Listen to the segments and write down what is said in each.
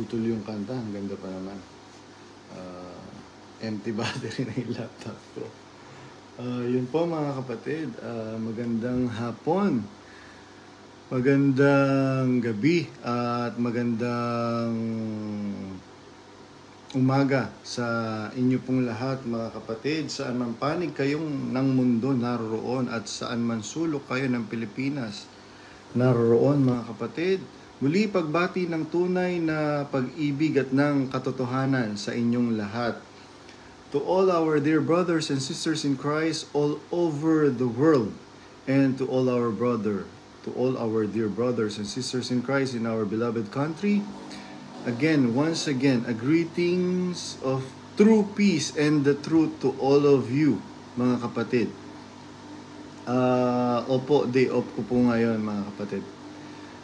napuputol yung kanta. Ang ganda pa naman. Empty battery na yung laptop ko. Yun po mga kapatid. Magandang hapon. Magandang gabi. At magandang umaga sa inyo pong lahat mga kapatid. Saan man panig kayong ng mundo naroon at saan man sulok kayo ng Pilipinas naroon mga kapatid. Muli pagbati ng tunay na pag-ibig at ng katotohanan sa inyong lahat. To all our dear brothers and sisters in Christ all over the world, and to all our dear brothers and sisters in Christ in our beloved country, once again, a greetings of true peace and the truth to all of you, mga kapatid. Opo, day off ko po ngayon, mga kapatid.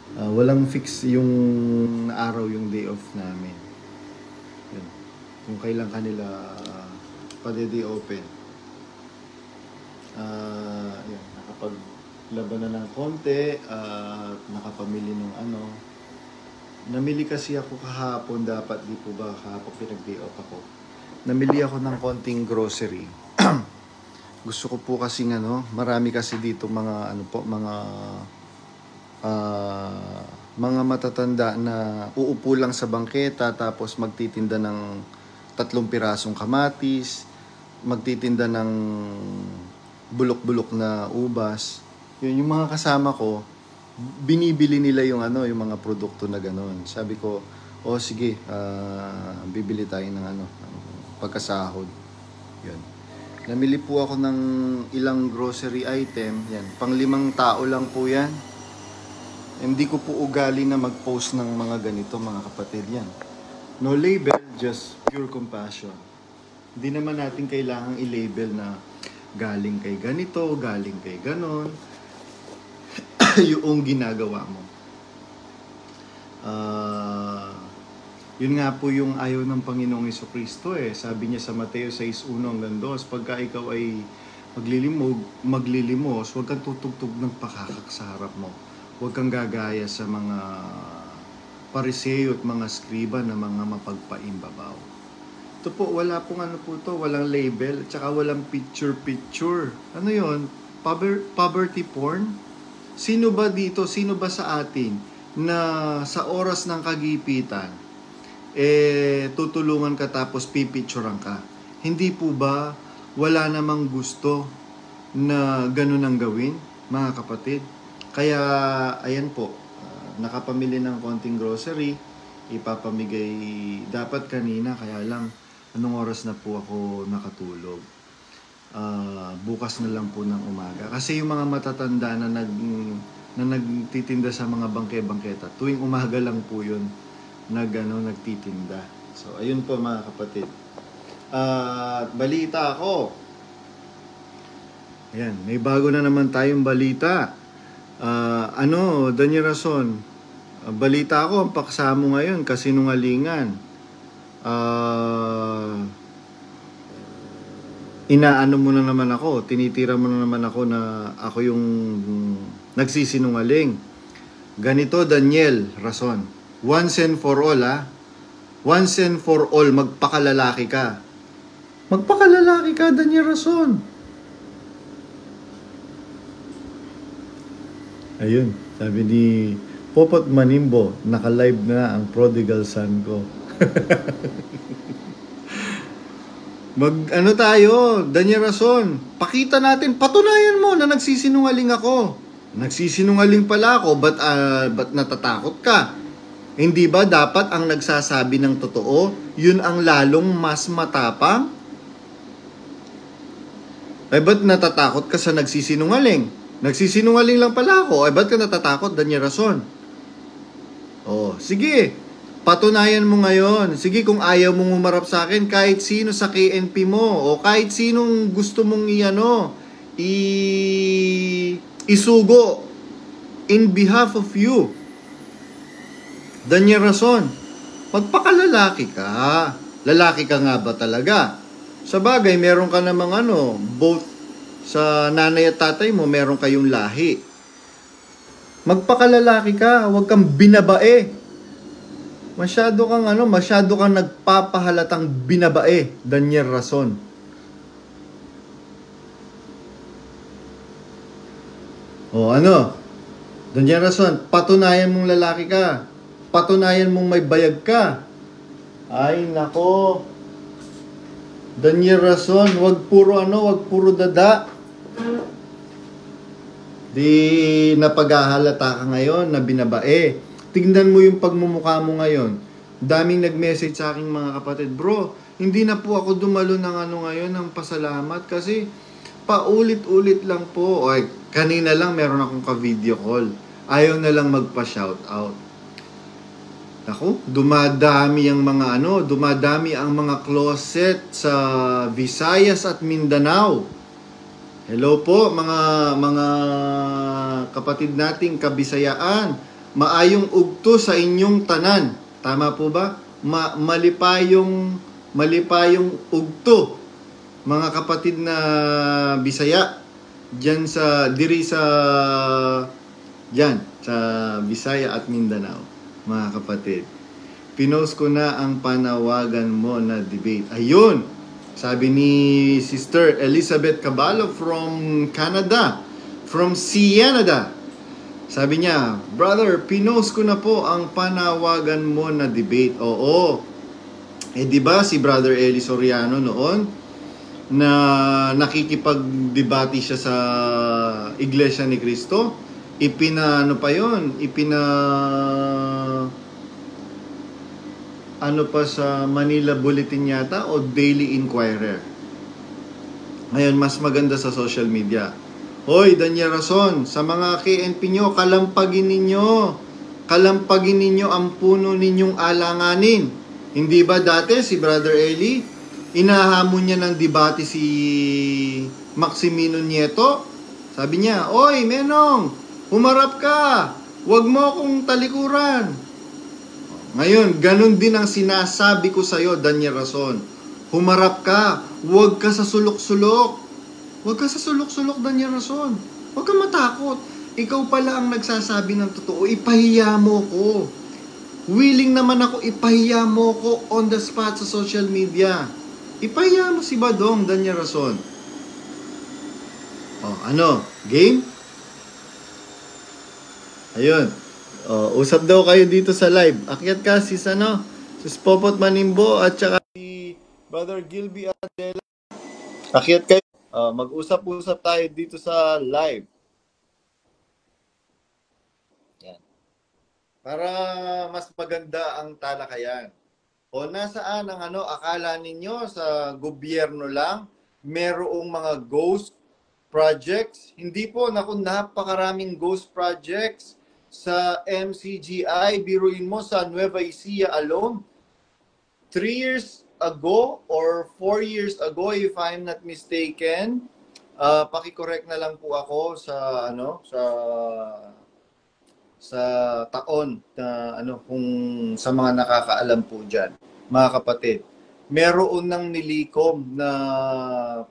Walang fix yung araw yung day off namin. Yan. Kung kailan kanila pa-day open. Yan, nakapaglaban na ng konti at nakapamili ng ano. Namili kasi ako kahapon, dapat di po ba kahapon pinag-day off ako. Namili ako ng konting grocery. Gusto ko po kasi marami kasi dito mga mga matatanda na uupo lang sa bangketa tapos magtitinda ng 3 pirasong kamatis, magtitinda ng bulok-bulok na ubas. Yun, yung mga kasama ko, binibili nila yung yung mga produkto na gano'n. Sabi ko, sige, bibili tayo ng pagkasahod. Yun. Namili po ako ng ilang grocery item. Yan, pang 5 tao lang po yan. Hindi ko po ugali na mag-post ng mga ganito, mga kapatid. Yan. No label, just pure compassion. Hindi naman natin kailangang i-label na galing kay ganito, galing kay ganon. Yung ginagawa mo. Yun nga po yung ayaw ng Panginoong Jesucristo eh. Sabi niya sa Mateo 6:1-2, pagka ikaw ay maglilimos, huwag kang tutugtog ng pakakak sa harap mo. Huwag kang gagaya sa mga pariseo at mga skriba na mga mapagpaimbabaw. Ito po, wala pong walang label, at saka walang picture. Ano yun? Poverty porn? Sino ba dito, sino ba sa atin na sa oras ng kagipitan, tutulungan ka tapos pipicturean ka? Hindi po ba wala namang gusto na ganun ang gawin, mga kapatid? Kaya, ayan po, nakapamili ng konting grocery, ipapamigay dapat kanina, kaya lang, anong oras na po ako nakatulog? Bukas na lang po ng umaga. Kasi yung mga matatanda na nagtitinda sa mga bangke-bangketa, tuwing umaga lang po yun nagtitinda. So, ayun po mga kapatid. Balita ako. Ayan, may bago na naman tayong balita. Daniel Rason, balita ako, ang paksa mo ngayon, kasinungalingan. Inaano mo na naman ako, tinitira mo na naman ako na ako yung nagsisinungaling. Ganito, Daniel Rason, once and for all, once and for all, magpakalalaki ka. Magpakalalaki ka, Daniel Rason. Ayun, sabi ni Popot Manimbo, naka-live na ang prodigal son ko. Tayo, Daniel Rason, pakita natin, patunayan mo na nagsisinungaling ako. Nagsisinungaling pala ako, ba't natatakot ka? Hindi ba dapat ang nagsasabi ng totoo, yun ang lalong mas matapang? Ba't natatakot ka sa nagsisinungaling? Nagsisinungaling lang pala ako. Ba't ka natatakot, Daniel Rason? Sige. Patunayan mo ngayon. Sige, kung ayaw mong humarap sa akin, kahit sino sa KNP mo, o kahit sinong gusto mong isugo in behalf of you. Daniel Rason, magpakalalaki ka. Lalaki ka nga ba talaga? Sa bagay, meron ka namang both sa nanay at tatay mo, meron kayong lahi. Magpakalalaki ka, huwag kang binabae. Masyado kang nagpapahalatang binabae, Daniel Rason. O ano? Daniel Rason, patunayan mong lalaki ka. Patunayan mong may bayag ka. Ay, nako. Daniel Rason, wag puro dada. Di napaghahalata ka ngayon na binabae. Tingnan mo yung pagmumukha mo ngayon. Daming nag-message sa aking mga kapatid, bro, hindi na po ako dumalo ng ngayon, ng pasalamat kasi paulit-ulit lang po. Oy, kanina lang meron akong ka-video call. Ayaw na lang magpa-shoutout. Ako, dumadami ang mga closet sa Visayas at Mindanao. Hello po mga kapatid nating Kabisayaan. Maayong ugto sa inyong tanan. Tama po ba? Malipayong ugto, mga kapatid na Bisaya. Diyan sa Bisaya at Mindanao, mga kapatid. Pinost ko na ang panawagan mo na debate. Ayun! Sabi ni Sister Elizabeth Caballo from Canada, from Canada. Sabi niya, brother, pinost ko na po ang panawagan mo na debate. Oo. Di ba si Brother Eli Soriano noon na nakikipagdebate siya sa Iglesia ni Cristo? Sa Manila Bulletin yata o Daily Inquirer. Ngayon, mas maganda sa social media. Hoy, Daniel Rason, sa mga KNP nyo, kalampagin ninyo ang puno ninyong alanganin. Hindi ba dati si Brother Eli, inahamon niya ng debate si Maximino Nieto? Sabi niya, oy, Menong, humarap ka, huwag mo akong talikuran. Ngayon, ganun din ang sinasabi ko sa'yo, Daniel Rason. Humarap ka. Huwag ka sa sulok-sulok. Huwag ka sa sulok-sulok, Daniel Rason. Huwag ka matakot. Ikaw pala ang nagsasabi ng totoo. Ipahiya mo ko. Willing naman ako ipahiya mo ko on the spot sa social media. Ipahiya mo si Badong, Daniel Rason. Game? Ayun. Usap daw kayo dito sa live. Akyat ka si Popot Manimbo at saka si Brother Gilby Adela. Akyat kayo. Mag-usap-usap tayo dito sa live. Yan. Para mas maganda ang talakayan. O nasaan ang akala ninyo sa gobyerno lang merong mga ghost projects? Hindi po, napakaraming ghost projects. Sa MCGI, biruin mo sa Nueva Ecija alone, 3 years ago or 4 years ago, if I'm not mistaken, paki-correct na lang po ako sa taon na kung sa mga nakakaalam po diyan, mga kapatid. Meron nang nilikom na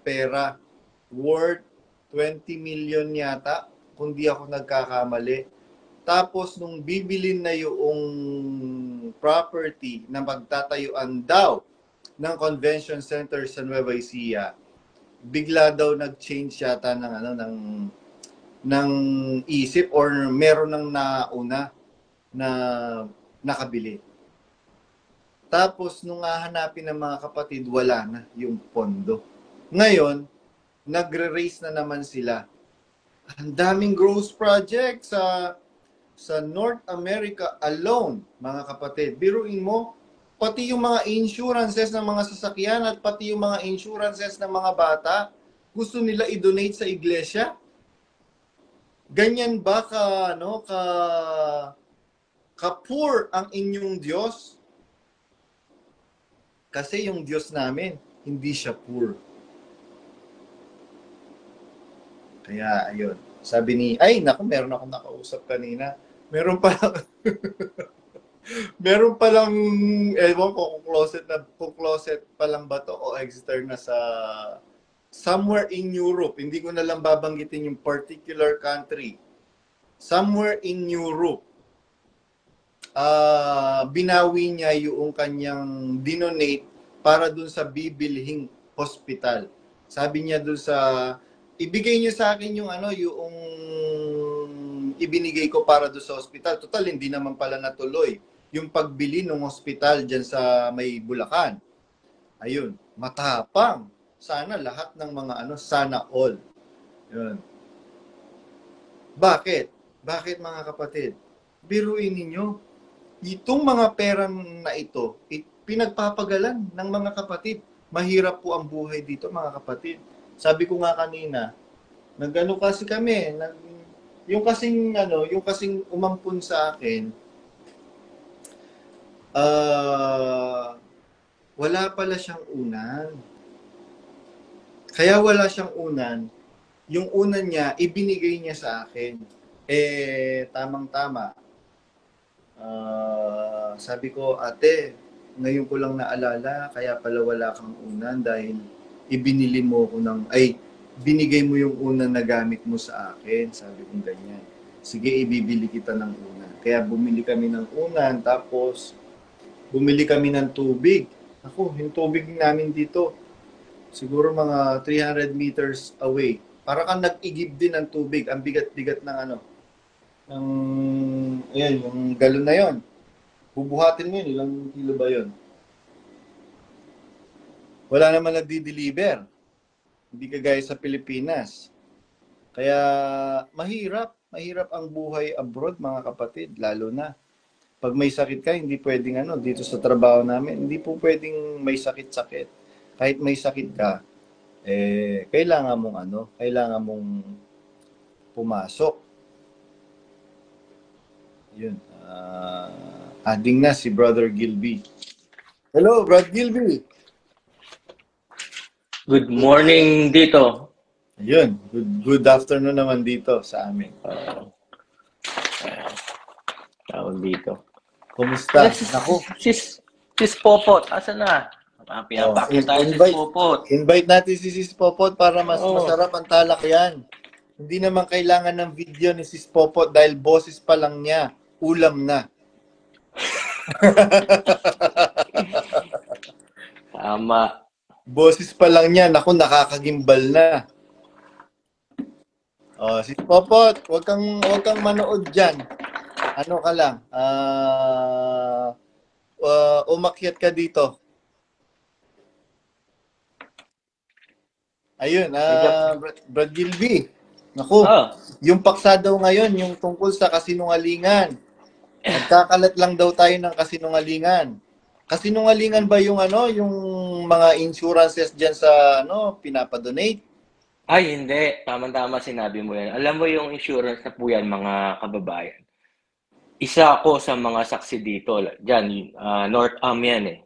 pera worth 20 million yata, kung di ako nagkakamali. Tapos, nung bibilin na yung property na magtatayuan daw ng convention center sa Nueva Ecija, bigla daw nag-change yata ng isip or meron nang nauna na nakabili. Tapos, nung hahanapin ng mga kapatid, wala na yung pondo. Ngayon, nagre-raise na naman sila. Ang daming growth projects sa North America alone, mga kapatid. Biruin mo, pati yung mga insurances ng mga sasakyan at pati yung mga insurances ng mga bata, gusto nila i-donate sa iglesia? Ganyan ba ka-poor ang inyong Diyos? Kasi yung Diyos namin, hindi siya poor. Kaya, ayun. Sabi meron akong nakausap kanina. Meron palang, ewan ko kung closet pa lang ba to o Exeter na sa somewhere in Europe. Hindi ko na lang babanggitin yung particular country. Somewhere in Europe. binawi niya yung kanyang dinonate para dun sa bibilhing hospital. Sabi niya dun sa, ibigay niyo sa akin yung ano, yung ibinigay ko para dun sa hospital. Total, hindi naman pala natuloy yung pagbili ng hospital dyan sa may Bulacan. Ayun, matapang. Sana lahat ng mga ano, sana all. Yun. Bakit? Bakit mga kapatid? Biruin ninyo, itong mga perang na ito, pinagpapagalan ng mga kapatid. Mahirap po ang buhay dito, mga kapatid. Sabi ko nga kanina, nagano kasi kami, yung kasing umampun sa akin, wala pala siyang unan. Kaya wala siyang unan, yung unan niya, ibinigay niya sa akin. Tamang-tama. Sabi ko, ate, ngayon ko lang naalala, kaya pala wala kang unan dahil ibinili mo ko binigay mo yung unan na gamit mo sa akin. Sabi ko ganyan. Sige, ibibili kita ng unan. Kaya bumili kami ng unan, tapos bumili kami ng tubig. Ako, yung tubig namin dito, siguro mga 300 meters away. Para kang nag-igib din ng tubig. Ang bigat-bigat ng yung galon na yon. Bubuhatin mo yun, ilang kilo ba yun? Wala naman nagdi-deliver. Hindi kagaya sa Pilipinas. Kaya mahirap ang buhay abroad, mga kapatid, lalo na. Pag may sakit ka, hindi pwedeng dito sa trabaho namin, hindi po pwedeng may sakit-sakit. Kahit may sakit ka, kailangan mong pumasok. Yun. Adding na si Brother Gilby. Hello, Brother Gilby. Good morning dito. Ayun, good afternoon naman dito sa amin. Tawag dito. Kumusta? Naku. Sis Popot, asan na? Pinapakita tayo si Popot. Invite natin si Sis Popot para masarap ang talakyan. Hindi naman kailangan ng video ni Sis Popot dahil boses pa lang niya, ulam na. Tama. Boses pa lang niya, naku, nakakagimbal na. Sis Popot, wag kang manood diyan. Ano ka lang? Umakyat ka dito. Ayun, Brad Gilby. Naku, yung paksa daw ngayon, yung tungkol sa kasinungalingan. Nagkakalat lang daw tayo ng kasinungalingan. Kasinungalingan ba yung yung mga insurances diyan sa pinapadonate? Ay, hindi. Tama-tama sinabi mo yan. Alam mo yung insurance na po yan, mga kababayan. Isa ako sa mga saksi dito. Diyan, North Am yan eh.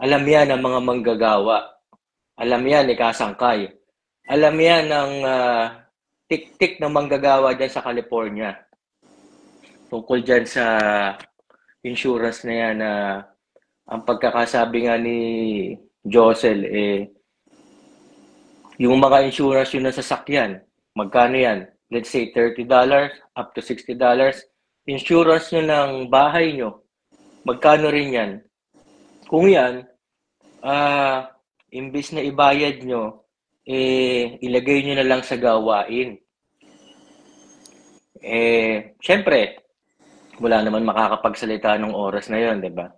Alam yan ng mga manggagawa. Alam yan ni Kasangkay. Alam yan ng tik-tik ng manggagawa dyan sa California. Tungkol dyan sa insurance na yan na ang pagkakasabi nga ni Josel, yung mga insurance yun na sasakyan, magkano yan? Let's say $30 up to $60. Insurance nyo ng bahay nyo, magkano rin yan? Kung yan, imbis na ibayad nyo, ilagay nyo na lang sa gawain. Siyempre, wala naman makakapagsalita ng oras na yon, di ba?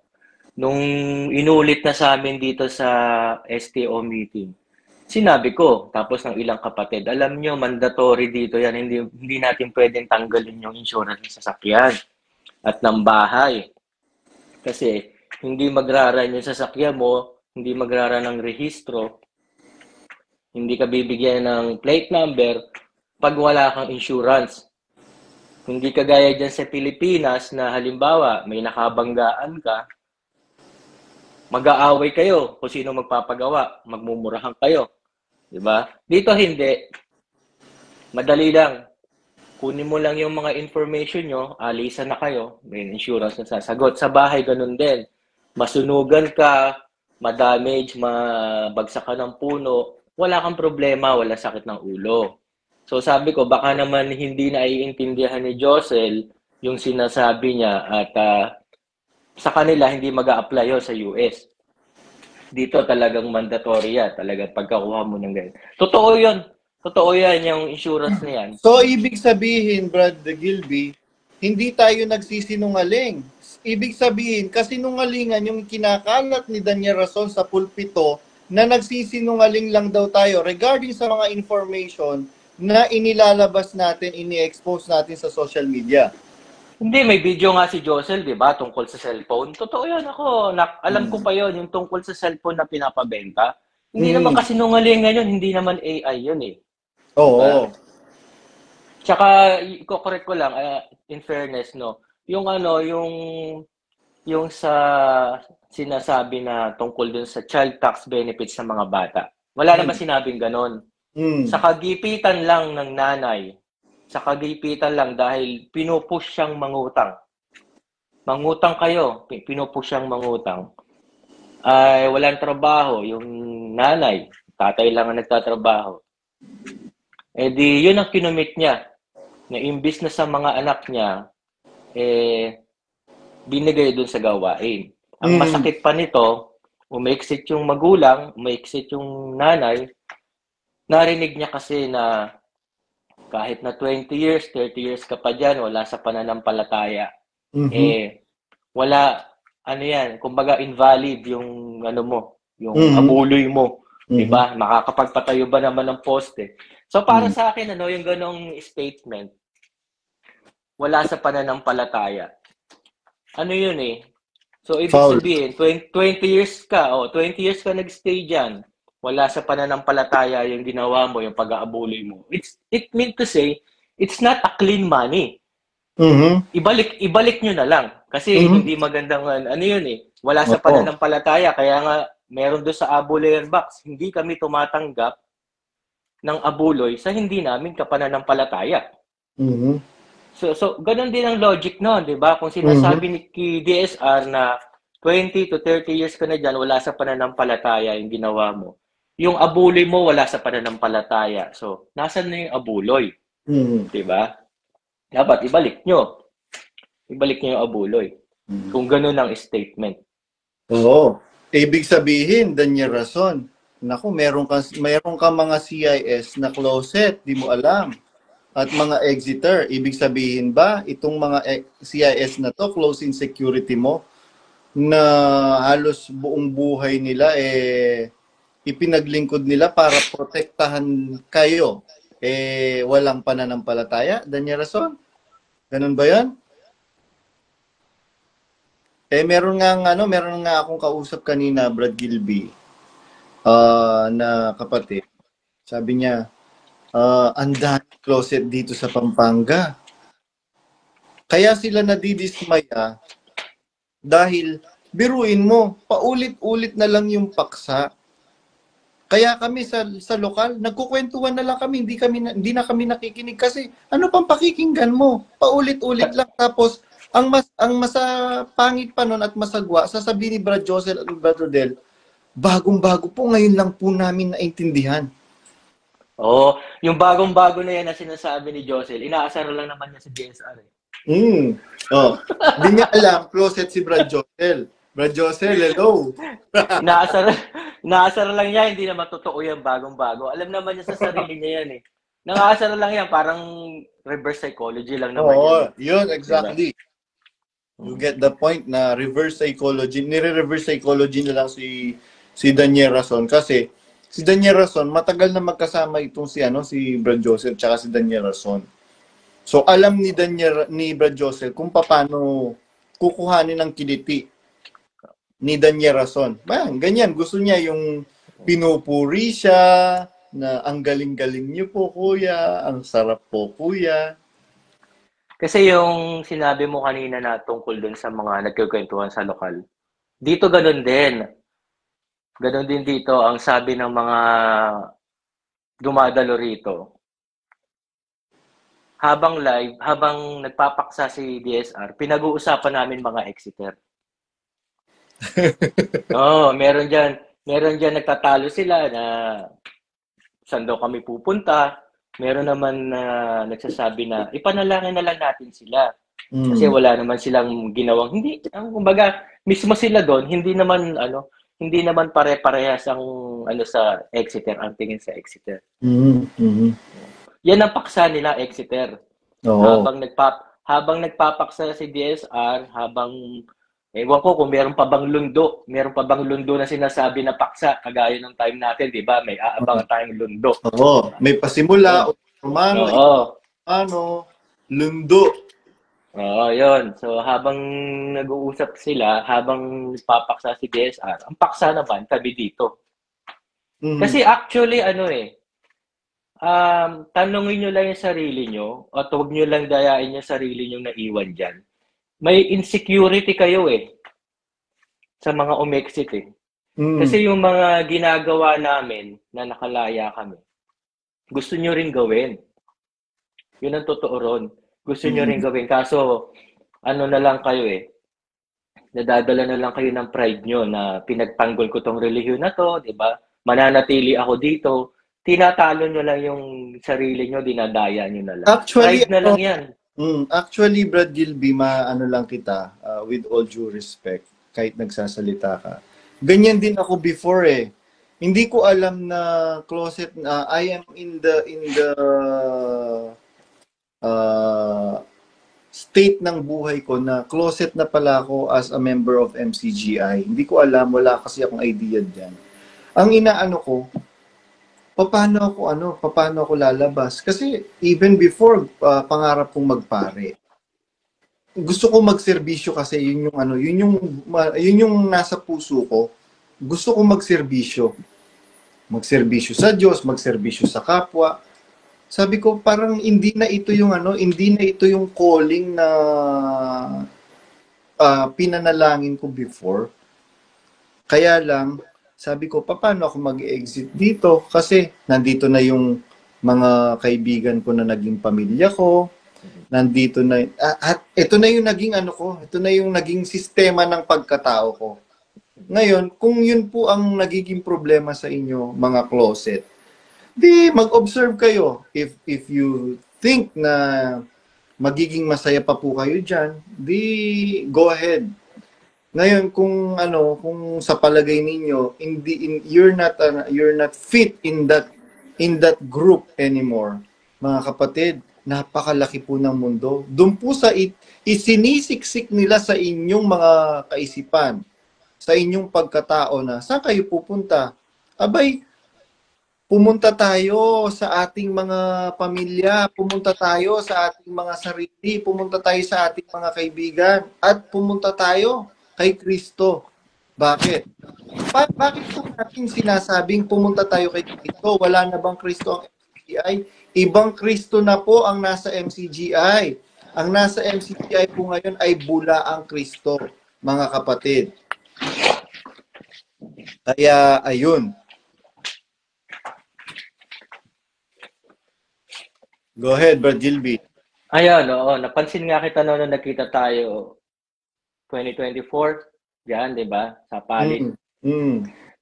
Nung inulit na sa amin dito sa STO meeting, sinabi ko, tapos ng ilang kapatid, alam nyo, mandatory dito yan, hindi natin pwedeng tanggalin yung insurance ng sasakyan at ng bahay. Kasi hindi magraran yung sasakyan mo, hindi magraran ng rehistro, hindi ka bibigyan ng plate number pag wala kang insurance. Hindi kagaya dyan sa Pilipinas na halimbawa may nakabanggaan ka, mag-aaway kayo kung sino magpapagawa, magmumurahan kayo. Diba? Dito hindi. Madali lang. Kunin mo lang yung mga information nyo, alisan na kayo, may insurance na sasagot. Sa bahay, ganun din. Masunugan ka, madamage, mabagsak ka ng puno, wala kang problema, wala sakit ng ulo. So sabi ko, baka naman hindi na iintindihan ni Josel yung sinasabi niya at Sa kanila, hindi mag-a-apply yun sa US. Dito talagang mandatory yan. Talagang pagkakuha mo ng ganyan. Totoo yun. Totoo yan, yung insurance na yan. So, ibig sabihin, Brad Gilby, hindi tayo nagsisinungaling. Ibig sabihin, kasinungalingan yung kinakalat ni Daniel Rason sa pulpito na nagsisinungaling lang daw tayo regarding sa mga information na inilalabas natin, ini-expose natin sa social media. Hindi, may video nga si Josel, di ba, tungkol sa cellphone. Totoo yan ako. Alam ko pa yon yung tungkol sa cellphone na pinapabenta. Hindi naman kasi nungalingan yun, hindi naman AI yun eh. Oo. Diba? Tsaka, i-correct ko lang, in fairness, no, yung ano, yung sa sinasabi na tungkol dun sa child tax benefits sa mga bata. Wala naman sinabing ganon. Sa kagipitan lang ng nanay, sa kagipitan lang dahil pinupush siyang mangutang. Mangutang kayo, pinupush siyang mangutang. Ay walang trabaho, yung nanay, tatay lang ang nagtatrabaho. Eh di, yun ang kinumit niya. Na imbis na sa mga anak niya, binigay dun sa gawain. Ang masakit pa nito, umaiksit yung magulang, umaiksit yung nanay, narinig niya kasi na kahit na 20 years, 30 years ka pa dyan, wala sa pananampalataya. Wala, ano yan, kumbaga invalid yung, ano mo, yung abuloy mo. Diba? Makakapagpatayo ba naman ng poste? So, para sa akin, ano, yung ganong statement, wala sa pananampalataya. Ano yun eh? So, ibig sabihin, 20 years ka, 20 years ka nag-stay dyan, wala sa pananampalataya yung ginawa mo, yung pag-aabuloy mo. It meant to say, it's not a clean money. Ibalik nyo na lang. Kasi hindi magandang, ano yun eh, wala sa pananampalataya. Kaya nga, meron doon sa abulayan box, hindi kami tumatanggap ng abuloy sa hindi namin kapananampalataya. So ganun din ang logic noon, di ba? Kung sinasabi ni DSR na 20 to 30 years ka na dyan, wala sa pananampalataya yung ginawa mo. Yung abuloy mo, wala sa pananampalataya. So, nasan na yung abuloy? Di ba? Dapat ibalik nyo. Ibalik nyo yung abuloy. Kung ganun ang statement. Oo. Ibig sabihin, Daniel Rason, naku, meron ka mga CIS na closet, di mo alam. At mga exeter, ibig sabihin ba, itong mga CIS na to, close-in security mo, na halos buong buhay nila, ipinaglingkod nila para protektahan kayo, walang pananampalataya, Daniel Rason? Ganun ba yan? Meron nga akong kausap kanina, Brad Gilby, na kapatid. Sabi niya, ang daming closet dito sa Pampanga. Kaya sila nadidismaya dahil biruin mo, paulit-ulit na lang yung paksa. Kaya kami sa lokal, nagkukwentuhan na lang kami, hindi na kami nakikinig kasi ano pang pakikinggan mo? Paulit-ulit lang, tapos ang pangit pa nun at masagwa, sasabihin ni Brad Josel at Brad Rodel, bagong-bago po, ngayon lang po namin naintindihan. Yung bagong-bago na yan na sinasabi ni Josel, inaasar lang naman niya sa DSR eh. Hindi niya alam, closet si Brad Josel. Brad Josel, hello! Inaasar lang niya, hindi naman totoo yan bagong-bago. Alam naman niya sa sarili niya yan eh. Nangaasar lang yan, parang reverse psychology lang naman yan. Yun, exactly. Diba? You get the point na reverse psychology. Nire-reverse psychology na lang si Daniel Rason kasi si Daniel Rason matagal na magkasama itong si Brad Joseph tsaka si Daniel Rason. So alam ni Brad Joseph kung paano kukuhanin ng kiliti ni Daniel Rason. Ganyan, gusto niya yung pinupuri siya na ang galing-galing niyo po kuya, ang sarap po kuya. Kasi yung sinabi mo kanina na tungkol dun sa mga nagkikwentuhan sa lokal, dito ganun din. Ganun din dito ang sabi ng mga dumadalo rito. Habang nagpapaksa si DSR, pinag-uusapan namin mga exeter. Meron dyan nagtatalo sila na saan daw kami pupunta. Meron naman na nagsasabi na ipanalangin na lang natin sila. Kasi Mm. wala naman silang ginawang hindi kumbaga mismo sila doon hindi naman pare-parehas ang sa Exeter, ang tingin sa Exeter. Mm. Mm. Yan ang paksa nila, Exeter. Oo. Habang nagpapaksa si DSR, ewan ko kung meron pa bang lundo na sinasabi na paksa, kagaya ng time natin, di ba? May aabangan tayong lundo. Oo. May pasimula, Yun. Romano, Oo. Romano, Lundo. Oo, yun. So, habang nag-uusap sila, habang papaksa si DSR, ang paksa naman, tabi dito. Mhm. Kasi actually, tanongin nyo lang yung sarili nyo, at huwag nyo lang dayain yung sarili nyo na iwan dyan. May insecurity kayo sa mga umexit Mm. Kasi yung mga ginagawa namin na nakalaya kami, gusto nyo rin gawin. Yun ang totoo ron. Gusto nyo rin Mm. gawin. Kaso, na lang kayo nadadala na lang kayo ng pride nyo na pinagtanggol ko tong relihiyon na to, di ba? Mananatili ako dito. Tinatalo nyo lang yung sarili nyo, dinadaya nyo na lang. Actually, Pride na lang yan. actually, Brad Gilby, maano lang kita, with all due respect, kahit nagsasalita ka. Ganyan din ako before eh. Hindi ko alam na closet na I am in the uh, state ng buhay ko na closet na pala ako as a member of MCGI. Hindi ko alam, wala kasi akong idea diyan. Ang inaano ko, paano ako lalabas? Kasi even before pangarap kong magpare. Gusto ko magserbisyo kasi yun yung nasa puso ko. Gusto ko magserbisyo. Magserbisyo sa Diyos, magserbisyo sa kapwa. Sabi ko parang hindi na ito yung calling na pinanalangin ko before. Kaya lang, sabi ko, paano ako mag-exit dito? Kasi nandito na yung mga kaibigan ko na naging pamilya ko. Nandito na, at ito na yung naging ito na yung naging sistema ng pagkatao ko. Ngayon, kung yun po ang nagiging problema sa inyo, mga closet, di mag-observe kayo. If you think na magiging masaya pa po kayo dyan, di go ahead. Ngayon kung sa palagay ninyo you're not fit in that group anymore. Mga kapatid, napakalaki po ng mundo. Doon po sa isinisiksik nila sa inyong mga kaisipan, sa inyong pagkatao na saan kayo pupunta? Abay, pumunta tayo sa ating mga pamilya, pumunta tayo sa ating mga sarili, pumunta tayo sa ating mga kaibigan, at pumunta tayo kay Kristo. Bakit? Bakit po natin sinasabing pumunta tayo kay Kristo? Wala na bang Kristo ang MCGI? Ibang Kristo na po ang nasa MCGI. Ang nasa MCGI po ngayon ay bula ang Kristo, mga kapatid. Kaya, ayun. Go ahead, Brad Gilby. Ayun, oo. Napansin nga kita nung nagkita tayo 2024. Yan, di ba? Sa Palit.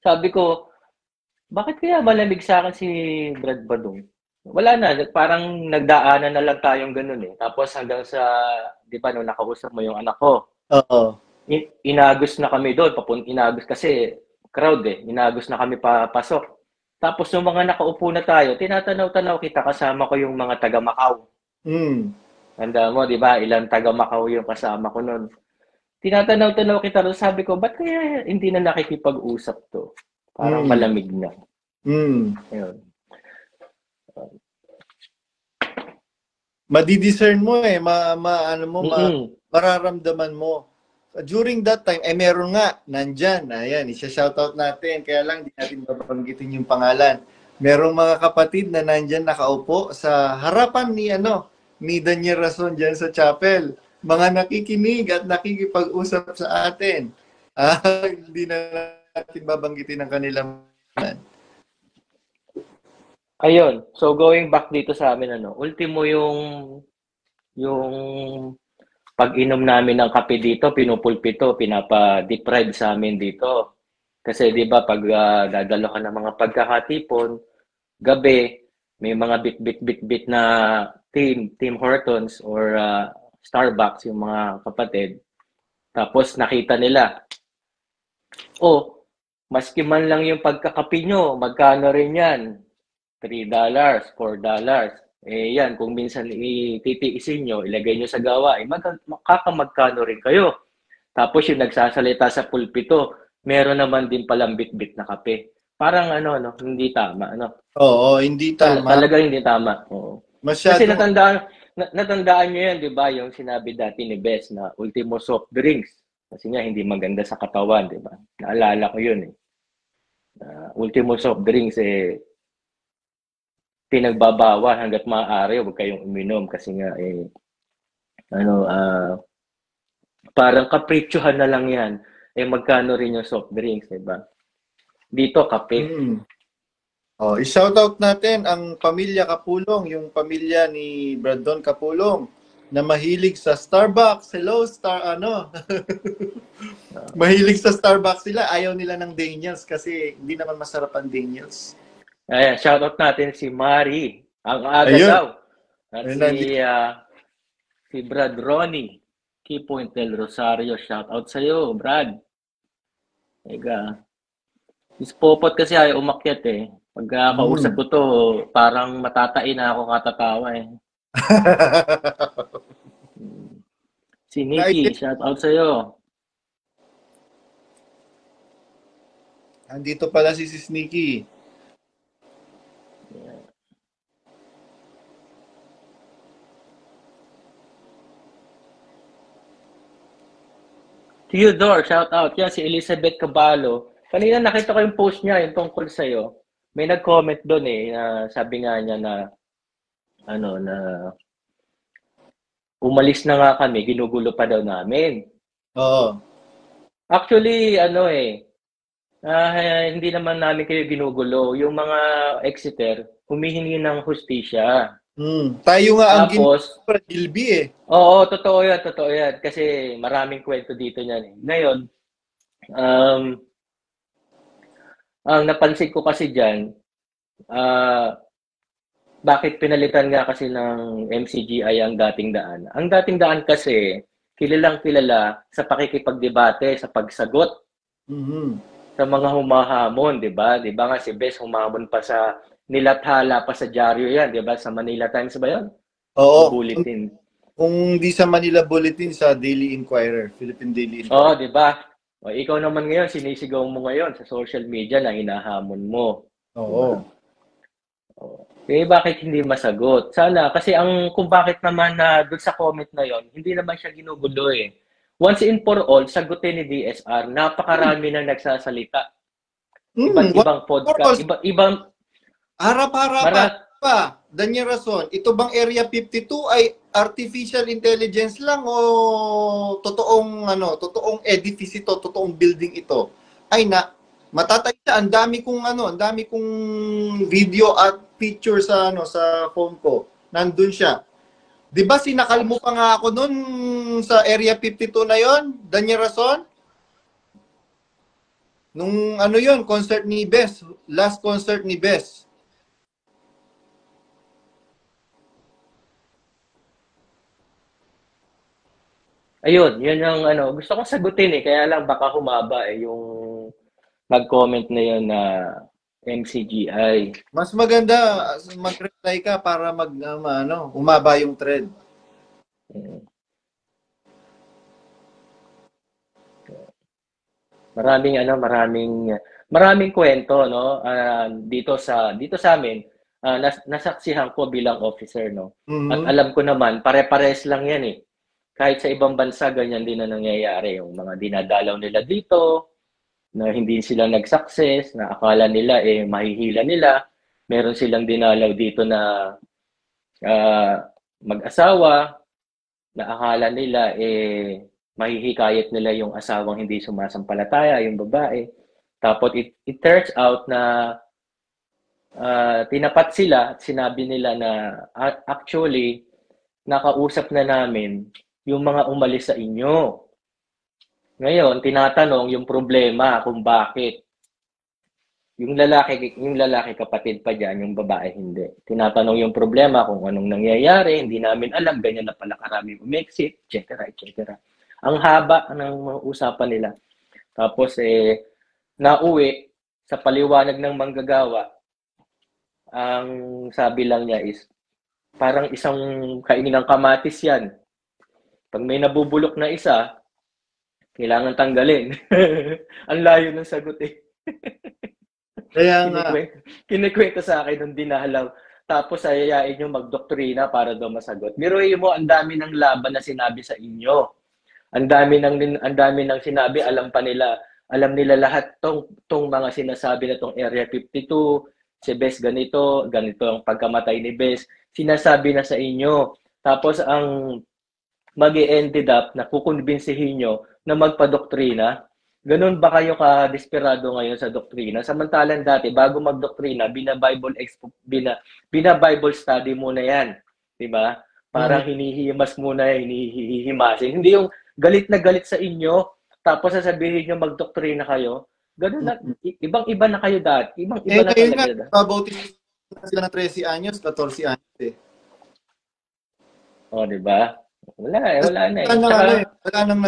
Sabi ko, bakit kaya malamig sa akin si Brad Badong? Wala na, parang nagdaanan na lang tayong ganun Tapos hanggang sa, di ba, nung nakausap mo yung anak ko, Oo. Inagos na kami doon, inagos kasi crowd inagos na kami papasok. Tapos yung mga nakaupo na tayo, tinatanaw-tanaw kita, kasama ko yung mga taga Macau. Tanda mo, di ba, ilang taga Macau yung kasama ko noon. Tinatanaw-tanaw kita doon, sabi ko, ba't kaya hindi na nakikipag-usap to? Parang palamig na. Ayun. Madidiscern mo mararamdaman mo. During that time, meron nga, nandyan, ayan, isa-shoutout natin, kaya lang di natin babanggitin yung pangalan. Merong mga kapatid na nandyan nakaupo sa harapan ni Daniel Rason dyan sa chapel. Mga nakikinig at nakikipag-usap sa atin. Hindi na natin babanggitin ang kanilang Ayun. So going back dito sa amin ultimo yung pag-inom namin ng kape dito, pinupulpito, pinapa-deprive sa amin dito. Kasi 'di ba pag dadalo ka ng mga pagkakatipon, gabi may mga bit na Team Hortons or Starbucks yung mga kapatid. Tapos nakita nila, oh, maski man lang yung pagkakape nyo, magkano rin yan? $3, $4. Eh yan, kung minsan ititiisin nyo, ilagay nyo sa gawa, makakamagkano rin kayo. Tapos yung nagsasalita sa pulpito, meron naman din palang bit-bit na kape. Parang ano, no, hindi tama, ano. Oo, hindi tama. Talaga hindi tama. Oo. Kasi Masyado. natandaan nyo yan, di ba, yung sinabi dati ni Bess na ultimo soft drinks. Kasi nga, hindi maganda sa katawan, di ba? Naalala ko yun eh. Ultimo soft drinks eh, pinagbabawal hanggat maaari, huwag kayong uminom kasi nga eh, ano, parang kapritsuhan na lang yan. Eh, magkano rin yung soft drinks, di ba? Dito, kape. Oh, i-shoutout natin ang pamilya Kapulong, yung pamilya ni Brandon Kapulong na mahilig sa Starbucks. Hello, mahilig sa Starbucks sila. Ayaw nila ng Daniels kasi hindi naman masarap ang Daniels. Ayan, shoutout natin si Mari. Ang aga Ayun. daw. At Ayun, si Brad Ronnie. Key Point del Rosario. Shoutout sa'yo, Brad. Ega. Si Popot kasi ay umakyat eh. Pagka kausap ko to, parang matatain na ako katatawa eh. Si Nikki, shoutout sa'yo. Andito pala si Sneaky. Theodore, shoutout. Yan, si Elizabeth Caballo. Kanina nakita ko yung post niya, yung tungkol sa'yo. May nag-comment doon eh, na sabi nga niya na, ano, na umalis na nga kami, ginugulo pa daw namin. Oo. Actually, ano eh, hindi naman namin kayo ginugulo. Yung mga Exeter, humihingi ng hustisya. Tayo nga ang Tapos, Gilby eh. oo, totoo yan. Kasi maraming kwento dito niyan eh. Ngayon, ang napansin ko kasi dyan, bakit pinalitan nga kasi ng MCGI ang dating daan? Ang dating daan kasi, kilalang kilala sa pakikipagdebate, sa pagsagot sa mga humahamon, di ba? Di ba nga si Bess humamon pa sa nilathala pa sa dyaryo yan, di ba? Sa Manila Times ba yun? Oo. Bulletin. Kung di sa Manila Bulletin, sa Daily Inquirer, Philippine Daily Inquirer. Oo, di ba? O, ikaw naman ngayon, sinisigaw mo ngayon sa social media na hinahamon mo. Oo. Diba? Eh, bakit hindi masagot? Sana, kasi kung bakit naman na doon sa comment na yon, hindi naman siya ginugulo eh. Once and for all, sagutin ni DSR, napakarami na nagsasalita. Iba't ibang podcast, ibang harap-harap pa. Daniel Rason, ito bang Area 52 ay artificial intelligence lang o totoong edifice ito, totoong building ito? Ay matatay siya. Ang dami kong video at picture sa phone ko. Nandun siya. 'Di ba sinakal mo pa nga ako noon sa Area 52 na 'yon, Daniel Rason? Nung concert ni Bess, last concert ni Bess. Ayun, yun yung gusto kong sagutin eh, kaya lang baka humaba eh, yung nag-comment na yun na MCGI. Mas maganda mag-reply ka para umaba yung thread. Maraming kwento no dito sa amin. Nasaksihan ko bilang officer no. At alam ko naman pare-pares lang yan eh. Kahit sa ibang bansa, ganyan din na nangyayari. Yung mga dinadalaw nila dito, na hindi sila nag-success, na akala nila, mahihila nila. Meron silang dinalaw dito na mag-asawa, na akala nila, mahihikayat nila yung asawang hindi sumasampalataya, yung babae. Tapos it turns out na tinapat sila at sinabi nila na actually, nakausap na namin yung mga umalis sa inyo. Ngayon, tinatanong yung problema kung bakit. Yung lalaki kapatid pa diyan, yung babae hindi. Tinatanong yung problema kung anong nangyayari, hindi namin alam, ganyan na pala karami umexit, etc., etc. Ang haba ng mga usapan nila. Tapos nauwi sa paliwanag ng manggagawa, ang sabi lang niya is parang isang kainingang kamatis 'yan. Pag may nabubulok na isa, kailangan tanggalin. Ang layo ng sagot eh. Kaya nga, Kinikwento sa akin nung dinalaw. Tapos ayayain nyo magdoktrina para daw masagot. Biruin mo, ang dami ng laban na sinabi sa inyo. Ang dami ng sinabi, alam nila lahat tong mga sinasabi na tong Area 52, si Bes ganito, ganito ang pagkamatay ni Bes. Sinasabi na sa inyo. Tapos ang mag-ended up na kukumbinsihin nyo na magpadoktrina. Ganun ba kayo ka-desperado ngayon sa doktrina? Samantalang dati, bago magdoktrina, bina-Bible study muna yan. Di ba? Parang hinihimas muna, hinihimasin. Hindi yung galit na galit sa inyo, tapos sasabihin nyo magdoktrina kayo. Ganun na, ibang-iba na kayo dati. Ibang-iba na kayo talaga. nga, nagpabautismo sila ng 13 anyos, 14 anyos eh. O, di ba? Wala na eh. Wala nang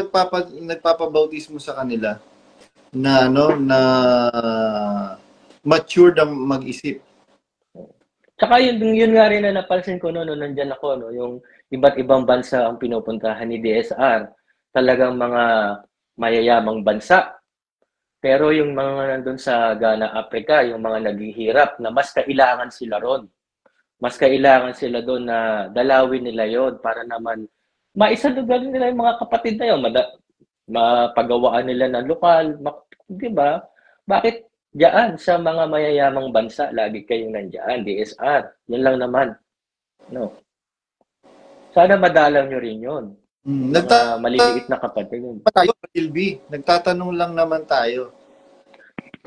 nagpapabautismo sa kanila na na mature na mag-isip. Tsaka yun nga rin na napansin ko noon nandyan ako, no, yung iba't ibang bansa ang pinupuntahan ni DSR. Talagang mga mayayamang bansa. Pero yung mga nandun sa Ghana, Africa, yung mga naghihirap na mas kailangan sila ron. Mas kailangan sila doon na dalawin nila yon para naman maisalugan nila yung mga kapatid na yun. Mapagawaan nila ng lokal. Di ba? Bakit diyan sa mga mayayamang bansa, lagi kayong nandiyan, DSR. Yan lang naman. No. Sana madalaw nyo rin yun. Mga maliliit na kapatid yun. Tayo, LB. Nagtatanong lang naman tayo.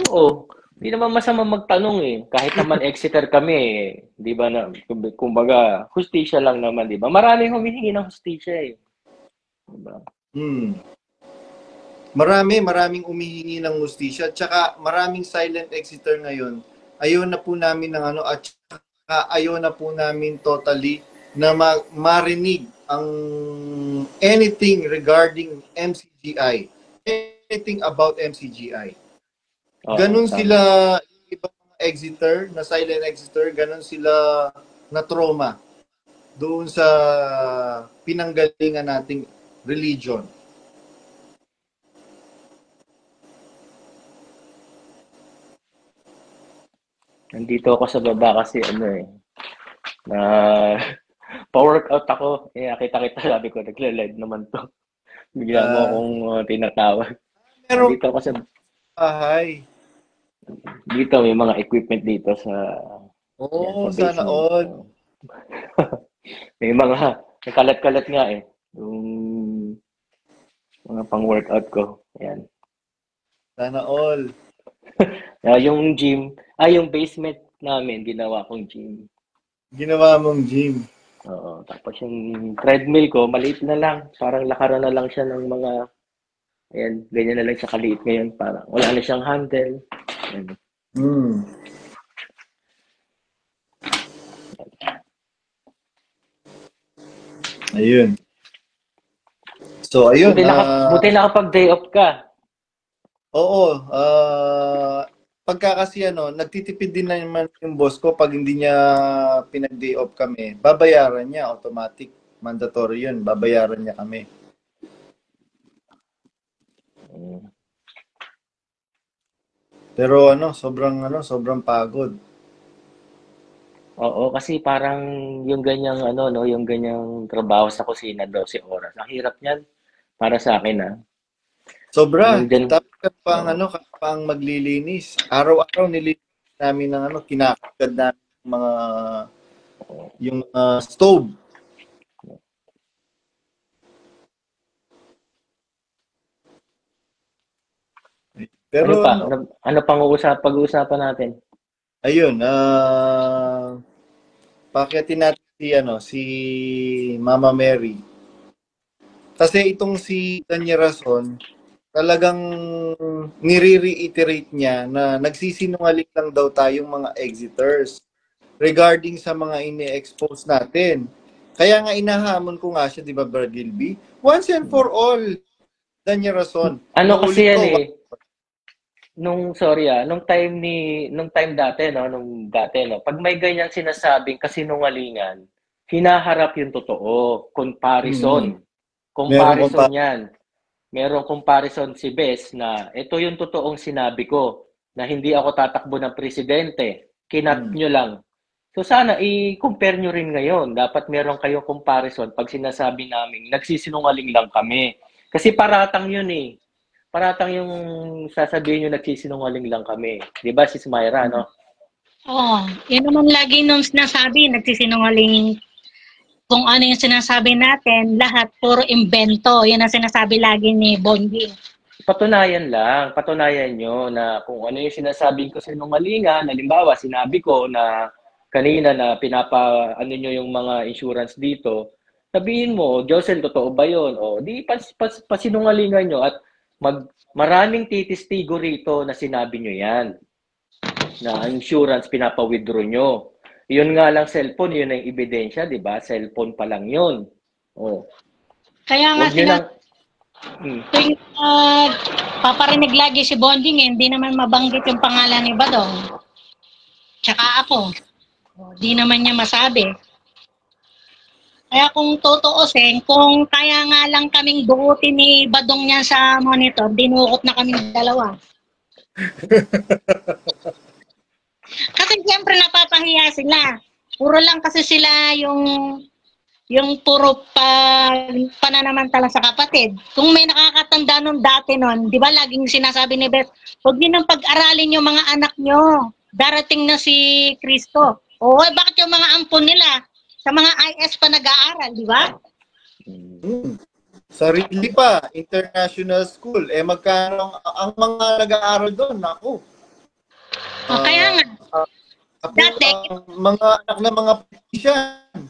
Oo. Hindi naman masama magtanong eh. Kahit naman Exeter kami eh. Di ba na, kumbaga, hustisya lang naman, di ba? Maraming humihingi ng hustisya eh. Di ba? Maraming umihingi ng hustisya. Tsaka maraming silent Exeter ngayon. Ayaw na po namin ng at tsaka ayaw na po namin totally na marinig ang anything regarding MCGI. Anything about MCGI. Ganon sila, ibang Exeter, na silent Exeter, ganon sila na trauma doon sa pinanggalingan nating religion. Nandito ako sa baba kasi pa-workout ako. Kita-kita sabi ko, nagla-live naman to. Bigla mo akong tinatawag. Nandito ako sa bahay. Dito may mga equipment dito sa sa sana all. May mga nakalat-kalat nga eh. Yung mga pang-workout ko. Ayan. Sana all. Yung gym, yung basement namin, ginawa kong gym. Ginawa mong gym? Oo. Tapos yung treadmill ko, maliit na lang. Parang lakaran na lang siya ng mga, ayan, ganyan na lang siya kaliit ngayon. Parang wala na siyang handle. Ayan. Ayun. So, ayun. Buti nakapag-day off ka. Oo. Pagka kasi nagtitipid din naman yung boss ko pag hindi niya pinag-day off kami. Babayaran niya. Automatic. Mandatory yun. Babayaran niya kami. Pero sobrang pagod. Oo, kasi parang yung ganyang yung ganyang trabaho sa kusina 12 oras. Ang hirap niyan para sa akin Sobra. Tapos pang maglilinis. Araw-araw nilinis namin ng kinakagad namin yung stove. Pero ano pang pag-uusapan natin? Ayun, pakyatin natin si Mama Mary. Kasi itong si Tanya Rason, talagang nire-reiterate niya na nagsisinungaling lang daw tayong mga exiters regarding sa mga ini-expose natin. Kaya nga inahamon ko nga siya, di ba, Brad Gilby? Once and for all, Danya Rason. Ano kasi Inuulit yan ko, eh, nung time dati, no, pag may ganyan sinasabing kasinungalingan, hinaharap yung totoo, comparison. meron kong pa. Comparison yan. Merong comparison si Bes na ito yung totoong sinabi ko na hindi ako tatakbo ng presidente. Kinat nyo lang. So sana i-compare nyo rin ngayon. Dapat meron kayong comparison pag sinasabi namin nagsisinungaling lang kami. Kasi paratang yun eh. Paratang yung sasabihin nyo nagsisinungaling lang kami. Di ba, Sis Myra, no? Oo. Yun naman lagi nung sinasabi, nagsisinungaling kung ano yung sinasabi natin, lahat puro imbento. Yun ang sinasabi lagi ni Bongbing. Patunayan lang. Patunayan nyo na kung ano yung sinasabi ko sa sinungalingan. Halimbawa, sinabi ko na kanina na ano nyo yung mga insurance dito. Sabihin mo, Josel, totoo ba yun? O, di pasinungalingan nyo at maraming titistigo rito na sinabi nyo yan. Na insurance pinapa-withdraw nyo. Yun nga lang cellphone, yun ang ebidensya, di ba? Cellphone pa lang yun. Oh. Kaya nga tuwing paparinig lagi si Bonding, hindi naman mabanggit yung pangalan ni Badong. Tsaka ako. Di naman niya masabi. Kaya kung tutuusin, kung kaya nga lang kaming buutin ni Badong niya sa monitor, dinukot na kaming dalawa. Kasi siyempre napapahiya sila. Puro lang kasi sila yung puro pananamantala sa kapatid. Kung may nakakatanda nung dati nun, di ba laging sinasabi ni Beth, huwag niyo nang pag-aralin yung mga anak nyo. Darating na si Kristo. O bakit yung mga ampon nila sa mga IS pa nag-aaral, di ba? Sarili pa, international school. Magkano ang mga nag-aaral doon? Naku. Kaya nga. Dati, mga anak ng mga politician.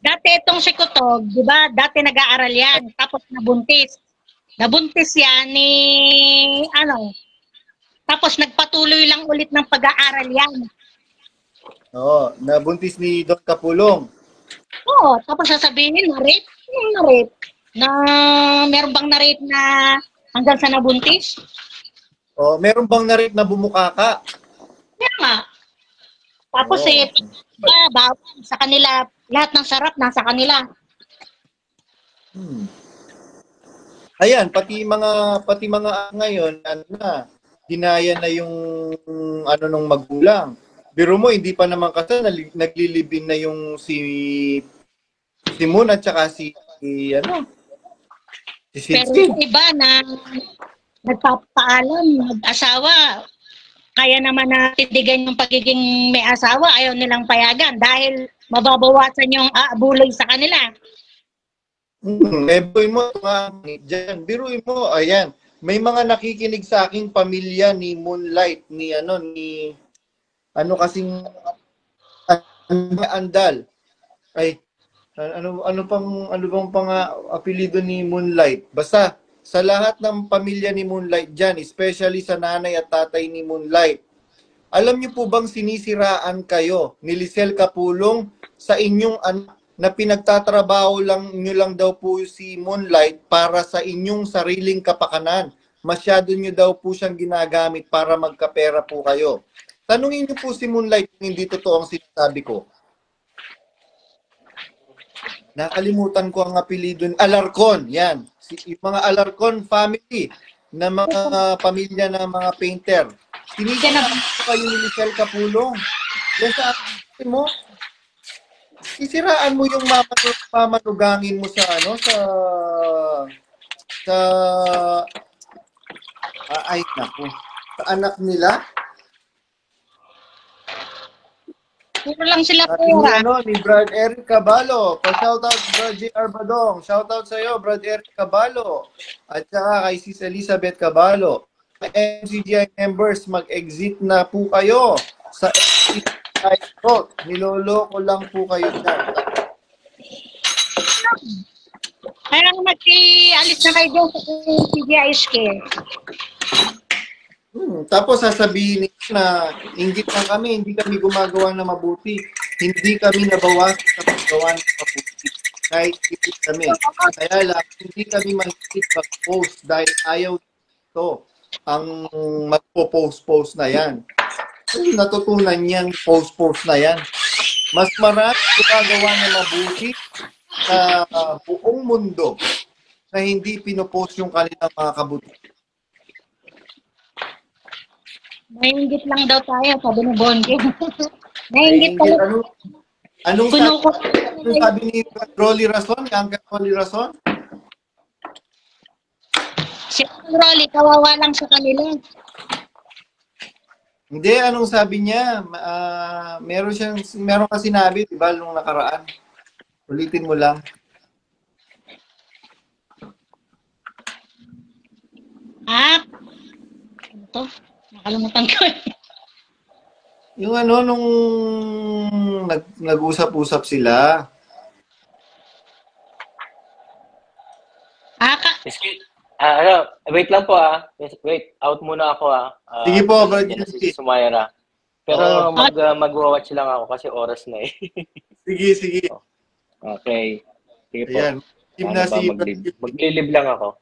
Dati itong si Kutog, di ba? Dati nag-aaral yan. Tapos nabuntis. Nabuntis yan ni, tapos nagpatuloy lang ulit ng pag-aaral yan. Oo, nabuntis ni Don Kapulong. Oo, tapos sasabihin, na-rape? Na-rape? Na meron bang na-rape na hanggang sa nabuntis? O, meron bang na-rape na bumukaka? Kaya nga. Tapos bawal sa kanila, lahat ng sarap nasa kanila. Ayan, pati mga ngayon, ginaya na yung nung magulang. Biro mo, hindi pa naman kasi naglilibin na yung si Moon at saka si Pero yung iba na nagpapaalam, mag-asawa, kaya naman natindigan yung pagiging may asawa, ayaw nilang payagan dahil mababawasan yung buloy sa kanila. Boy mo, dyan. Biruin mo, ayan. May mga nakikinig sa aking pamilya ni Moonlight, ni kasing Andal. Ay, ano bang apelyido ni Moonlight? Basta, sa lahat ng pamilya ni Moonlight dyan, especially sa nanay at tatay ni Moonlight, alam niyo po bang sinisiraan kayo ni Lisel Kapulong sa inyong anak na pinagtatrabaho nyo lang daw po si Moonlight para sa inyong sariling kapakanan? Masyado nyo daw po siyang ginagamit para magkapera po kayo. Tanungin niyo po si Moonlight kung hindi totoo ang sinasabi ko. Nakalimutan ko ang apelyido. Alarcon, yan. Yung mga Alarcon family na mga pamilya ng mga painter. Sinisiraan po kayo ni Lisel Kapulong. Yan sa atin mo. Sisiraan mo yung mamanugangin mo sa sa anak nila. Puro lang sila pura. Ni Brad Eric Caballo. Pa-shoutout Brad J.R. Badong. Shoutout sa iyo, Brad Eric Caballo. At saka kay Sis Elizabeth Caballo. MCGI members, mag-exit na po kayo sa Niloloko lang po kayo dyan. Kaya mag-alis na kayo dyan sa PGISK. Tapos sasabihin niya na inggit lang kami, hindi kami gumagawa na mabuti. Hindi kami nabawas sa paggawa ng mabuti. Kahit ikit kami. Kaya lang, hindi kami mahigit mag-post dahil ayaw ito ang magpo-post-post na yan. Natutunan niyang post-post na yan. Mas marami gumagawa na mabuti sa buong mundo na hindi pinopost yung kanilang mga kabutihan. Nainggit lang daw tayo, sabi ni Bonji. Nainggit tayo. Anong sabi ni Rolly Rason? Uncle Rolly Rason? Si Rolly, kawawa lang sa kanila. Hindi, anong sabi niya? Meron ka sinabi, di ba, nung nakaraan? Ulitin mo lang. Ano to? Nakalimutan ko. Yung nung nag-usap-usap sila. Excuse, wait lang po Wait, out muna ako Sige po, Brad. Si Sumayra. Pero mag-watch lang ako kasi oras na eh. Sige. Okay. Sige po. Ayan. Maglilib lang ako.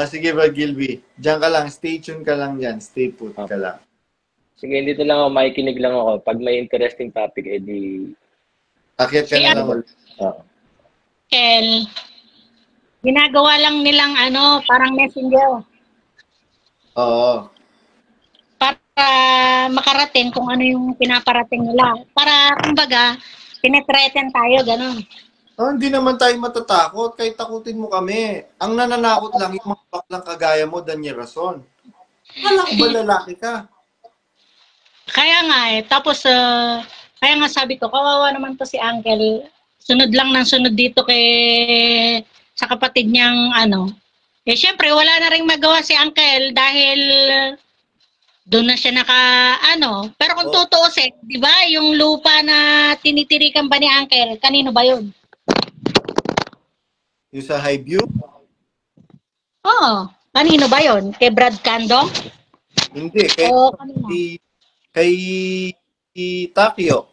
Sige, Brad Gilby. Diyan ka lang. Stay tuned ka lang dyan. Stay put ka lang. Sige, dito lang ako. Makikinig lang ako. Pag may interesting topic, edi... Akyat ka na naman. Kel, ginagawa lang nilang parang messenger. Oo. Para makarating kung ano yung pinaparating nila. Para, kumbaga, tinetreten tayo, gano'n. Hindi naman tayo matatakot. Kahit takutin mo kami. Ang nananakot lang yung mga baklang kagaya mo, Daniel Rason. Alam ko ba lalaki ka? Kaya nga tapos kaya nga sabi ko, kawawa naman to si Uncle. Sunod lang ng sunod dito sa kapatid niyang syempre wala na ring magawa si Uncle dahil doon na siya pero kung tutuusin, di ba, yung lupa na tinitirikan ba ni Uncle, kanino ba yun? Yung sa Highview? Oo, kanino ba yun? Kay Brad Candong? Hindi, kay Takio.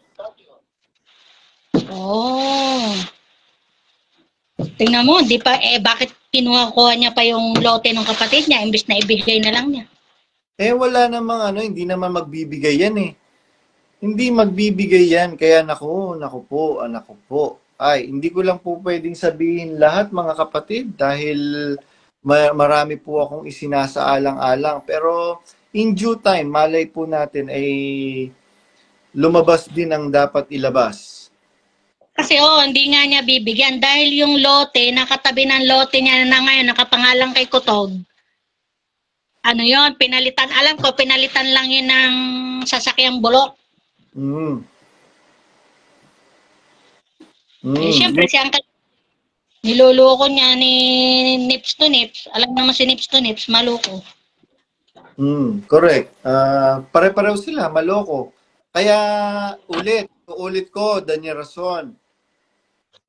Tingnan mo, di pa, bakit kinuha niya pa yung lote ng kapatid niya, imbis na ibigay na lang niya? Wala namang hindi naman magbibigay yan eh. Hindi magbibigay yan, kaya naku po. Ay, hindi ko lang po pwedeng sabihin lahat mga kapatid dahil marami po akong isinasaalang-alang. Pero in due time, malay po natin ay lumabas din ang dapat ilabas. Kasi hindi nga niya bibigyan dahil yung lote, nakatabi ng lote niya na ngayon, nakapangalan kay Kutog. Yon, pinalitan, alam ko, pinalitan lang yun ng sasakyang bulok. Siyempre, si Uncle, niloloko niya ni Nips to Nips. Alam naman si Nips to Nips, maloko. Correct. Pare-pareho sila, maloko. Kaya ulit ko, Daniel Rason,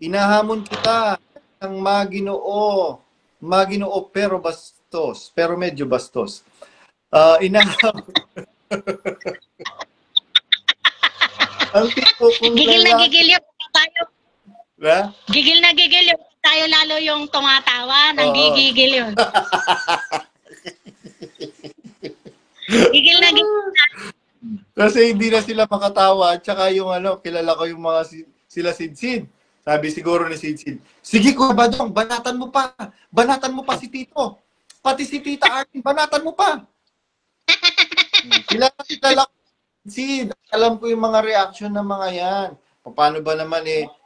inahamon kita ng Maginoo pero bastos, pero medyo bastos. Inahamon. Ang tipo kung gigil na gigil yung tayo. Ha? Gigil na gigil yung tayo, lalo yung tumatawa, nanggigigil yun. Gigil na gigil na. Kasi hindi na sila makatawa. At saka yung kilala ko yung mga sila Sid. Sabi siguro ni Sid, sige ko Badong, banatan mo pa. Banatan mo pa si Tito. Pati si Tita Artin, banatan mo pa. Kilala ko Sid. Alam ko yung mga reaction ng mga yan. Paano ba naman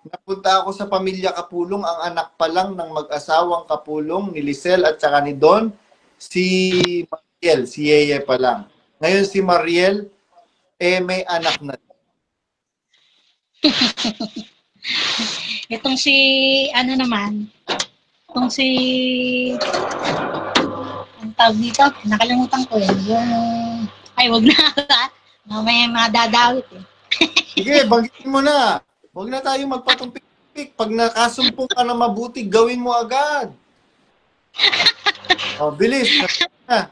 napunta ako sa pamilya Kapulong, ang anak pa lang ng mag-asawang Kapulong ni Lisel at saka ni Don, si Mariel, si Yeye pa lang. Ngayon si Mariel, may anak na. Itong si, itong si, ang tawag dito, nakalimutan ko wag na, may madadawit Sige, banggitin mo na. Huwag na tayo magpatumpik Pick. Pag nakasumpong ka na mabuti, gawin mo agad. Oh, bilis. Na.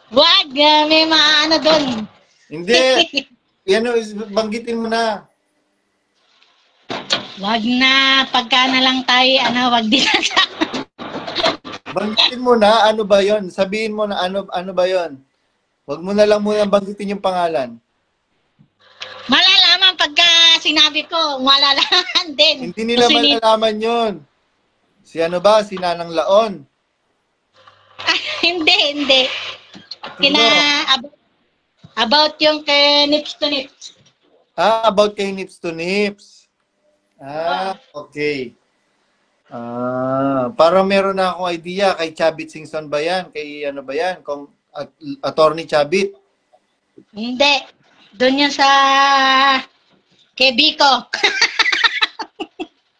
Wag, may mga ano doon. Hindi. Yan o, banggitin mo na. Wag na, pagka na lang tayo, wag din na. Banggitin mo na, ano ba yon? Sabihin mo na, ano ba yon? Wag mo na lang muna banggitin yung pangalan. Malalaman pagka sinabi ko, malalaman din. Hindi nila Kasi malalaman yon. Si ano ba? Si Nanang Laon. hindi. About yung kay Nips to Nips. About kay Nips to Nips. Okay. Parang meron na akong idea. Kay Chabit Singson ba yan? Kay ano ba yan? Attorney Chabit? Hindi. Doon yun sa kay Biko.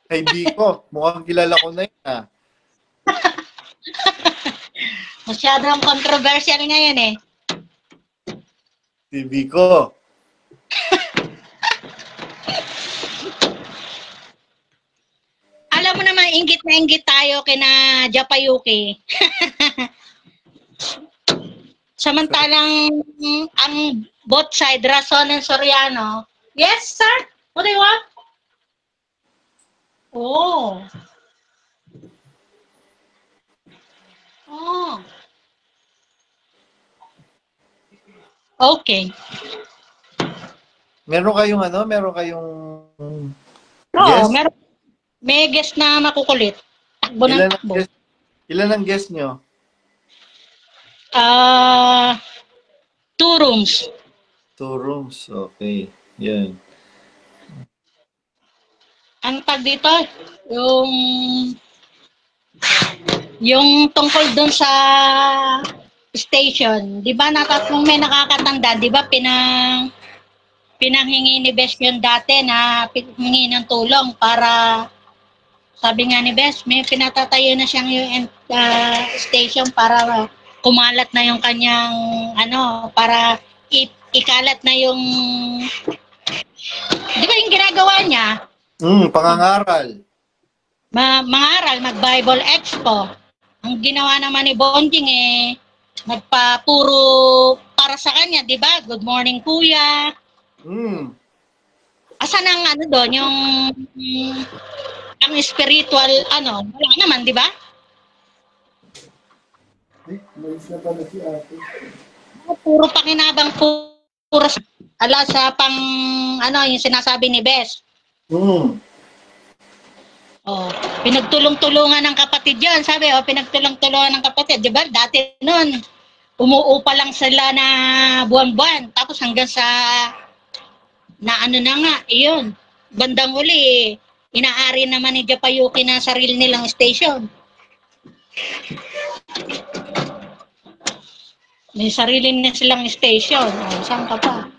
Kay Biko. Mukhang kilala ko na yun Masyadong controversial ngayon eh. Si Biko. Alam mo naman, inggit na inggit tayo kina Japayuki. Samantalang ang both side, Rason and Soriano. Yes, sir? What do you want? Oh. Okay. Meron kayong Oo, guest? may guest na makukulit. Takbo ng takbo. Ilan ang guest nyo? 2 rooms. 2 rooms. Okay. Yan. Ang tag dito, yung tungkol dun sa station, di ba nung may nakakatanda, di ba pinanghingi ni Bes yun dati na hingi ng tulong para, sabi nga ni Bes, may pinatatayo na siyang station para kumalat na yung kanyang, para ikalat na yung, di ba yung ginagawa niya? Pangangaral. Mangaral, mag-Bible Expo. Ang ginawa naman ni Bonjing nagpapuro para sa kanya, di ba? Good morning, kuya. Asan ang doon, yung ang spiritual, wala naman, di ba? Malis na pala si ate. Puro pakinabang, puro sa pang, yung sinasabi ni Bes. Pinagtulong-tulungan ng kapatid yan. Sabi, pinagtulong-tulungan ng kapatid. Di ba? Dati noon, umuupa lang sila na buwan-buwan. Tapos hanggang sa, na nga, iyon. Bandang huli, inaari naman ni Japayuki na sarili nilang station. May sarili na silang station. Saan ka pa?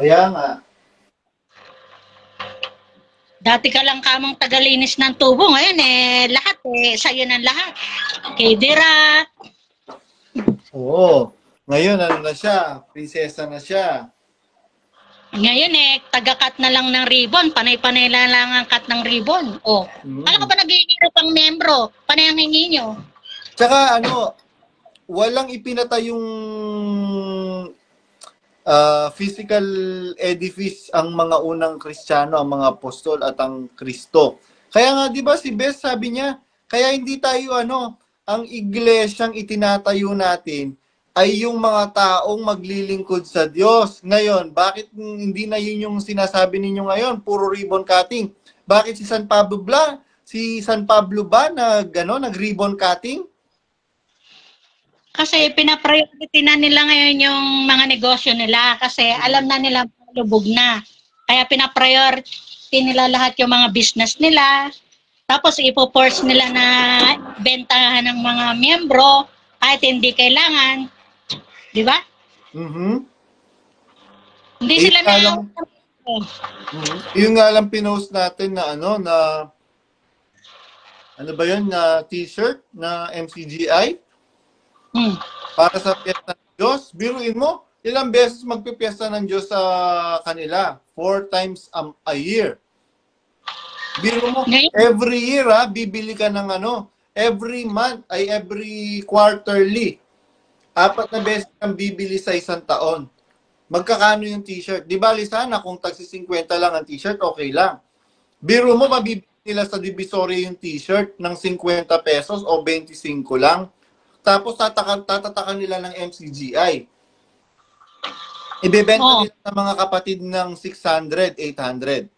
Kaya nga. Dati ka lang kamang tagalinis ng tubo. Ngayon lahat sa'yo ng lahat. Kay Dira. Oo. Ngayon, na siya? Prinsesa na siya. Ngayon taga-cut na lang ng ribbon. Panay-panay lang ang cut ng ribbon. Alam ka ba naghihirap ang membro? Panay ang hingi nyo. Tsaka walang ipinatayong physical edifice ang mga unang Kristiyano, ang mga apostol at ang Kristo. Kaya nga, di ba si Bes sabi niya, kaya hindi tayo ang iglesyang itinatayo natin ay yung mga taong maglilingkod sa Diyos. Ngayon, bakit hindi na yun yung sinasabi ninyo ngayon? Puro ribbon cutting. Bakit si San Pablo ba nag-ribbon cutting? Kasi pinapriority na nila ngayon yung mga negosyo nila kasi alam na nila lubog na. Kaya pinapriority nila lahat yung mga business nila. Tapos ipo-force nila na bentahan ng mga miyembro kahit hindi kailangan. Di ba? Hindi sila na... Yung nga lang pinost natin na ano ba yun, na t-shirt na MCGI? Para sa Fiesta ng Diyos. Biruin mo, Ilang beses magpipiesta ng Diyos sa kanila? 4 times a year. Biro mo, every year bibili ka ng ano, every month ay every quarterly. 4 na beses kang bibili sa isang taon. Magkakano yung t-shirt? Di ba, sana kung tagsi 50 lang ang t-shirt, okay lang. Biro mo, mabibili nila sa Divisoria yung t-shirt ng 50 pesos o 25 lang. Tapos tatatakan nila ng MCGI. Ibebenta nila sa mga kapatid ng 600, 800.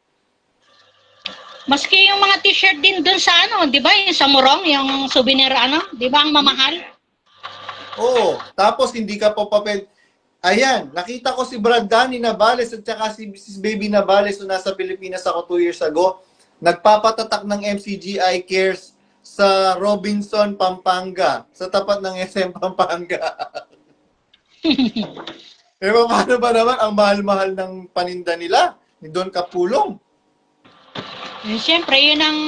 Maski yung mga t-shirt din dun sa ano, di ba? Yung sa Morong, yung souvenir ano, di ba ang mamahal? Oo. Tapos hindi ka pa papel. Ayan, nakita ko si Brad Danny Navales at saka si Mrs. Baby Navales na nasa Pilipinas ako 2 years ago. Nagpapatatak ng MCGI Cares sa Robinson, Pampanga. Sa tapat ng SM Pampanga. Paano ba naman ang mahal-mahal ng paninda nila? Ni Don Kapulong. Siyempre, yun ang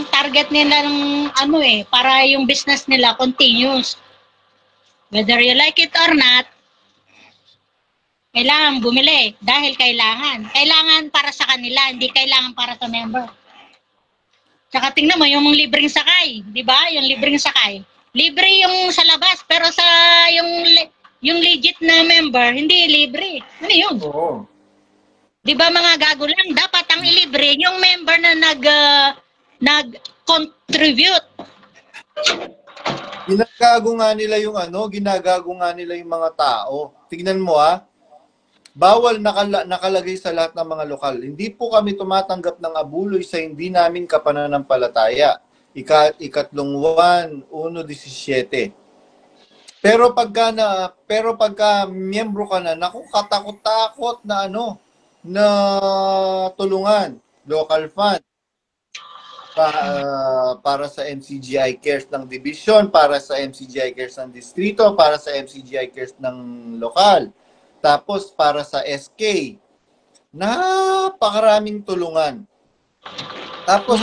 target nila ng ano para yung business nila continues. Whether you like it or not, kailangan bumili dahil kailangan. Kailangan para sa kanila, hindi kailangan para sa member. Tsaka tingnan mo, yung libreng sakay, di ba? Yung libreng sakay. Libre yung sa labas, pero sa yung legit na member, hindi libre. Ano yun? Oo. Di ba mga gago lang, dapat ang ilibre yung member na nag-contribute. Ginagago nga nila yung ginagago nga nila yung mga tao. Tignan mo bawal nakalagay sa lahat ng mga lokal. Hindi po kami tumatanggap ng abuloy sa hindi namin kapananampalataya. Ikatlong 1:17. Pero pagka miyembro ka na, naku, katakot-takot na na tulungan, local fund, para sa MCGI Cares ng division, para sa MCGI Cares ng distrito, para sa MCGI Cares ng lokal, tapos para sa SK. Napakaraming tulungan. Tapos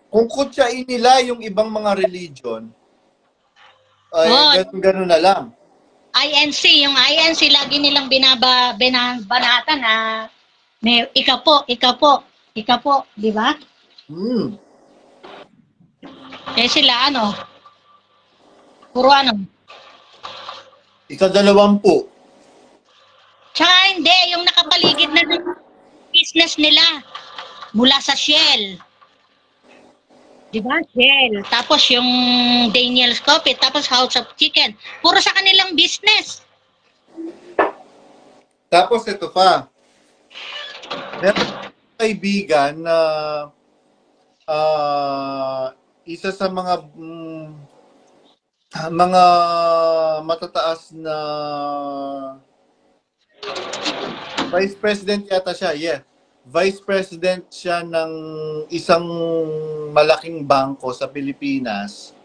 kung kutsain nila yung ibang mga religion, ay ganun na lang. INC, yung INC lagi nilang binabanatan na may ika po, di ba? Sila puro Ika-20. Tsaka hindi, yung nakapaligid na ng business nila mula sa Shell. Di ba? Shell. Tapos yung Daniel's Coffee, tapos House of Chicken. Puro sa kanilang business. Tapos ito pa. Meron kaibigan na isa sa mga matataas na Vice President yata siya, yeah. Vice President siya ng isang malaking bangko sa Pilipinas.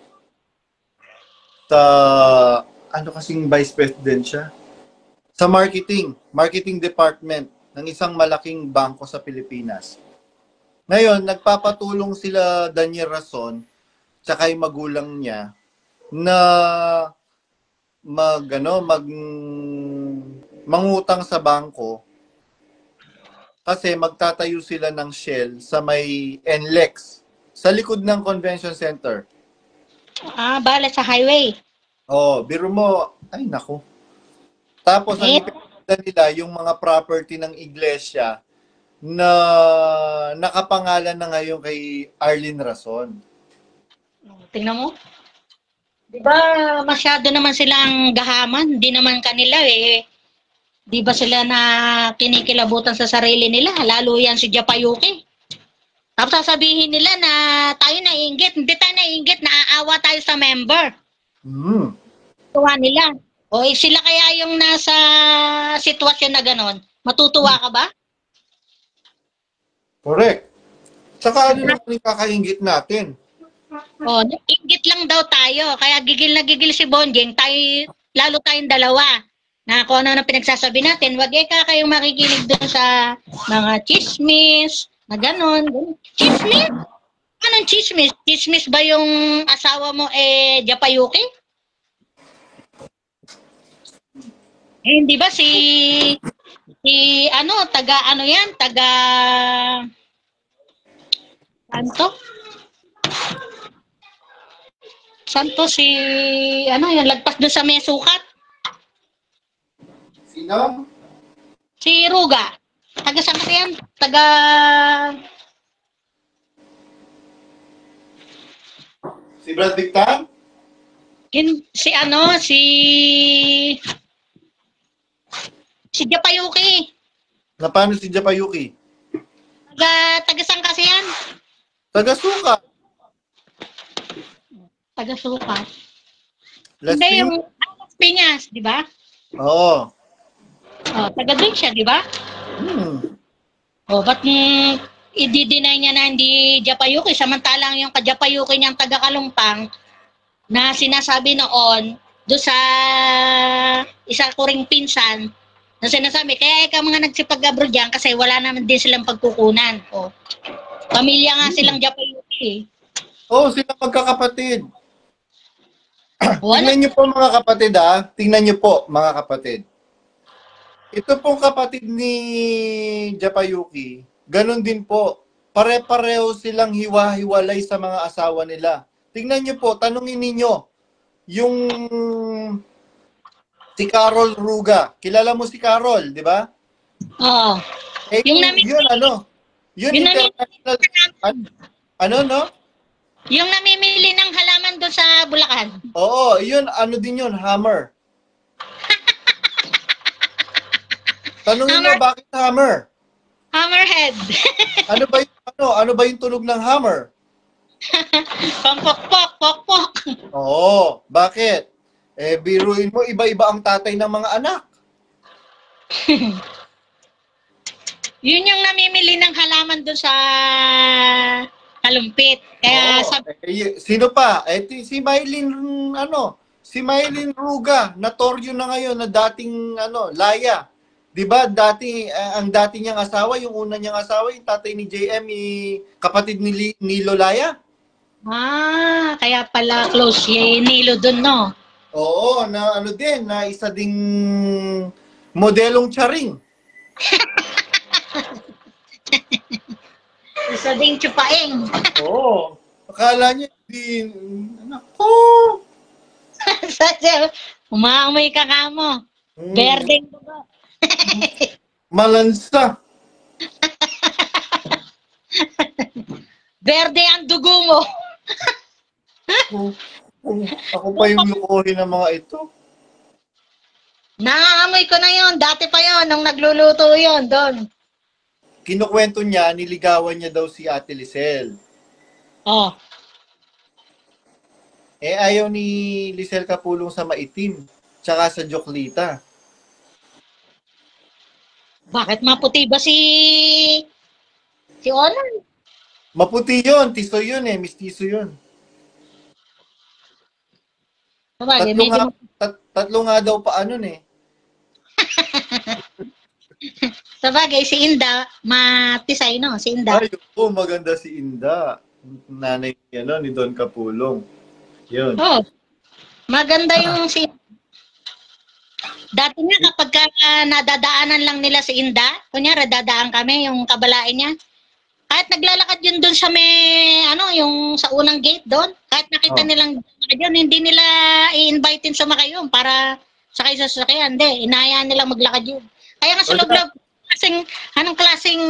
Ano kasing Vice President siya? Sa marketing department ng isang malaking bangko sa Pilipinas. Ngayon, nagpapatulong sila Daniel Rason tsaka yung magulang niya na mangutang sa bangko kasi magtatayo sila ng Shell sa may NLEX sa likod ng convention center. Bala sa highway. Biro mo, ay naku. Tapos ang ipinagda nila yung mga property ng iglesia na nakapangalan na ngayon kay Arlene Rason. Tingnan mo. Diba masyado naman silang gahaman? Di naman kanila Di ba sila na kinikilabutan sa sarili nila? Lalo yan si Japayuki. Tapos sasabihin nila na tayo naiinggit. Hindi tayo naiinggit. Naaawa tayo sa member. Tuwa nila. Sila kaya yung nasa sitwasyon na ganon. Matutuwa ka ba? Correct. Saka ano naman yung kakainggit natin? Inggit lang daw tayo. Kaya gigil na gigil si Bonjeng. Lalo tayong dalawa. Na kung ano na pinagsasabi natin, wag kayong makikinig doon sa mga chismis, na ganon. Chismis? Anong chismis? Chismis ba yung asawa mo Japayuki? Hindi ba ano, taga ano yan, taga Santo? Santo si ano, yung lagpas doon sa may sukat. Sino? Si Ruga. Taga saan kasi yan? Taga Si Brad Victan? si ano, si Japayuki. Na paano si Japayuki? Taga saan kasi yan? Taga-suka. Taga sukat. Las Hindi, Piñas. yung Las Piñas, di ba? Oo. Oh, taga doon siya, di ba? Oh, ba't i-deny niya na hindi Japayuki? Samantalang yung ka-Japayuki niyang taga Kalumpang na sinasabi noon doon sa isa ko ring pinsan na sinasabi, kaya ikaw mga nagsipag-abroad dyan kasi wala naman din silang pagkukunan. Oh. Pamilya nga silang Japayuki. Oo, sila magkakapatid. Wala. Tingnan niyo po mga kapatid Tingnan niyo po mga kapatid. Ito pong kapatid ni Japayuki, ganun din po. Pare-pareho silang hiwa-hiwalay sa mga asawa nila. Tingnan niyo po, tanungin ninyo, yung si Carol Ruga. Kilala mo si Carol, di ba? Oo. Yung yun ano? Yun yung international. Ano, no? Yung namimili ng halaman doon sa Bulacan. Oo, yun, ano din yun, hammer. Tanungin mo, Hammer. bakit hammer? Hammerhead. Ano ba yung tunog ng hammer? Pampokpok, pokpok. Oo, bakit? Biruin mo, iba-iba ang tatay ng mga anak. Yun yung namimili ng halaman doon sa Kalumpit. Kaya Sino pa? Si Mylene Ruga, natoryo na ngayon na dating Laya. 'Di ba? Ang dati niyang asawa, yung una niyang asawa, yung tatay ni JM, kapatid ni Lolaya. Kaya pala close si Nilo doon, no? Oo, na na isa ding modelong charing. Isa ding chupaing. Oo. Akala niya nako. Umaamoy ka mo. Berdeng dugo. Malansa. Berde ang dugo mo. Ako pa yung lukuhin ng mga ito. Naamoy ko na yon. Dati pa yon nung nagluluto yon doon. Kinukwento niya, niligawan niya daw si Ate Lisel. Oh. Ayaw ni Lisel Kapulong sa maitim, tsaka sa Joklita. Bakit maputi ba si Onan? Maputi yun, tiso yun mistiso yun. Sabagay, Tatlo nga daw pa Sabagay, si Inda, matisay, no? Si Inda. Ay, maganda si Inda. Nanay ni Don Kapulong. Yun. Oh, maganda yung si Dati nga kapag nadadaanan lang nila si Inda, kunyari dadaan kami, yung kabalain niya, kahit naglalakad yun doon sa may, yung sa unang gate doon, kahit nakita nilang yun, hindi nila i-invite sumakay yun para sakay sa sasakyan. Hindi, inayaan nilang maglakad yun. Kaya nga sa loob-loob, anong klaseng,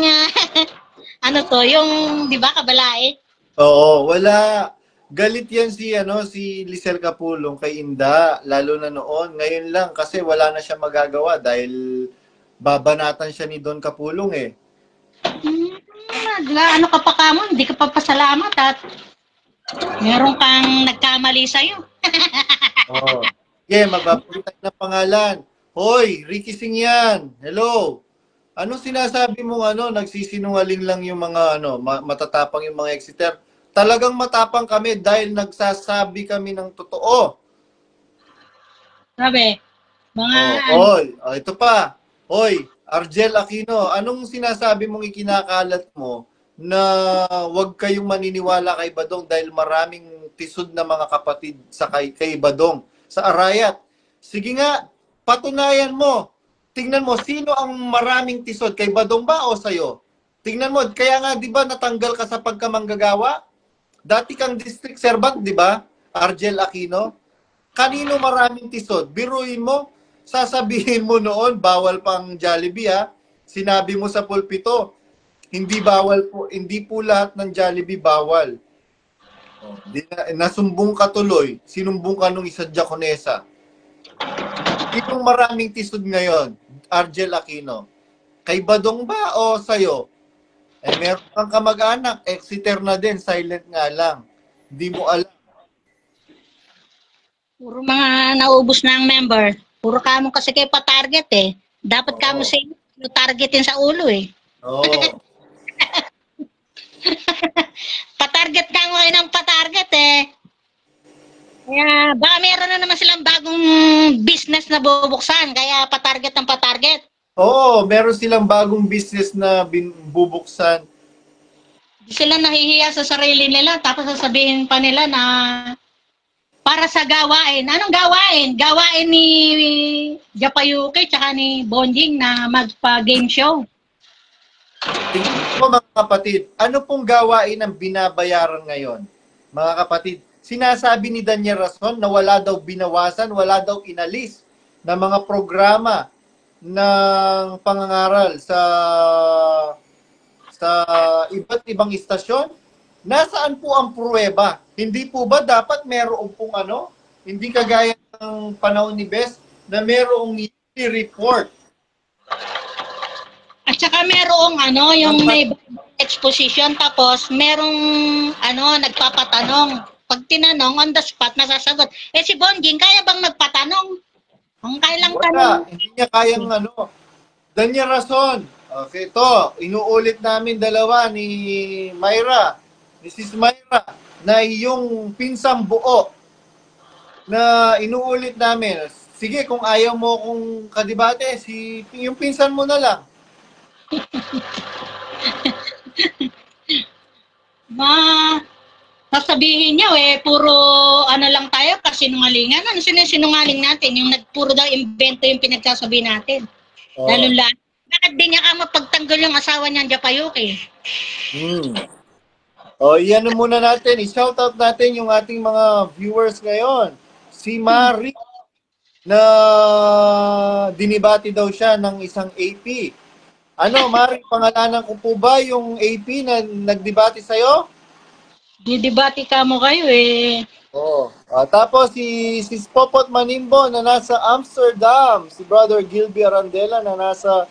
yung, di ba, kabalae? Oo, wala. Galit yan si Lisel Kapulong kay Inda, lalo na noon. Ngayon lang kasi wala na siya magagawa dahil babanatan siya ni Don Kapulong Ano ka pa kamo, hindi ka pa pasalamat at meron kang nagkamali sa'yo. Oo. Magpapunta ng pangalan. Hoy, Ricky Singh yan. Hello. Ano sinasabi mo nagsisinungaling lang yung mga matatapang yung mga exiter? Talagang matapang kami dahil nagsasabi kami ng totoo. Sabi, ito pa. Hoy, Argel Aquino, anong sinasabi mong ikinakalat mo na wag kayong maniniwala kay Badong dahil maraming tisod na mga kapatid sa kay Badong sa Arayat? Sige nga, patunayan mo. Tingnan mo, sino ang maraming tisod? Kay Badong ba o sa'yo? Tingnan mo, kaya nga, di ba, natanggal ka sa pagkamanggagawa? Dati kang district servant, di ba? Argel Aquino. Kanino maraming tisod? Biruin mo, sasabihin mo noon, bawal pang Jollibee, ha? Sinabi mo sa pulpito, hindi bawal po, hindi po lahat ng Jollibee bawal. Nasumbong ka tuloy. Sinumbong ka nung isa Diaconesa. Itong maraming tisod ngayon, Argel Aquino. Kay Badong ba o sa'yo? Meron kang kamag-anak, Exeter na din, silent nga lang. Hindi mo alam. Puro mga naubos na ang member. Puro kamo kasi kayo pa-target eh. Dapat kamo sa targetin sa ulo eh. Oo. Pa-target ka mo kayo ng pa-target eh. Kaya baka meron na naman silang bagong business na bubuksan. Kaya pa-target ng pa-target. Oo, meron silang bagong business na bubuksan. Di sila nahihiya sa sarili nila. Tapos sasabihin pa nila na para sa gawain. Anong gawain? Gawain ni Japayuki tsaka ni Bonjing na magpa-game show. Tingnan mo mga kapatid, ano pong gawain ang binabayaran ngayon? Mga kapatid, sinasabi ni Daniel Rason na wala daw binawasan, wala daw inalis na mga programa ng pangangaral sa iba't ibang istasyon. Nasaan po ang pruweba? Hindi po ba dapat meron pong hindi kagaya ng panahon ni Bes na merong yearly report? At saka merong yung may exposition tapos merong nagpapatanong. Pag tinanong on the spot nasasagot. Eh si Bonjing kaya bang magpatanong? Ang kailang tanong. Hindi niya kayang Daniel Rason. Okay, ito, inuulit namin dalawa ni Myra, Mrs. Myra, na yung pinsang buo na inuulit namin. Sige, kung ayaw mo kung kadibate, yung pinsan mo na lang. Sasabihin niyo puro lang tayo kasi sinungalingan. Ano sinungaling natin? Yung puro daw invento yung pinagsasabi natin. Oh. Lalo lang. Bakit di niya ka mapagtanggol yung asawa niyang Japayuki? Iyan muna natin. I-shoutout natin yung ating mga viewers ngayon. Si Mari, na dinibati daw siya ng isang AP. Mari, pangalanan ko po ba yung AP na nagdibati sa'yo? Didibati ka mo kayo eh. Tapos si Popot Manimbo na nasa Amsterdam. Si Brother Gilby Arandela na nasa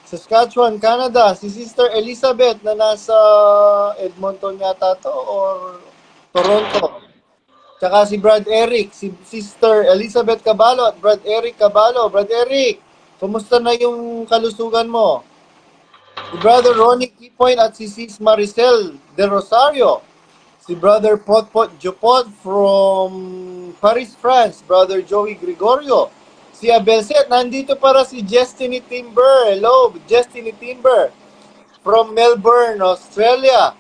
Saskatchewan, Canada. Si Sister Elizabeth na nasa Edmonton yata to or Toronto. Tsaka si Brad Eric, si Sister Elizabeth Caballo at Brad Eric Caballo. Brad Eric, kumusta na yung kalusugan mo? Si Brother Ronnie Kipoin at si Sis Maricel de Rosario. Si Brother Potpot Jopot from Paris, France. Brother Joey Gregorio. Si Abelset, nandito para si Destiny Timber. Hello, Destiny Timber. From Melbourne, Australia.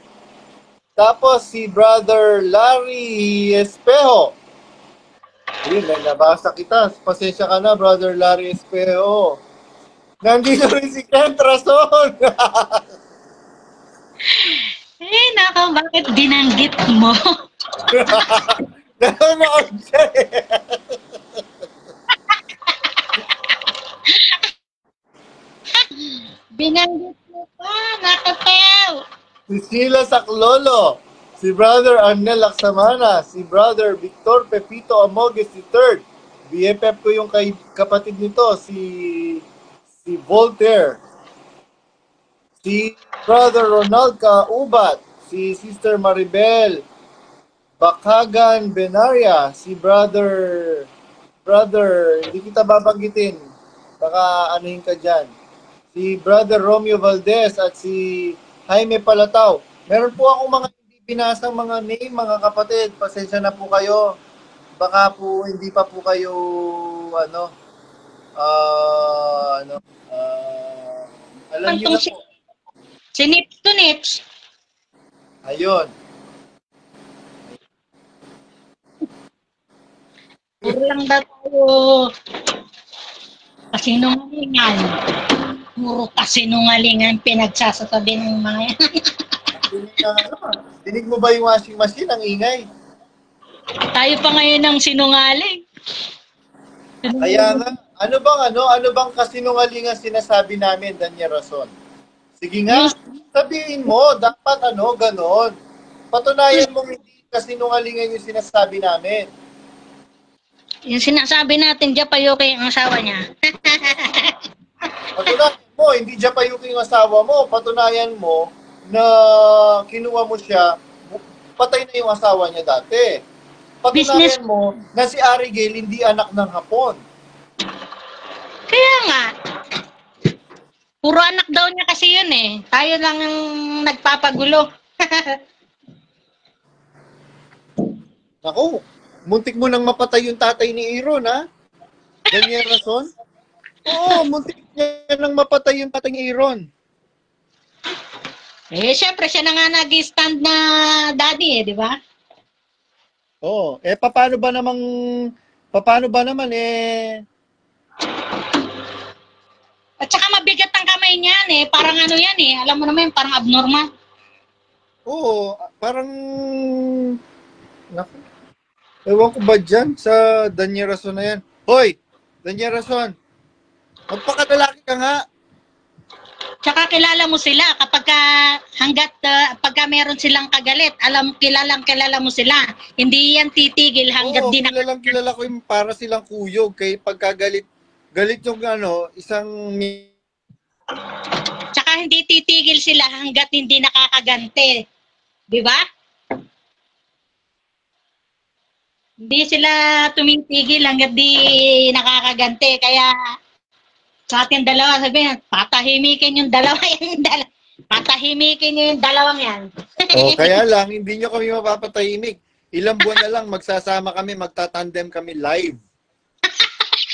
Tapos si Brother Larry Espejo. Yun, nabasa kita. Pasensya ka na, Brother Larry Espejo. Nandito rin si Kent Rason. Nako, bakit dinanggit mo? Nanonood siya eh. Binanggit mo pa, nakapew. Si Sheila Saklolo, si Brother Arnel Laksamana, si Brother Victor Pepito Amogues III. BFF ko yung kapatid nito, si Voltaire. Si Brother Ronald Kaubat, si Sister Maribel Bakagan Benaria, si Brother, hindi kita babanggitin, baka anuhin ka dyan. Si Brother Romeo Valdez at si Jaime Palatao. Meron po akong mga hindi binasang mga name, mga kapatid. Pasensya na po kayo. Baka po hindi pa po kayo alam niyo na po. Si Nips to Nips. Ayun. Puro lang daw tayo Kasinungalingan. Puro kasinungalingan pinagsasasabi ng mga yan. Dinig mo ba yung washing machine? Ang ingay. Tayo pa ngayon ng sinungaling. Kaya nga, ano bang kasinungalingan sinasabi namin, Danya Rason? Sige nga, sabihin mo, dapat ganon. Patunayan mo hindi kasinungalingan yung sinasabi namin. Yung sinasabi natin, Japayuki ang asawa niya. Patunayan mo, hindi Japayuki yung asawa mo. Patunayan mo na kinuha mo siya, patay na yung asawa niya dati. Patunayan mo na si Arigel hindi anak ng Hapon. Kaya nga, puro anak daw niya kasi yun eh. Tayo lang ang nagpapagulo. Naku, muntik mo nang mapatay yung tatay ni Aaron, ha? Ganyan rason? Oo, muntik niya nang mapatay yung tatay ni Aaron. Eh, syempre, siya na nga nag-stand na daddy eh, di ba? Oo, paano ba naman At saka mabigat ang kamay niyan eh. Parang ano yan eh. Alam mo naman, parang abnormal. Oo, parang naku. Ewan ko ba dyan sa Danya Rason na yan? Hoy, Danya Rason, magpakalalaki ka nga. Tsaka kilala mo sila kapag pagka meron silang kagalit, kilala mo sila. Hindi yan titigil hanggat Oo, di na... kilala ko yung para silang kuyog. Kay pagkagalit yung isang... Tsaka hindi titigil sila hanggat hindi nakakaganti. Di ba? Hindi sila tumitigil hanggat di nakakaganti. Kaya sa ating dalawa, sabihin, patahimikin yung dalawa yan. Patahimikin nyo yung dalawang yan. Kaya lang, hindi nyo kami mapapatahimik. Ilang buwan na lang, magsasama kami, magtatandem kami live.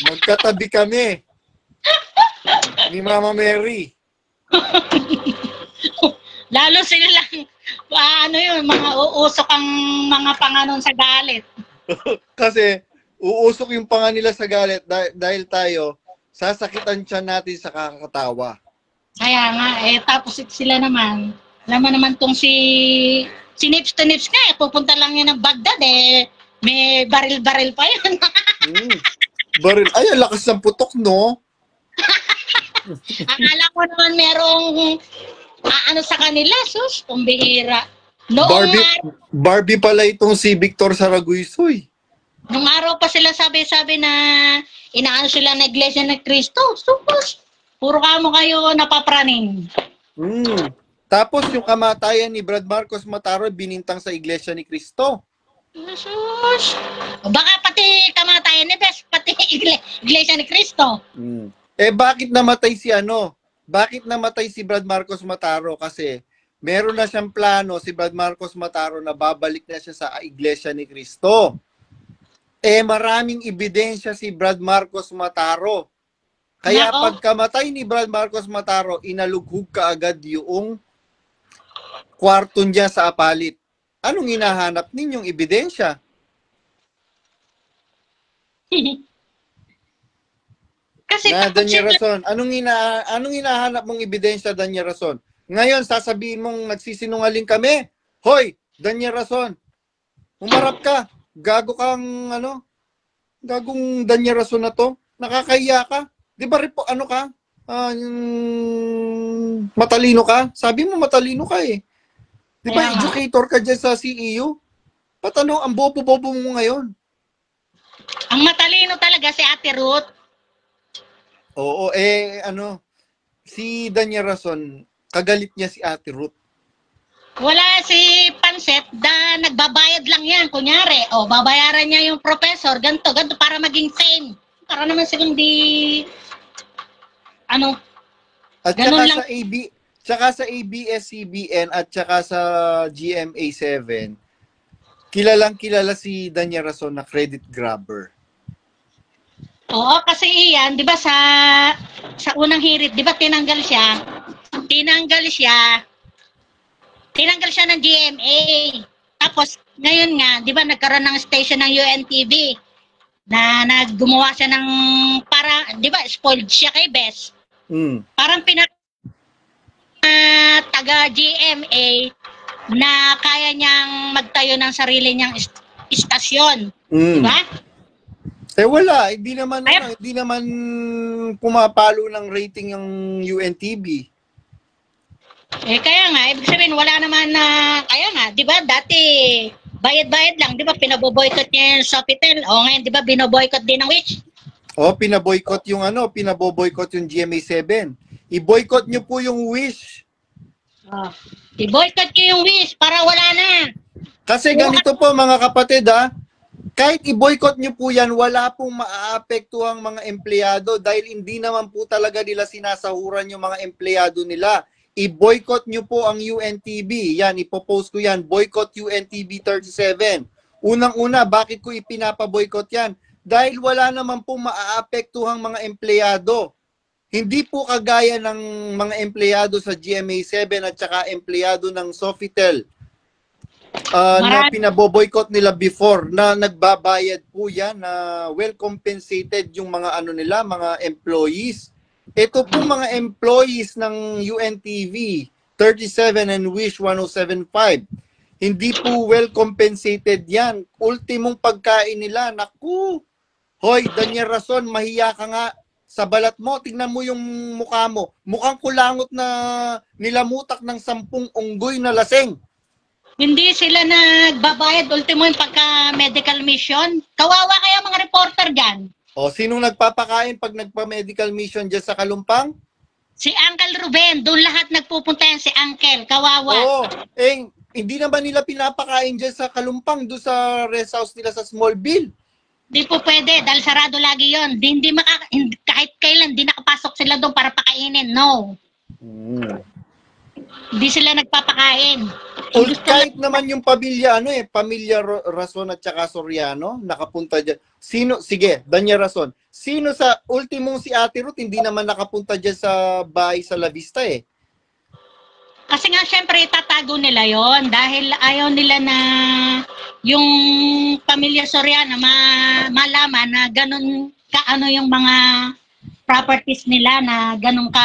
Magkatabi kami. Ni Mama Mary. Lalo sila lang, mga uusok ang mga panganon sa galit. Kasi, uusok yung panga nila sa galit dahil tayo, sasakitan siya natin sa kakatawa. Kaya nga, tapos sila naman, alam mo naman tong si Nips to Nips nga, pupunta lang yan ng Baghdad may baril-baril pa yan. Baril, ay, lakas ng putok, no? Akala ko naman merong sa kanila, sus, kumbihira. Barbie pala itong si Victor Saraguisoy. Nung araw pa sila sabi na inaano sila na Iglesia ni Cristo. Supos, puro kamo kayo napapraning. Tapos yung kamatayan ni Brad Marcos Mataro binintang sa Iglesia ni Cristo. Jesus. Baka pati kamatayan ni Bes, pati Iglesia ni Cristo. Bakit namatay Bakit namatay si Brad Marcos Mataro? Kasi meron na siyang plano si Brad Marcos Mataro na babalik na siya sa Iglesia ni Cristo. Maraming ebidensya si Brad Marcos Mataro. Kaya pagkamatay ni Brad Marcos Mataro, inalughog kaagad yung kwarto niya sa apalit. Anong hinahanap ninyong ebidensya? Kasi Danya Rason, anong hinahanap mong ebidensya, Danya Rason? Ngayon, sasabihin mong nagsisinungaling kami? Hoy, Danya Rason, umarap ka. Gago kang, gagong Danya Rason na to. Nakakahiya ka. Di ba matalino ka? Sabi mo matalino ka eh. Di ba educator ka dyan sa CEU? Ang bobo-bobo mo ngayon. Ang matalino talaga si Ate Ruth. Oo, si Danya Rason, kagalit niya si Ate Ruth. Wala si Panset, nagbabayad lang yan. Kunyari, babayaran niya yung professor, ganito, para maging fame. Para naman silang At saka sa ABS-CBN at saka sa GMA7, kilalang-kilala si Danya Rason na credit grabber. Oo, kasi iyan, di ba sa unang hirit, di ba tinanggal siya ng GMA. Tapos, ngayon nga, di ba nagkaroon ng station ng UNTV. na naggumawa siya ng para, di ba, spoiled siya kay Bes. Mm. Parang taga GMA na kaya niyang magtayo ng sarili niyang istasyon. Di Mm. ba? Eh wala, hindi naman Ay- hindi naman pumapalo ng rating yung UNTV. Eh kaya nga, ibig sabihin wala naman na, kaya nga, di ba, dati bayad-bayad lang, di ba, pinaboboycott niya yung Sofitel. O ngayon, di ba, binoboycott din ng Wish. Oh, pinaboycott yung pinaboboycott yung GMA7. I-boycott nyo po yung Wish. Oh. I-boycott niyo yung Wish para wala na. Kasi ganito po mga kapatid kahit i-boycott nyo po yan, wala pong maaapektuhang mga empleyado dahil hindi naman po talaga nila sinasahuran yung mga empleyado nila. I-boycott nyo po ang UNTV. Yan, ipopost ko yan. Boycott UNTV 37. Unang-una, bakit ko ipinapaboycott yan? Dahil wala naman po maaapektuhang mga empleyado. Hindi po kagaya ng mga empleyado sa GMA7 at saka empleyado ng Sofitel na pinaboboycott nila before na nagbabayad po yan na well compensated yung mga nila, mga employees. Ito po mga employees ng UNTV 37 and Wish 1075. Hindi po well compensated yan. Ultimong pagkain nila, naku! Hoy, Daniel Rason, mahiya ka nga sa balat mo. Tingnan mo yung mukha mo. Mukhang kulangot na nilamutak ng 10 unggoy na laseng. Hindi sila nagbabayad, ultimo yung pagka-medical mission. Kawawa kaya mga reporter dyan. O, sinong nagpapakain pag nagpa-medical mission dyan sa Kalumpang? Si Uncle Ruben, doon lahat nagpupunta yan si Uncle. Kawawa. Oo. Hindi naman nila pinapakain dyan sa Kalumpang, doon sa rest house nila sa Smallville. Di po pwede, dahil sarado lagi yon. Kahit kailan, di nakapasok sila doon para pakainin. No. Hindi sila nagpapakain. Kahit naman yung pamilya, pamilya Rason at saka Soriano, nakapunta dyan. Sige, Daniel Rason, sino sa ultimong si Ate Ruth, hindi naman nakapunta dyan sa bahay sa La Vista Kasi nga, syempre, itatago nila yon dahil ayaw nila na yung pamilya Soriano malaman na ganun kaano yung mga properties nila na ganun ka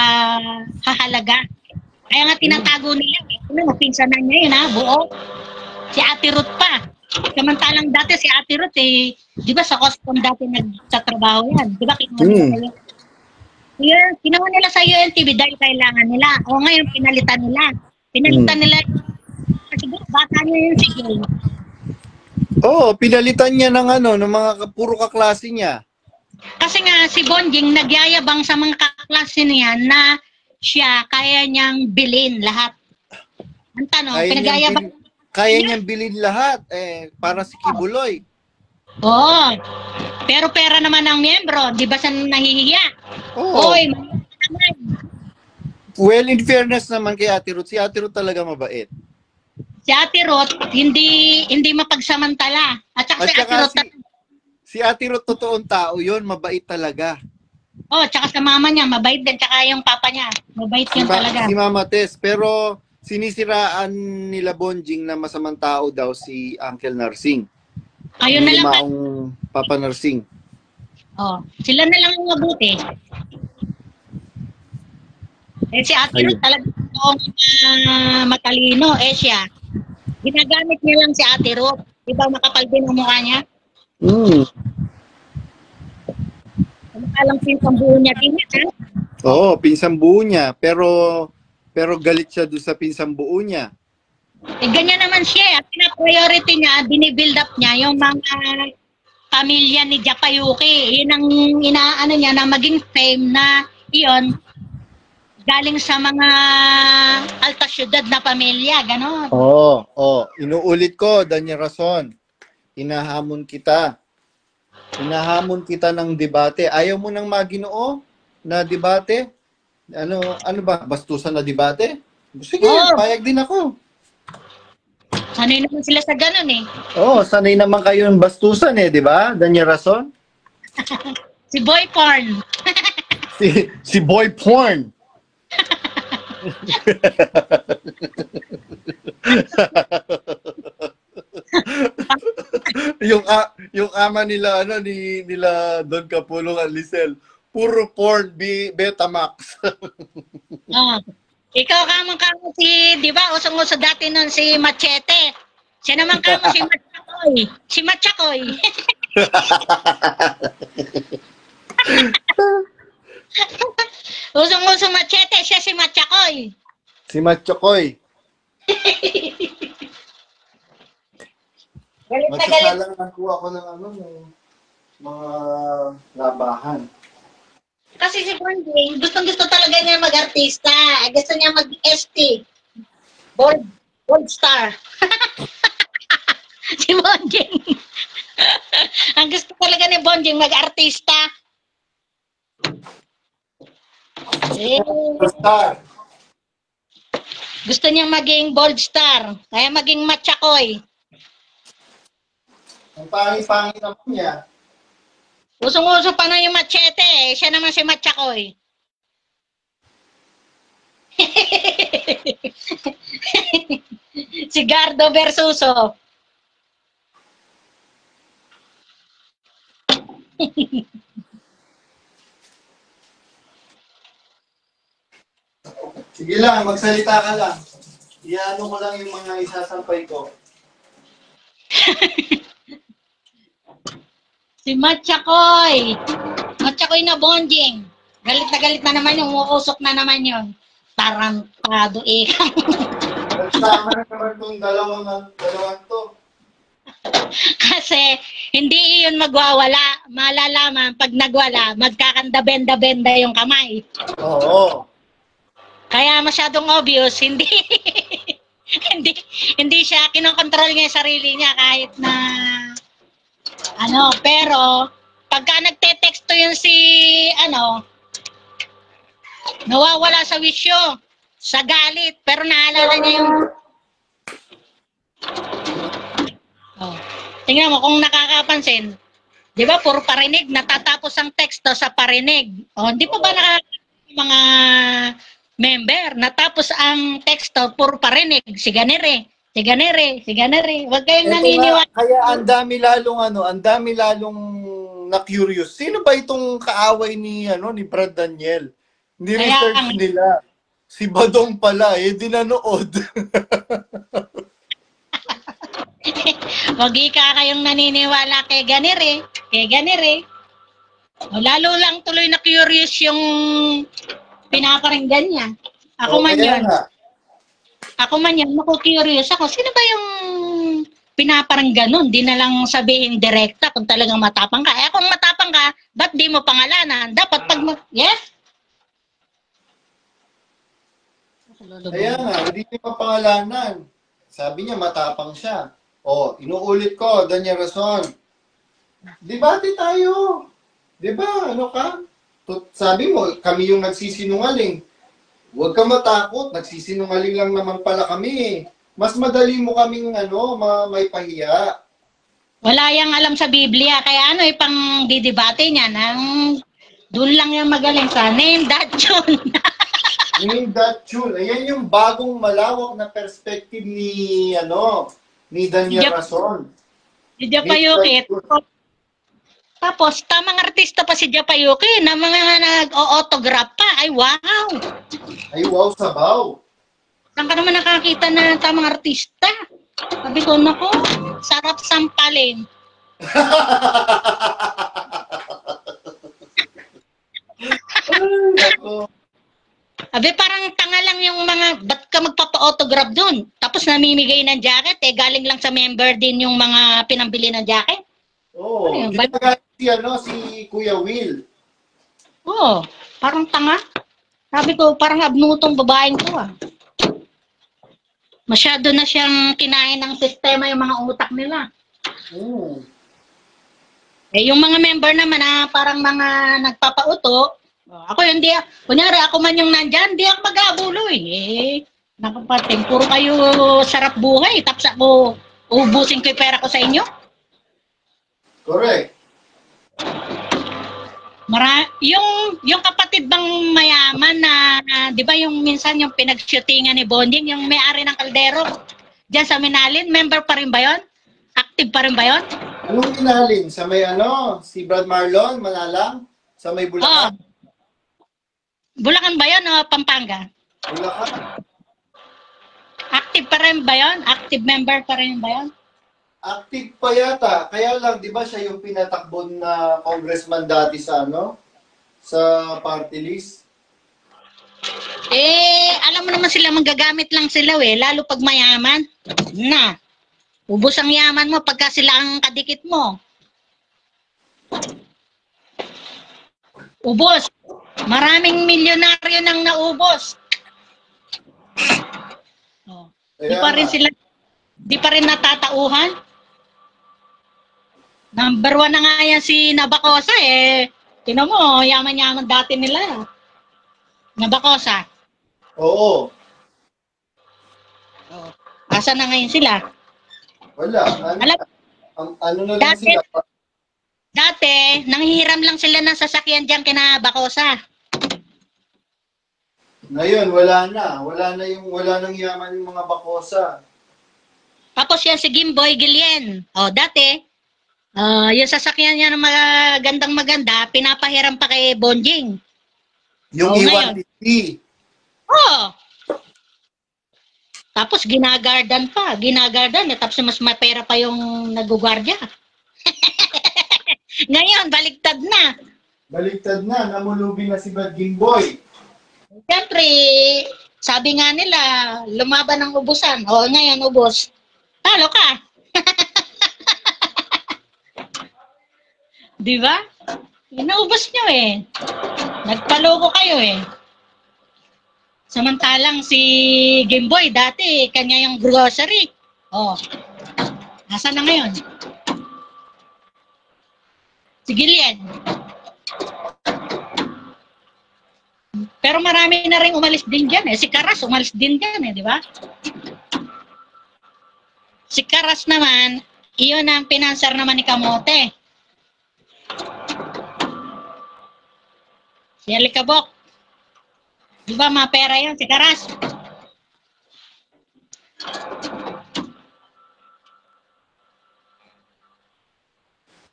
hahalaga. Kaya nga tinatago nila. Pinsanan niya yun buo. Si Ate Ruth pa. Samantalang dati si Ate Ruth di ba sa custom dati nagtatrabaho yan? Di ba kinuha nila sa UNTV dahil kailangan nila. O ngayon pinalitan nila. Pinalitan nila. Siguro bata niya yun siguro. Oo, pinalitan niya ng ng mga puro kaklase niya. Kasi nga si Bonjing nagyayabang sa mga kaklase niya na siya kaya niyang bilhin lahat. Ang tanong, pinag-ayabang... Kaya niyang bilhin lahat. Para si Kibuloy. Oo. Pero pera naman ng miyembro. Di ba siya nahihiya? Oo. Oy, naman. Well, in fairness naman kay Ate Ruth, si Ate Ruth talaga mabait. Si Ate Ruth, hindi mapagsamantala. At saka si Ate Ruth... Si Ate Ruth, totoong tao yun, mabait talaga. Oh, tsaka sa mama niya, mabait din. Tsaka yung papa niya, mabait yun talaga. Si Mama Tess, pero sinisiraan nila Bonjing na masamang tao daw si Uncle Narsing. Ayun na lang. Yung Papa Narsing. Oh, sila na lang ang mabuti. Si Ate Ruth talaga matalino. Siya. Ginagamit niya lang si Ate Ruth. Di ba makapal din ang mukha niya? Alam pinsang buo niya din yan. Oo, pinsang buo niya. Pero galit siya doon sa pinsang buo niya. Ganyan naman siya. At pina-priority niya, binibuild up niya yung mga pamilya ni Japayuki. Yun ang inaano niya na maging fame na iyon galing sa mga alta syudad na pamilya. Ganon. Oo. Inuulit ko, Daniel Rason. Hinahamon kita. Hinahamon kita ng debate. Ayaw mo ng Maginoo na debate? Ano ba? Bastusan na debate? Sige, payag din ako. Sanay naman sila sa ganon Sanay naman kayo ng bastusan di ba? Daniel Rason? Si Boy Porn. si Boy Porn. yung ama nila, nila Don Capulong at Lisel, puro porn, Betamax. Ah. Ikaw kamang-kamo si, di ba, usong-uso dati nun si Machete. Siya naman kamo si Matchakoy. Si Matchakoy. Usong-uso Machete, siya si Matchakoy. Si Matchakoy. Galit na galit. Magsasalang nakuha ko ng ng mga labahan. Kasi si Bonjing, gustong-gusto talaga niya mag-artista. Gusto niya mag-ST. Bold star. Si Bonjing. Ang gusto talaga ni Bonjing mag-artista. Star. Gusto niyang maging bold star. Kaya maging Matchakoy. Ang pangit-pangit naman niya. Usong-uso pa na yung Machete eh. Siya naman si Matchakoy. Si Gardo Versuso. Sige lang, magsalita ka lang. Iano ko lang yung mga isasampay ko. Si Matchakoy. Matchakoy na Bonjing. Galit na naman yung uusok na naman yun. Tarantado eh. Nagsama na naman itong dalawang to. Kasi hindi yun magwawala. Malalaman pag nagwala, magkakanda-benda-benda yung kamay. Oo. Kaya masyadong obvious, hindi hindi siya kinokontrol niya yung sarili niya kahit na pero pagka nagte-texto yun si nawawala sa wisyo, sa galit, pero naalala niya yung tingnan mo kung nakakapansin, di ba puro parinig, natatapos ang teksto sa parinig. Hindi pa ba mga member, natapos ang teksto, puro parinig, si ganere. Huwag kayong naniniwala. Kaya ang dami lalong na-curious. Sino ba itong kaaway ni Brad Daniel? Ni-research nila. Si Badong pala, di nanood. Huwag ka kayong naniniwala kay ganere. Lalo lang tuloy na curious yung pinaparinggan niya. Ako man yan, naku-curious ako. Sino ba yung pinaparinggan nun? Di na lang sabihin direkta kung talagang matapang ka. Kung matapang ka, ba't di mo pangalanan? Dapat pag yes? Kaya nga, hindi niya mapangalanan. Sabi niya, matapang siya. Inuulit ko, Daniel Rason. Debate tayo. Diba? Ano ka? Sabi mo, kami yung nagsisinungaling. Huwag ka matakot, nagsisinungaling lang naman pala kami. Mas madali mo kaming may pahiya. Wala yang alam sa Biblia, kaya pang didebate niya doon lang yung magaling sa name that tune. Name that tune. Ayan yung bagong malawak na perspective ni Daniel Rason. Si Japayuki. Tapos, tamang artista pa si Japayuki na mga nag-autograph pa. Ay, wow! Ay, wow, sabaw! Saan ka naman nakakita na tamang artista? Sabi ko, naku, sarap sampalin. Sabi, parang tanga lang yung ba't ka magpapa-autograph dun? Tapos namimigay ng jacket, galing lang sa member din yung mga pinambili ng jacket. Ginagamit si Kuya Will. Parang tanga. Sabi ko, parang abnutong babaeng to Masyado na siyang kinain ng sistema yung mga utak nila. Yung mga member naman parang mga nagpapauto, ako hindi, kunyari ako man yung nandyan, hindi ako mag-aabulo Nakapating, puro kayo sarap buhay, tapos ako ubusin ko yung pera ko sa inyo. Correct. Yung kapatid bang mayaman na, di ba yung minsan yung pinag-shootingan ni Bonding, yung may-ari ng kaldero, dyan sa Minalin, member pa rin ba yun? Active pa rin ba yun? Anong inalin? Sa may ano? Si Brad Marlon, Manalang? Sa may Oh, Bulacan? Bulacan ba yun o Pampanga? Bulacan? Active pa rin ba yun? Active member pa rin ba yun? Active pa yata. Kaya lang, di ba siya yung pinatakbon na congressman dati sa ano? Sa party list? Alam mo naman sila, magagamit lang sila lalo pag mayaman. Na, ubos ang yaman mo pagka sila ang kadikit mo. Ubos. Maraming milyonaryo nang naubos. Oh. Di pa rin sila, di pa rin natatauhan. Number 1 na nga yan si Nabacosa Tinan mo, yaman-yaman dati nila. Nabacosa. Oo. Asa na ngayon sila? Wala. Ano na lang Dati, sila? dati, nanghihiram lang sila ng sasakyan dyan kina Bacosa. Ngayon, wala na. Wala nang yaman yung mga Bacosa. Tapos yan si Gimboy Guillen. Dati, yung sasakyan niya ng maganda, pinapahiram pa kay Bonjing. Yung ngayon. E150. Tapos ginagardan. Tapos mas mapera pa yung nagugwardya. Ngayon, baliktad na. Baliktad na. Namulubi na si Bad Gimboy. Siyempre, sabi nga nila, lumaban ng ubusan. Ngayon, ubos. Talo ka. Di ba? Inaubos nyo Nagpaloko kayo Samantalang si Gimboy, dati, kanya yung grocery. Nasaan na ngayon? Si Guillen. Pero marami na rin umalis din dyan Si Karas umalis din dyan di ba? Si Karas naman, iyon ang pinansar naman ni Kamote. Si Alikabok. Di ba mapera yun si Karas?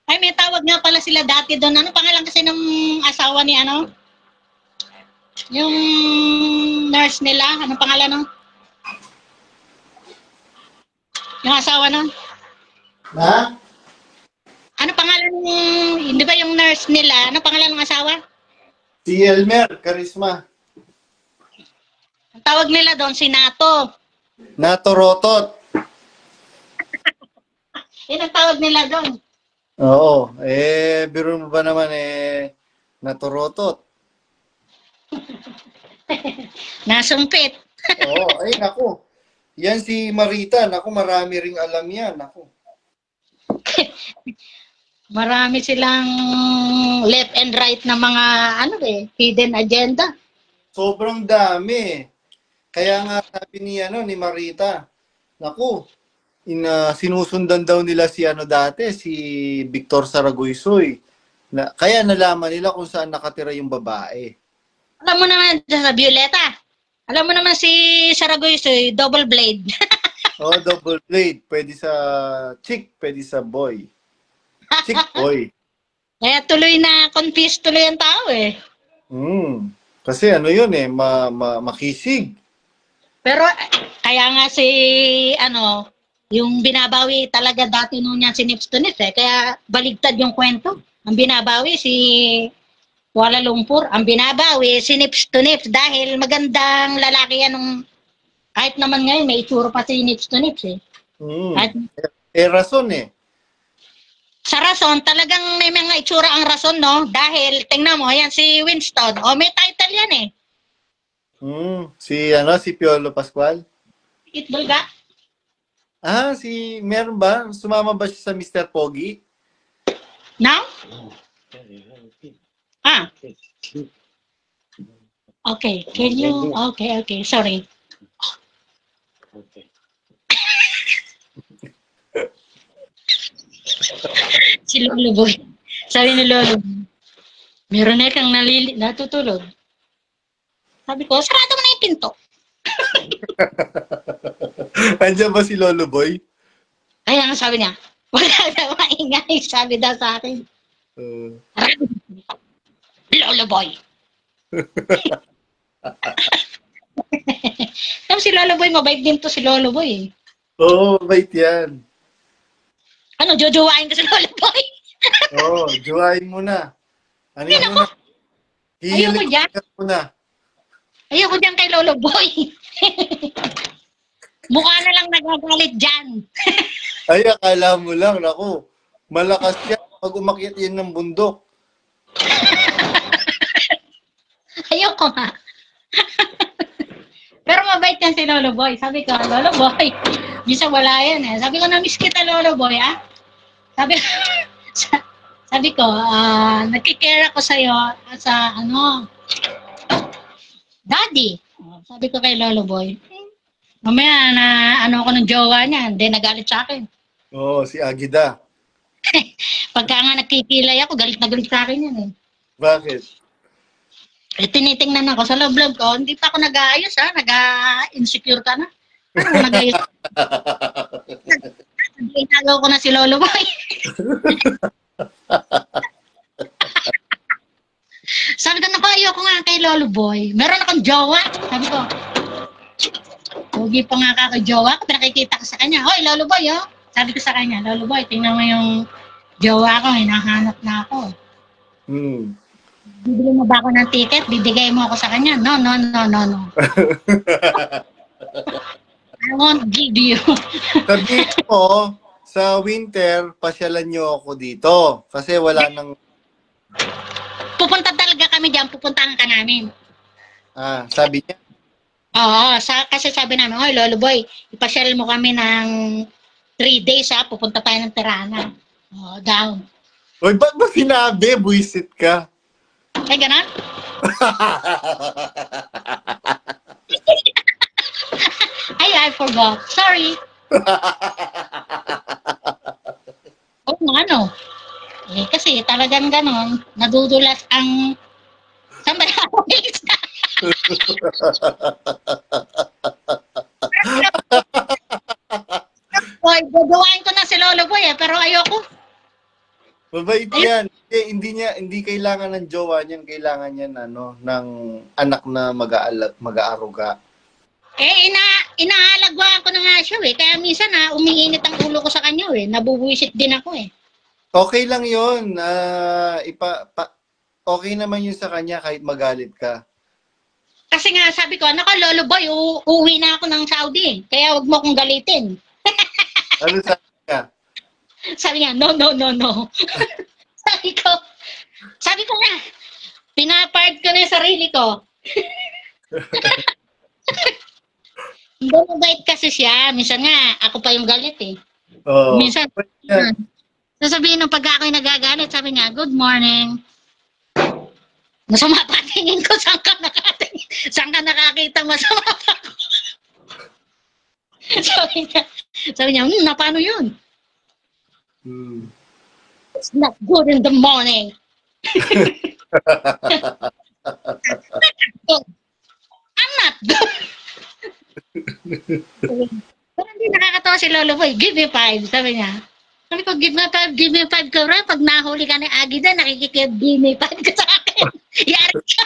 Ay, may tawag nga pala sila dati doon. Ano pangalan kasi ng asawa ni yung nurse nila? Anong pangalan nun? Yung asawa nun? Na? Ano pangalan hindi ba yung nurse nila? Ano pangalan ng asawa? Si Elmer Karisma. Ang tawag nila doon, si Nato. Nato Rotot. Yan ang tawag nila doon. Oo. Biro mo ba naman Nato Rotot? Nasumpit. Oo. Naku. Yan si Marita. Naku, marami ring alam yan. Naku. Marami silang left and right na mga hidden agenda. Sobrang dami. Kaya nga sabi ni Marita, naku, sinusundan daw nila si dati, si Victor Saragoysoy. Kaya nalaman nila kung saan nakatira yung babae. Alam mo naman sa Violeta. Alam mo naman si Saragoysoy, double blade. Double blade. Pwede sa chick, pwede sa boy. Chick boy. Kaya tuloy na confused tuloy ang tao Kasi yun makisig. Pero kaya nga si yung binabawi talaga dati noon niya si Nips to Nips kaya baligtad yung kwento. Ang binabawi si Kuala Lumpur, ang binabawi si Nips to Nips dahil magandang lalaki yan kahit naman ngayon may itsura pa si Nips to Nips Kahit, rason sa rason, talagang may mga itsura ang rason, no? Dahil, tingnan mo, yan si Winston. May title yan Si Piolo Pascual? Itbulga. Meron ba? Sumama ba siya sa Mr. Pogi? Now? Okay. Can you... Okay. Sorry. Okay. Si Lolo Boy. Sabi ni Lolo, meron na kang natutulog. Sabi ko, sarado mo na yung pinto. Andiyan ba si Lolo Boy? Kaya nga sabi niya, Wala na maingay, sabi daw sa akin. Lolo Boy. Tapos si Lolo Boy, mabait din to si Lolo Boy. Oo, bait yan. Ano, jojowain ka si Lolo Boy? Oo, jowain mo na. Ano Yan yun na? Ayoko dyan. Mo na. Ayoko dyan kay Lolo Boy. Mukha na lang nagagalit dyan. Ay, akala mo lang, naku. Malakas yan pag umakyat yan ng bundok. Ayoko nga. Pero mabait yan si Lolo Boy. Sabi ko, Lolo Boy, minsan wala yan eh. Sabi ko, na-miss kita Lolo Boy, ah. Sabi ko, nagkikare ako sa'yo sa, Daddy. Sabi ko kay Lolo Boy, mamaya na ako ng jowa niya, hindi nagalit sa akin. Oo, si Agida. Pagka nga nagkikilay ako, galit na galit sa akin yan eh. Bakit? Eh, tinitingnan ako sa love ko, hindi pa ako nag-aayos ha, nag-insecure ka na. Ano nag-aayos? Inagaw ko na si Lolo Boy. Sabi ko, naku, ayoko nga kay Lolo Boy. Meron akong jowa. Sabi ko, huwag pa nga kaka-jowa ko, pinakikita ko sa kanya. Hoy, Lolo Boy, oh. Sabi ko sa kanya, Lolo Boy, tingnan mo yung jowa ko, hinahanap na ako. Bibili mo ba ako ng ticket? Bibigay mo ako sa kanya? No. I won't give you. Sabihin mo, sa winter, pasyalan nyo ako dito. Kasi wala nang... Pupunta talaga kami diyan, pupuntahan ka namin. Sabi niya? Oo, kasi sabi namin, oy, Lolo Boy, ipasyal mo kami ng 3 days ha, pupunta tayo ng Tirana. Down. Uy, ba't ba sinabi? Buisit ka. Ay, gano'n? I forgot. Sorry. Ano? Kasi talagang gano'n, nadudulas ang sambarawis na. Boy, gagawain ko na si Lolo Boy pero ayoko. Mabait yan. Hindi kailangan ng jowa niyan, kailangan niyan ng anak na mag-aaruga. Inaalagwaan ko na nga siya kaya minsan umiinit ang ulo ko sa kanya nabubuwisit din ako Okay lang 'yon. Okay naman 'yun sa kanya kahit magalit ka. Kasi nga sabi ko, Lolo Boy, uuwi na ako ng Saudi. Kaya wag mo akong galitin. Ano sabi niya? Sabi niya, no. sabi ko nga, pinapart ko na yung sarili ko. Hindi mabait kasi siya. Minsan nga, ako pa yung galit Minsan, sasabihin nung pag ako'y nagagalit, sabi niya, good morning. Masama pa tingin ko, saan ka nakakita masama pa ko? sabi niya, na paano yun? It's not good in the morning. I'm not good. Pero hindi nakakatawa si Lolo Boy. Give me 5, sabi niya. Sabi ko, give me 5 ka rin. Pag nahuli ka ni Agida, give me 5 ka sa akin. Yari ka.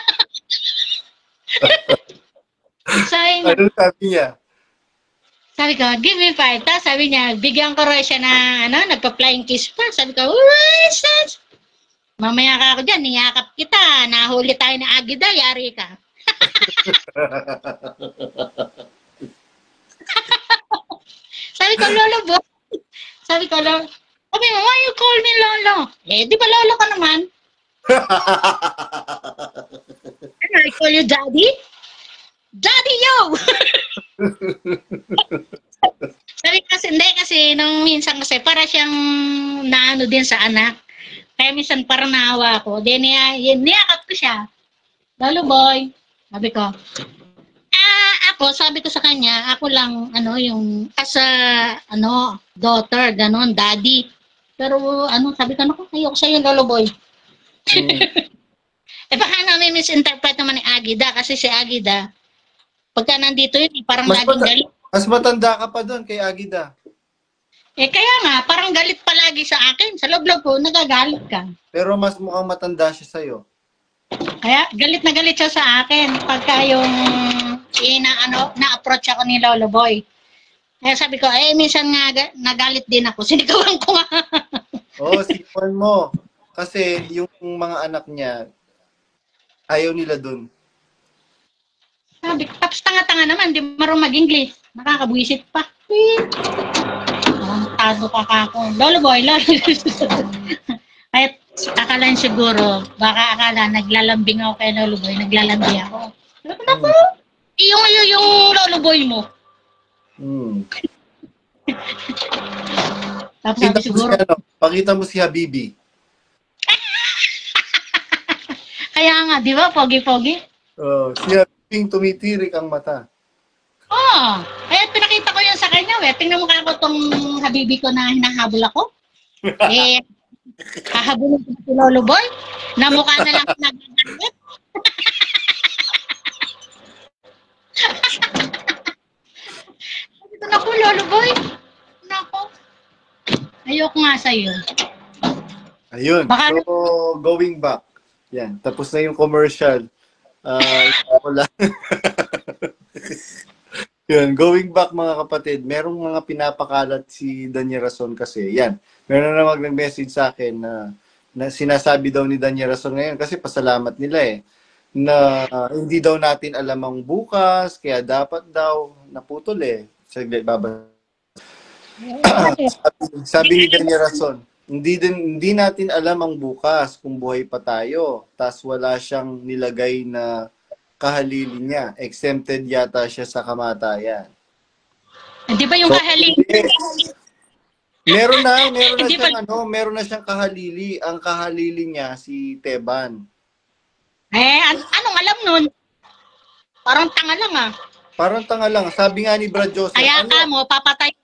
Ano sabi niya? Sabi ko, give me 5. Tapos sabi niya, bigyan ko rin siya na, nagpa-flying kiss pa. Sabi ko, sis. Mamaya ka ako dyan, niyakap kita. Nahuli tayo ni Agida, yari ka. Sabi ko, Lolo Boy. Sabi mo, why you call me Lolo? Di ba Lolo ka naman? I call you Daddy? Daddy, yo! Sabi kasi, nung minsan kasi, para siyang naano din sa anak. Kaya minsan parang naawa ako. Niyakap ko siya. Lolo Boy. Sabi ko, sabi ko sa kanya, ako lang, yung, as a, daughter, ganon, daddy. Pero, sabi ko, ayoko sa'yo, Lolo Boy. Baka namin misinterpret naman ni Agida, kasi si Agida, pagka nandito yun, parang laging galit. Mas matanda ka pa doon kay Agida. Kaya nga, parang galit pala lagi sa akin. Sa loob-loob ko, nagagalit ka. Pero mas mukhang matanda siya sa'yo. Kaya galit na galit siya sa akin pagka yung na-approach ako ni Lolo Boy. Kaya sabi ko, minsan nga nagalit din ako. Sinigawan ko nga. Oo, sipan mo. Kasi yung mga anak niya, ayaw nila dun. Sabi ko, tapos tanga-tanga naman, di marunong mag-English. Nakakabwisit pa. Tado ka ako. Lolo Boy, Lolo. Kahit akalan siguro, baka akala naglalambing ako kay Lolo Boy, naglalambi ako. Naku, yung Lolo Boy mo. Tapos sabi siguro, Pakita mo si Habibi. kaya nga, di ba, pogi-pogi? Si Habibing tumitirik ang mata. Kaya pinakita ko yun sa kanya, tingnan mo kako tong Habibi ko na hinahabol ako. Hahabulin ko si Lolo Boy, na mukha na lang nagagalit. Naku, Lolo Boy. Naku. Ayoko nga sa'yo. Ayun. Baka... So, going back. Yan. Tapos na yung commercial. Wala. Yan. Going back, mga kapatid. Merong mga pinapakalat si Daniel Rason kasi. Yan. Meron na nag-message sa akin na sinasabi daw ni Daniel Rason ngayon kasi pasalamat nila na hindi daw natin alam ang bukas, kaya dapat daw naputol Saglit, baba. sabi ni Daniel Rason, hindi natin alam ang bukas kung buhay pa tayo. Tas wala siyang nilagay na kahalili niya. Exempted yata siya sa kamatayan. Hindi ba yung kahalili? Meron na siyang meron na siyang kahalili. Ang kahalili niya si Teban. Anong alam nun? Parang tanga lang Parang tanga lang. Sabi nga ni Brad Joseph. Kaya ka mo, papatayin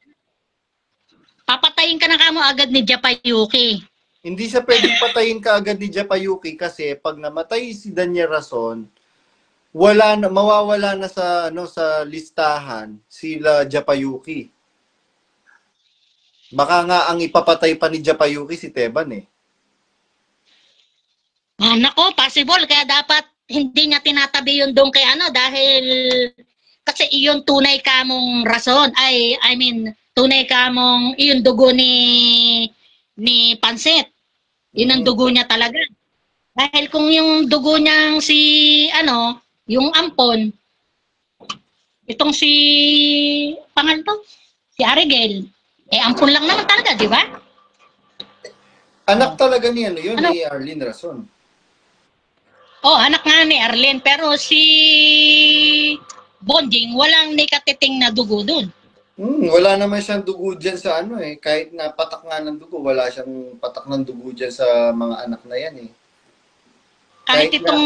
ka na ka mo agad ni Japayuki. Hindi siya pwedeng patayin ka agad ni Japayuki kasi pag namatay si Daniel Rason, mawawala na sa listahan sila Japayuki. Baka nga ang ipapatay pa ni Japayuki si Teban Nako, possible. Kaya dapat hindi niya tinatabi yun doon kay dahil kasi iyon tunay kamong rason. Tunay kamong iyon dugo ni Pansit. Yun ang dugo niya talaga. Dahil kung yung dugo niyang yung ampon, itong si si Arigel, ampon lang naman talaga, di ba? Anak talaga ni ni Arlene Rason. Anak nga ni Arlene, pero si Bonjing, walang nikatiting na dugo dun. Wala naman siyang dugo dyan sa kahit na patak nga ng dugo, wala siyang patak ng dugo dyan sa mga anak na yan Kahit itong,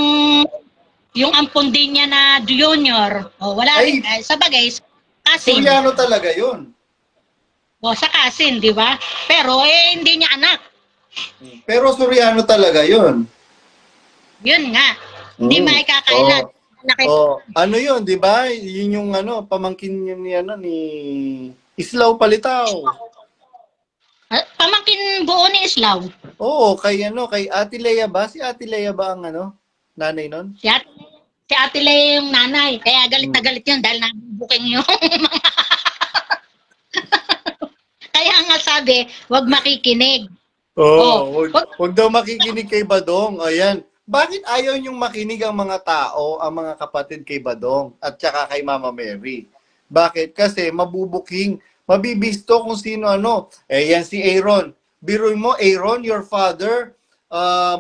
yung ampon din niya na junior, wala rin, sa bagay, kasin. Soriano talaga yun. Sa kasin, di ba? Pero hindi niya anak. Pero Soriano talaga yun. Yun nga. Hindi maikakailan. Ano yun, di ba? Yun yung pamangkin yun ni Islaw Palitaw. Pamangkin buo ni Islaw? Oo, kay Ate Lea ba? Si Ate Lea ba ang nanay nun? Si Ate Lea yung nanay. Kaya galit na galit yun dahil nabuking yung mga... Kaya nga sabi, wag makikinig. Wag daw makikinig kay Badong. Ayan. Bakit ayaw niyong makinig ang mga tao, ang mga kapatid kay Badong at saka kay Mama Mary? Bakit? Kasi mabubuking, mabibisto kung sino yan si Aaron. Biruin mo, Aaron, your father,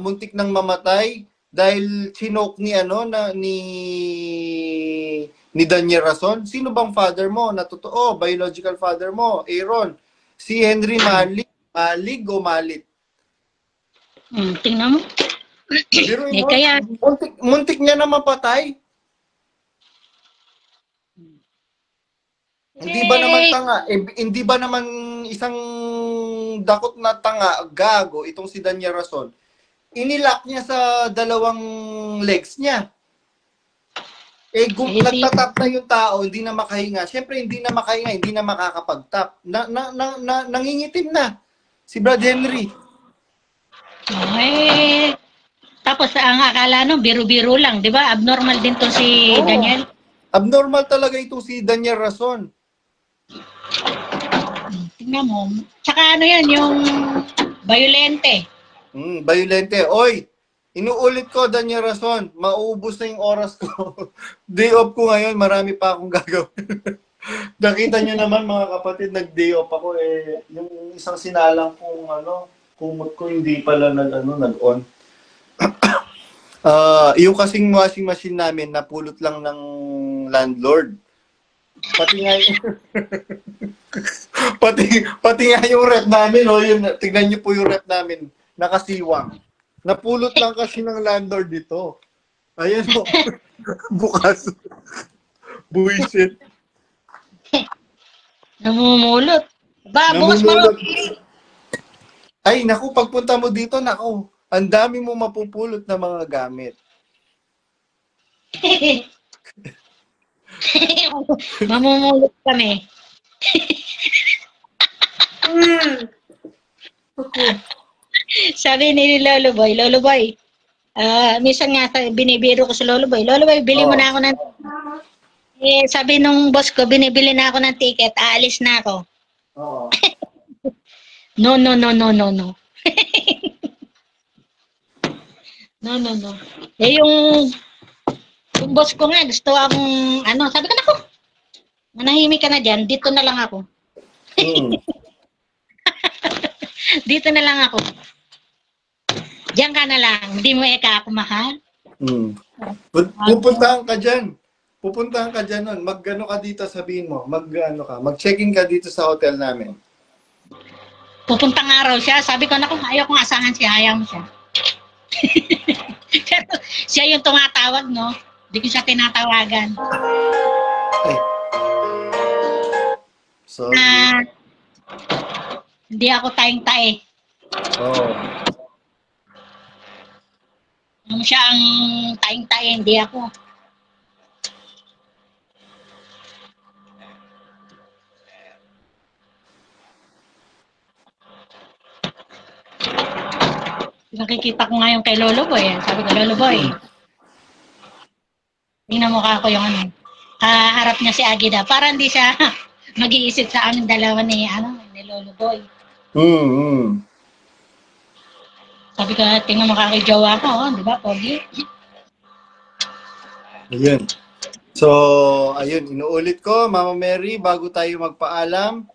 muntik nang mamatay dahil chinoke ni Daniel Rason. Sino bang father mo? Na totoo, biological father mo, Aaron. Si Henry Malig o Malit? Tingnan mo. Kaya muntik niya na mapatay. Hindi ba naman tanga? Hindi ba naman isang dakot na tanga, gago, itong si Daniel Rason? Inilak niya sa dalawang legs niya. Nagtatap na yung tao, hindi na makahinga. Siyempre, hindi na makahinga, hindi na makakapag-tap. Nangingitim na. Si Brad Henry. Eh, tapos ang akala no, biro-biro lang, di ba? Abnormal din to si Oo. Daniel. Abnormal talaga ito si Daniel Rason. Tingnan mo. Tsaka ano yan, yung violente. Violente. Oy, inuulit ko, Daniel Rason, mauubos na yung oras ko. Day off ko ngayon, marami pa akong gagawin. Nakita nyo naman mga kapatid, nag-day off ako. Yung isang sinalang kong kumot ko, hindi pala nag-on. Yung kasing washing machine namin, napulot lang ng landlord. Pati nga yung pati nga yung rep namin, tingnan niyo po yung rep namin, nakasiwang. Napulot lang kasi ng landlord dito. Ayan o. Bukas. Buisit. Namumulot. Ba, bukas Namumulot. pa. Ay, naku, pagpunta mo dito, naku, ang dami mo mapupulot na mga gamit. Mamumulot kami. Sabi ni Lolo Boy, minsan nga binibiro ko si Lolo Boy, bili mo na ako ng sabi nung boss ko, binibili na ako ng ticket, aalis na ako. Oo. No. No. Eh yung boss ko nga, gusto akong, sabi ko, naku, manahimik ka na dyan, dito na lang ako. Dito na lang ako. Diyan ka na lang, hindi mo ako mahal. Pupuntahan ka dyan. Pupuntahan ka dyan nun. Mag-ano ka dito, sabihin mo. Mag-check-in ka dito sa hotel namin. Pupuntang araw siya, sabi ko, naku, ayaw kong asahan siya, ayaw mo siya. Siya yung tumatawag, no? Hindi ko siya tinatawagan. Ay. Sorry. Hindi ako taing-tae. Oo. Siya ang taing-tae, hindi ako. Nakikita ko ngayon kay Lolo Boy. Sabi ko, Lolo Boy, tingnan mo ka ako yung kaharap niya si Agida. Para hindi siya mag-iisip sa amin dalawa ni Lolo Boy. Sabi ko, tingnan mo ka kay jowa ko, di ba, Pogi? Ayun. So, ayun, inuulit ko, Mama Mary, bago tayo magpaalam,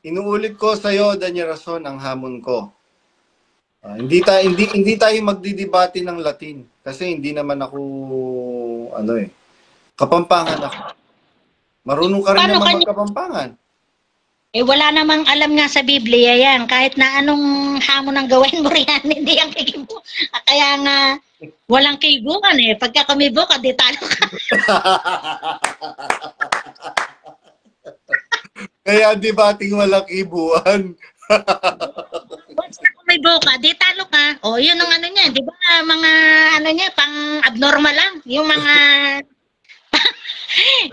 inuulit ko sa iyo, Daniel Rason, ang hamon ko. Hindi tayo magdidebate ng Latin kasi hindi naman ako Kapampangan ako. Marunong ka rin Paano naman kanya- magkapampangan. Wala namang alam nga sa Biblia yan. Kahit na anong hamon ang gawin mo riyan, hindi ang kikibo. Kaya nga, walang kibukan eh. Pagka kumibo ka, di talo ka. Kaya debating walang kibuan. Basta kumibo ka, di talo ka. O, yun ang niya. Di ba mga pang abnormal lang. Yung mga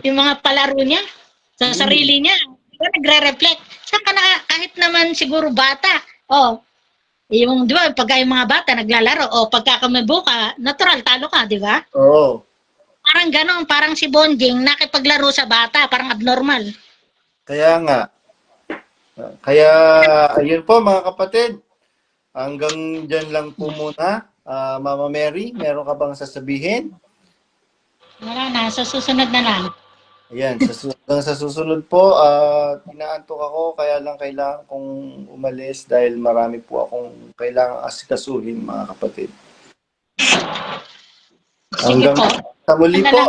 yung mga palaro niya sa sarili niya. Di ba nagre-reflect? Saan ka na, kahit naman siguro bata. Yung, di ba, pagka yung mga bata naglalaro, pagka kumibo ka, natural, talo ka, di ba? Oo. Parang ganon, parang si Bonjing nakipaglaro sa bata, parang abnormal. Kaya nga. Kaya, ayun po mga kapatid. Hanggang dyan lang po muna. Mama Mary, meron ka bang sasabihin? Wala na, sa susunod na lang. Ayan, sa susunod po, inaantok ako, kaya lang kailangan kong umalis dahil marami po akong kailangang asikasuhin, mga kapatid. Sige po. Sa muli po,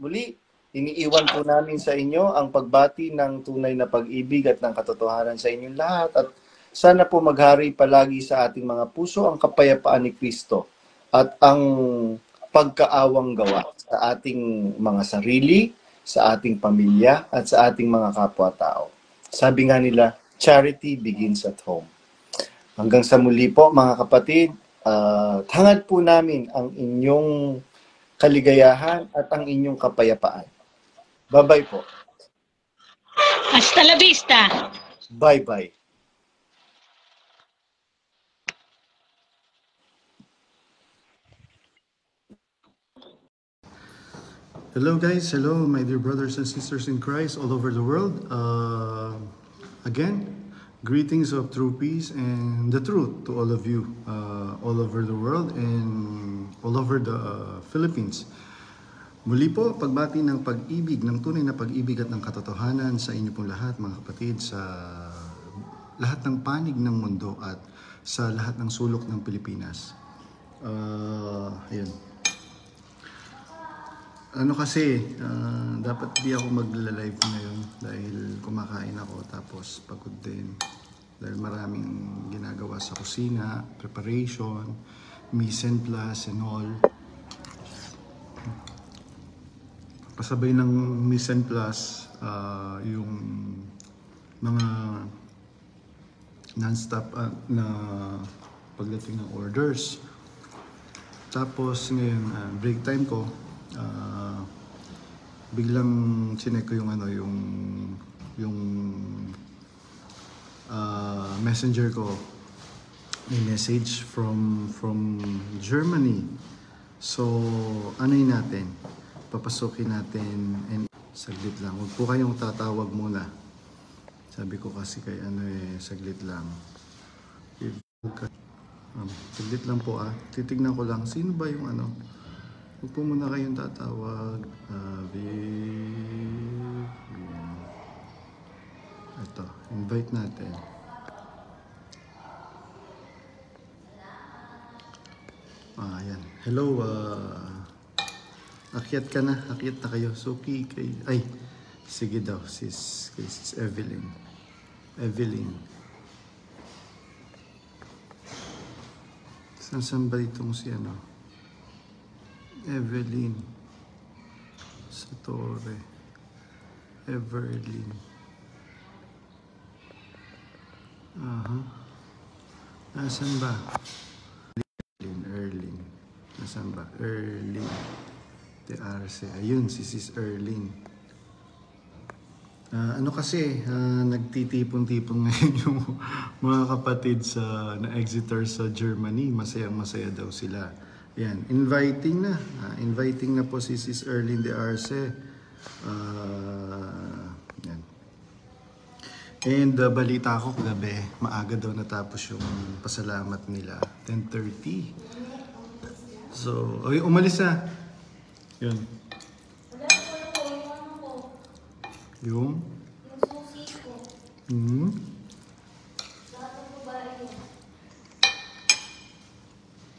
muli, iniiwan po namin sa inyo ang pagbati ng tunay na pag-ibig at ng katotohanan sa inyong lahat. At sana po maghari palagi sa ating mga puso ang kapayapaan ni Kristo at ang pagkaawang gawa sa ating mga sarili, sa ating pamilya, at sa ating mga kapwa-tao. Sabi nga nila, charity begins at home. Hanggang sa muli po, mga kapatid, hangad po namin ang inyong kaligayahan at ang inyong kapayapaan. Bye-bye po. Hasta la vista. Bye-bye. Hello guys, hello my dear brothers and sisters in Christ all over the world. Again, greetings of true peace and the truth to all of you all over the world and all over the Philippines. Muli po, pagbati ng pag-ibig, ng tunay na pag-ibig at ng katotohanan sa inyo pong lahat mga kapatid, sa lahat ng panig ng mundo at sa lahat ng sulok ng Pilipinas. Ayun. Ano kasi, dapat di ako magla-live ngayon dahil kumakain ako tapos pagod din. Dahil maraming ginagawa sa kusina, preparation, mise en place and all. Pasabay ng mise en place, yung mga non-stop na pagdating ng orders. Tapos ngayon, break time ko, biglang chinek ko yung messenger ko, may message from Germany. So ano'y natin, papasukin natin, and saglit lang, huwag po kayong tatawag muna, sabi ko kasi kay saglit lang, saglit lang po titignan ko lang sino ba yung huwag po muna kayong tatawag. Ito, invite natin. Ayan. Hello, akyat ka na. Akyat na kayo. Suki kay... Ay, sige daw. Sis Evelyn. Evelyn. Saan ba itong si Evelyn Satore. Everlyn. Nasaan ba? Erlyn. Nasaan ba? Erlyn. De Arce. Ayun, si Sis Erlyn. Ano kasi, nagtitipon-tipon ngayon yung mga kapatid na-exiter sa Germany. Masayang-masaya daw sila. Yan, inviting na po si Sis Erlyn De Arce. Yan. And balita ko kagabi, maaga daw natapos yung pasalamat nila, 10:30. So, umalis na. Yun. Yung susi ko.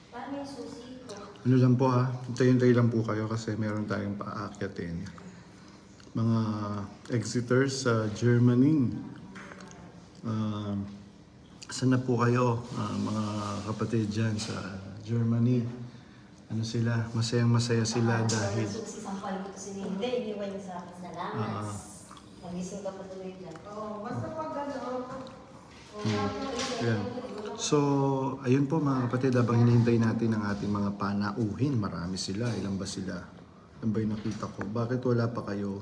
Paano yung susi ko? Ano lang po hintayin lang po kayo kasi meron tayong paakyatin. Mga exiters sa Germany. Saan na po kayo, mga kapatid dyan sa Germany? Ano sila? Masayang-masaya sila dahil... Sampal ko si Hindi, iniwan niya sa akin. Salamat. Magising ka pa tuloy dyan. Basta pag Ayan. So, ayun po mga kapatid, habang hinihintay natin ang ating mga panauhin, marami sila. Ilan ba sila? Ilan ba yung nakita ko? Bakit wala pa kayo?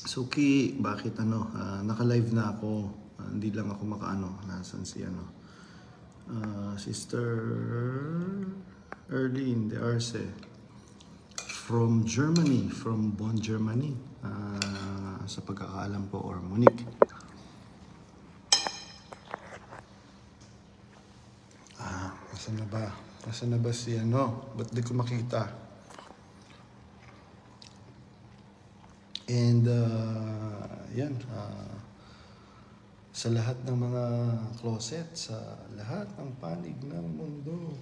Suki, bakit naka-live na ako. Hindi lang ako nasan si Sister Erlyn De Arce from Germany, from Bonn, Germany, sa pagkakaalam ko, or Munich. Nasaan na ba si ba't di ko makita? And yan, sa lahat ng mga closet, sa lahat ng panig ng mundo,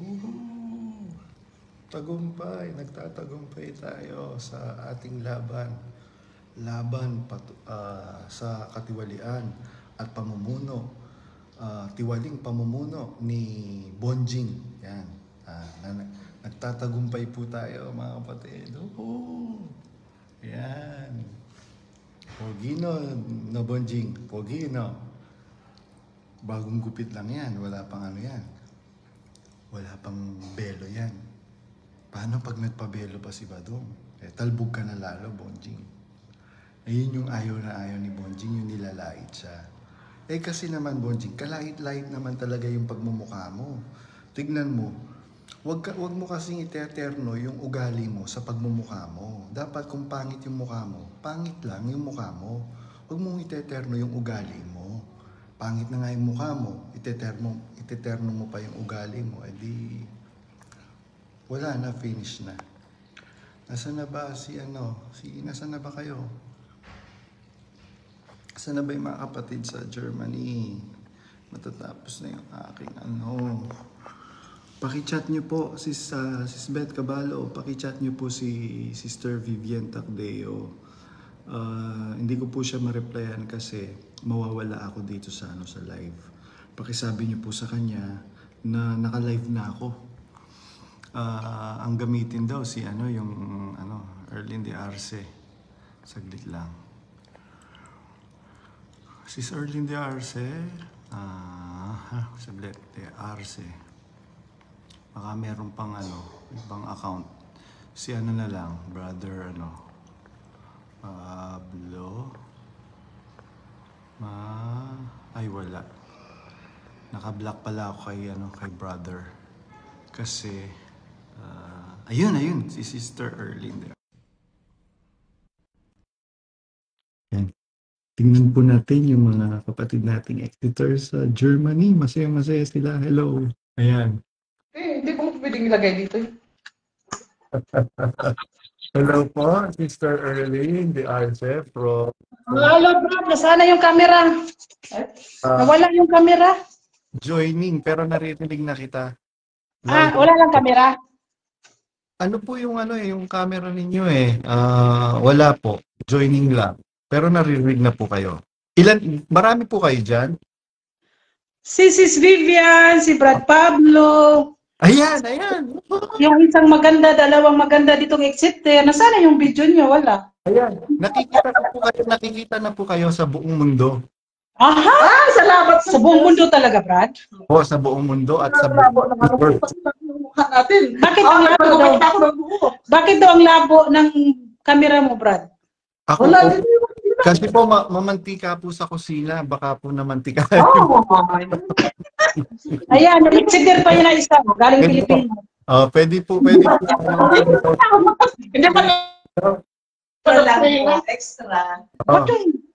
tagumpay, nagtatagumpay tayo sa ating laban sa katiwalian at pamumuno, tiwaling pamumuno ni Bonjing. Yan, nagtatagumpay po tayo mga kapatid. Yan, Pogino na Bonjing, Pogino. Bagong gupit lang yan, wala pang yan. Wala pang belo yan. Paano pag nagpabelo pa si Badong? Talbog ka na lalo, Bonjing. Ayun yung ayaw na ayaw ni Bonjing, yung nilalait siya. Kasi naman, Bonjing, kalait-lait naman talaga yung pagmumukha mo. Tignan mo, wag mo kasing iteterno yung ugali mo sa pagmumukha mo. Dapat kung pangit yung mukha mo, pangit lang yung mukha mo. Wag mong iteterno yung ugali mo. Pangit na nga yung mukha mo, iteterno mo pa yung ugali mo, edi wala na, finish na. Nasaan na ba nasaan na ba kayo? Nasaan na ba yung mga kapatid sa Germany? Matatapos na yung aking Paki-chat niyo po, Sis Beth Cabalo, paki-chat niyo po si Sister Vivian Tacdeo. Hindi ko po siya ma-replyan kasi mawawala ako dito sa live. Pakisabi niyo po sa kanya na naka-live na ako. Ang gamitin daw si Erlyn de Arce. Saglit lang. Sis Erlyn de Arce, saglit, de Arce. Baka meron pang ibang account. Si na lang, brother Pablo. Ay wala. Naka-block pala ako kay brother. Kasi ayun si Sister Erlyn. Yan. Tingnan po natin yung mga kapatid nating editors sa Germany. Masaya-masaya sila. Hello. Ayan. Hindi ko pwedeng ilagay dito. Hello po, Sister Erlyn de Arce from... Hello, bro. Nasaan na yung camera? Nawala yung camera? Joining, pero naririnig na kita. Wala lang camera. Ano po yung yung camera ninyo wala po. Joining lang. Pero naririnig na po kayo. Marami po kayo dyan? Si Sis Vivian, si Brad Pablo. Ayan. Yung isang maganda, dalawang maganda ditong exiter. Nasaan na yung video niyo? Wala. Ayan. Nakikita na po kayo sa buong mundo. Aha! Salamat sa buong mundo talaga, Brad. Po, sa buong mundo at sa buong world. Bakit ang labo daw? Bakit daw ang labo ng camera mo, Brad? Ako po, kasi po mamantika po sa kusina, baka po namantika. Ayan, exiter pa yun na isa, galing Pilipinas. Pwede po. Hindi pa extra.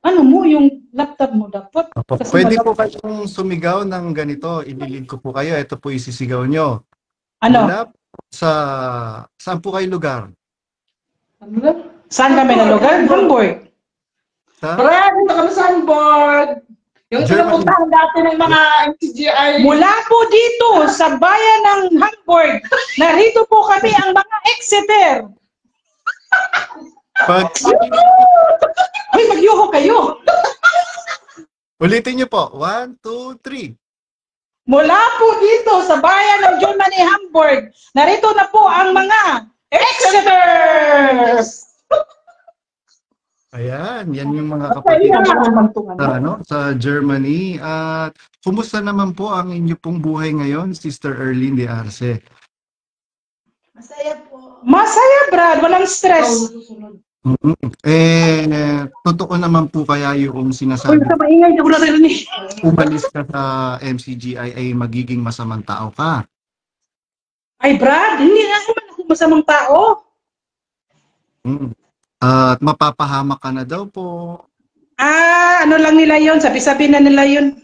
Ano mo, yung laptop mo dapat. Pwede po kayong sumigaw ng ganito, ililid ko po kayo, ito po isisigaw nyo. Ano? Mula saan po kayo lugar? Saan kami na lugar? Hamburg. Brad, dito kami sa Hamburg. Yung pinapuntahan dati ng mga MCGI. Mula po dito sa bayan ng Hamburg, narito po kami ang mga Exeter. Ay, magyuho kayo. Ulitin nyo po. 1, 2, 3. Mula po dito sa bayan ng Germany, Hamburg, narito na po ang mga Exeters. Ayan, yan yung mga kapatid sa Germany. At kumusta naman po ang inyo pong buhay ngayon, Sister Erlyn de Arce? Masaya po. Masaya, Brad. Walang stress. Totoo naman po kaya yung sinasabi umalis ka sa MCGI ay magiging masamang tao ka? Ay, Brad, hindi naman ako masamang tao. At mapapahamak ka na daw po. Ano lang nila yon, sabi-sabi na nila yon.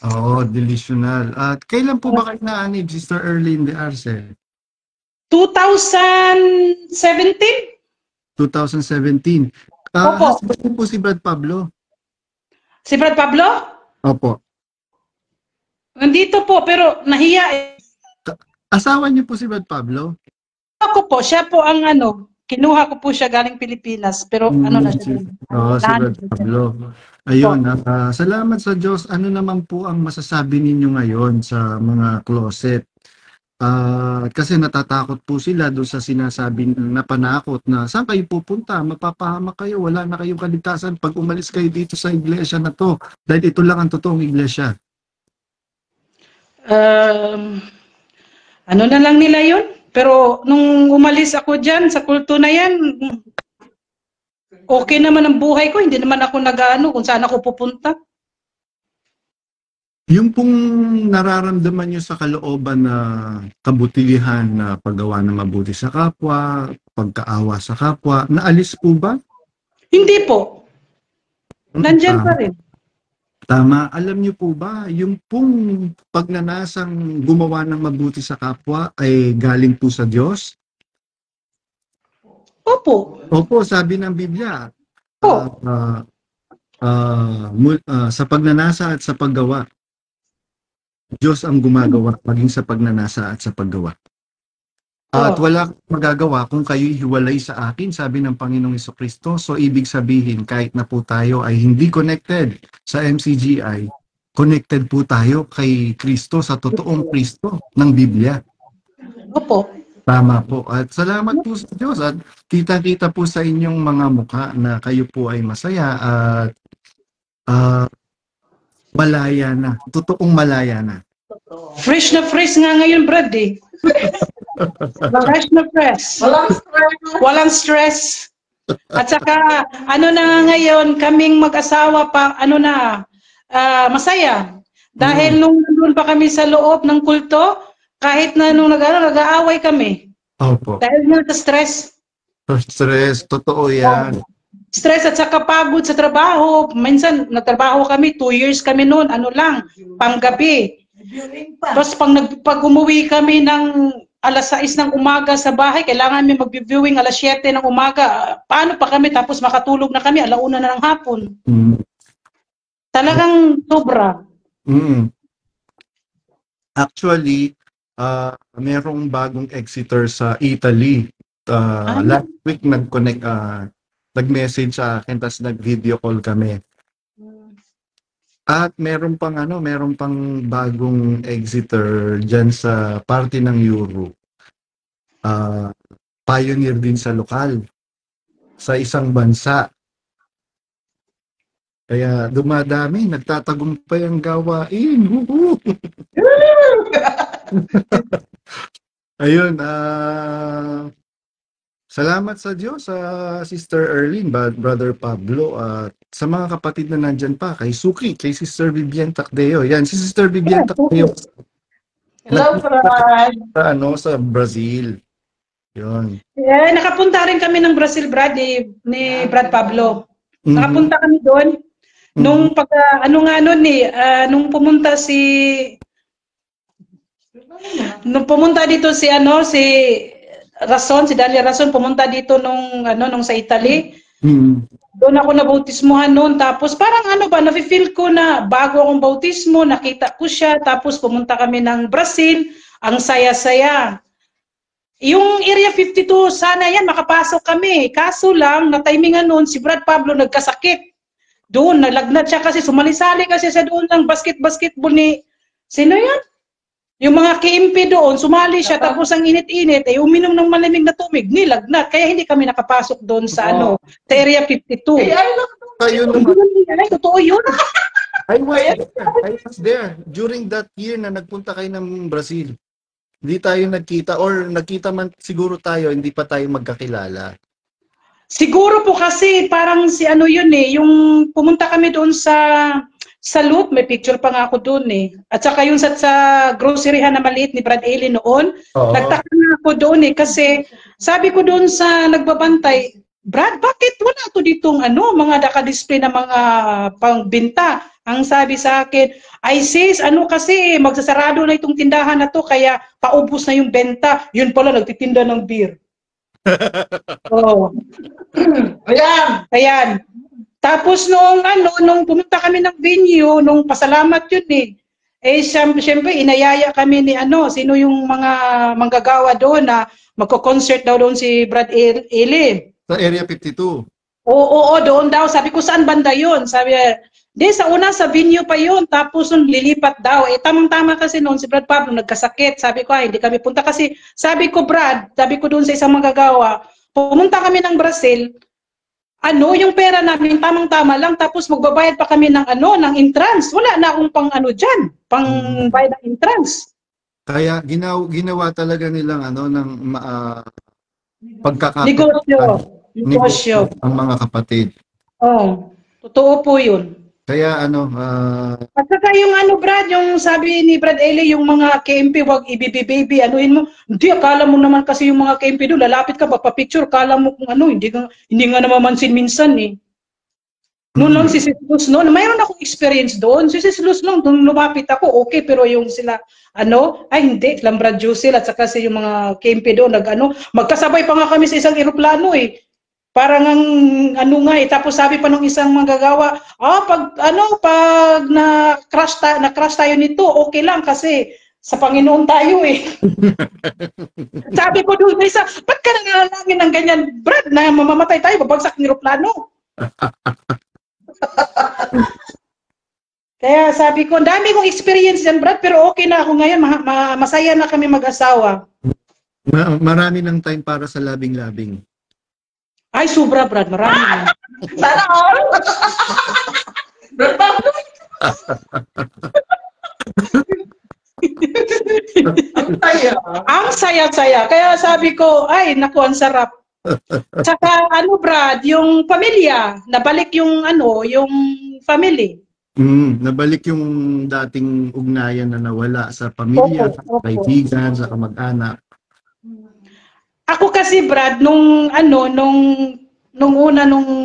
Oo, delusional. At kailan po ba kayo naanib, Sister Erlyn de Arce? 2017? 2017. Opo. Husband po si Brad Pablo? Si Brad Pablo? Opo. Nandito po, pero nahiya. Asawa niyo po si Brad Pablo? Ako po, siya po ang kinuha ko po siya galing Pilipinas, pero na siya. Si Brad Pablo. Ayun, salamat sa Diyos. Ano naman po ang masasabi ninyo ngayon sa mga closet? Kasi natatakot po sila doon sa sinasabi na panakot na saan kayo pupunta? Mapapahamak kayo, wala na kayong kaligtasan pag umalis kayo dito sa iglesia na to. Dahil ito lang ang totoong iglesia. Ano na lang nila yun? Pero nung umalis ako dyan sa kulto na yan, okay naman ang buhay ko. Hindi naman ako nag-ano kung saan ako pupunta. Yung pong nararamdaman nyo sa kalooban na kabutihan na paggawa ng mabuti sa kapwa, pagkaawa sa kapwa, naalis po ba? Hindi po. Nandyan pa rin. Tama. Alam niyo po ba, yung pong pagnanasang gumawa ng mabuti sa kapwa ay galing po sa Diyos? Opo. Opo, sabi ng Biblia. Po. Sa pagnanasa at sa paggawa, Diyos ang gumagawa, maging sa pagnanasa at sa paggawa. At wala kang magagawa kung kayo'y hiwalay sa akin, sabi ng Panginoong Jesucristo. So, ibig sabihin, kahit na po tayo ay hindi connected sa MCGI, connected po tayo kay Kristo, sa totoong Kristo ng Biblia. Opo. Tama po. At salamat po sa Diyos. At kita-kita po sa inyong mga mukha na kayo po ay masaya at malaya na. Totoong malaya na. Fresh na fresh nga ngayon, Brad eh. Fresh na fresh. Walang stress. At saka, ano na nga ngayon, kaming mag-asawa pa, masaya. Dahil nung nandun pa kami sa loob ng kulto, kahit na nung nag-aaway kami. Opo. Dahil nga sa stress. Stress, totoo yan. Stress at saka pagod sa trabaho. Minsan, nagtrabaho kami, 2 years kami noon, panggabi. Tapos pag umuwi kami ng alas 6 ng umaga sa bahay, kailangan may mag-viewing alas 7 ng umaga. Paano pa kami? Tapos makatulog na kami, 1:00 na ng hapon. Talagang sobra. Actually, merong bagong Exeter sa Italy. Last week nag-message sa akin, tapos nag-video call kami. At meron pang bagong Exeter dyan sa parte ng Europe. Pioneer din sa lokal, sa isang bansa. Kaya dumadami, nagtatagumpay ang gawain. Ayun, salamat sa Diyos, Sister Erlene, Brother Pablo, at sa mga kapatid na nandyan pa, kay Suki, kay Sister Vivian Tacdeo. Yan, si Sister Vivian Tacdeo. Hello, Brad. Sa Brazil. Yun. Yeah, nakapunta rin kami ng Brazil, Brad, ni Brad Pablo. Nakapunta kami doon. Nung nung pumunta dito si Dalia Rason, pumunta dito nung sa Italy. Doon ako nabautismuhan noon, tapos parang nafe-feel ko na bago akong bautismo, nakita ko siya, tapos pumunta kami ng Brazil, ang saya-saya. Yung Area 52, sana yan, makapasok kami. Kaso lang, na-timingan noon, si Brad Pablo nagkasakit. Doon, nalagnat siya kasi, sumali-sali kasi sa doon ng basketball ni, sino yan? Yung mga KMP doon, sumali siya, tapos ang init-init, uminom ng malamig na tubig, nilagnat. Kaya hindi kami nakapasok doon sa sa Area 52. Totoo yun. I was there during that year na nagpunta kayo ng Brazil. Hindi tayo nagkita, or nagkita man siguro tayo, hindi pa tayo magkakilala. Siguro po kasi parang yung pumunta kami doon sa Loop, may picture pa nga ako doon At saka yung sa groceryhan na maliit ni Brad Eli noon, nagtaka na ako doon kasi sabi ko doon sa nagbabantay, Brad, bakit wala to ditong mga naka-display na mga pangbenta? Ang sabi sa akin, ay sis, kasi magsasarado na itong tindahan na to, kaya paubos na yung benta. Yun pala, nagtitinda ng beer. Ayan. Tapos nung pumunta kami ng venue, nung pasalamat yun siyempre inayaya kami ni sino yung mga manggagawa doon na magko-concert daw doon si Brad Eli. Sa Area 52. Oo, doon daw. Sabi ko, saan banda yun? Sabi, sa sa venue pa yun. Tapos lilipat daw. Tamang-tama kasi noon si Brad Pablo nagkasakit. Sabi ko, hindi kami punta kasi, sabi ko doon sa isang manggagawa, pumunta kami ng Brazil, yung pera namin tamang-tama lang, tapos magbabayad pa kami ng entrance. Wala na akong pang bayad ng entrance. Kaya ginawa talaga nilang ng negosyo ang mga kapatid. Totoo po yun. Kaya ano, At saka yung ano, Brad, yung sabi ni Brad Eli, yung mga KMP, wag i-baby, anuin mo. Hindi, akala mo naman kasi yung mga KMP doon, lalapit ka, papapicture, akala mo kung ano, hindi nga namamansin minsan eh. Noon lang si Sis Luz, noon, mayroon akong experience doon. Si Sis Luz lang, nung lumapit ako, okay, pero yung sila, hindi, lang Brad Jusel at saka yung mga KMP doon, magkasabay pa nga kami sa isang eroplano eh. Parang tapos sabi pa nung isang manggagawa, pag na-crash tayo nito, okay lang kasi sa Panginoon tayo eh. Sabi ko doon, isa, ba't ka nanalangin ng ganyan, Brad, na mamamatay tayo, babagsak ng eroplano? Kaya sabi ko, dami kong experience yan, Brad, pero okay na ako ngayon, masaya na kami mag-asawa. marami ng time para sa labing-labing. Ay, sobra, Brad. Marami na. Sana all. Brad Pablo. Ang saya-saya. Kaya sabi ko, ay, naku, ang sarap. Saka, Brad, yung pamilya, nabalik yung family. Nabalik yung dating ugnayan na nawala sa pamilya, sa kaibigan, sa kamag-anak. Ako kasi, Brad, nung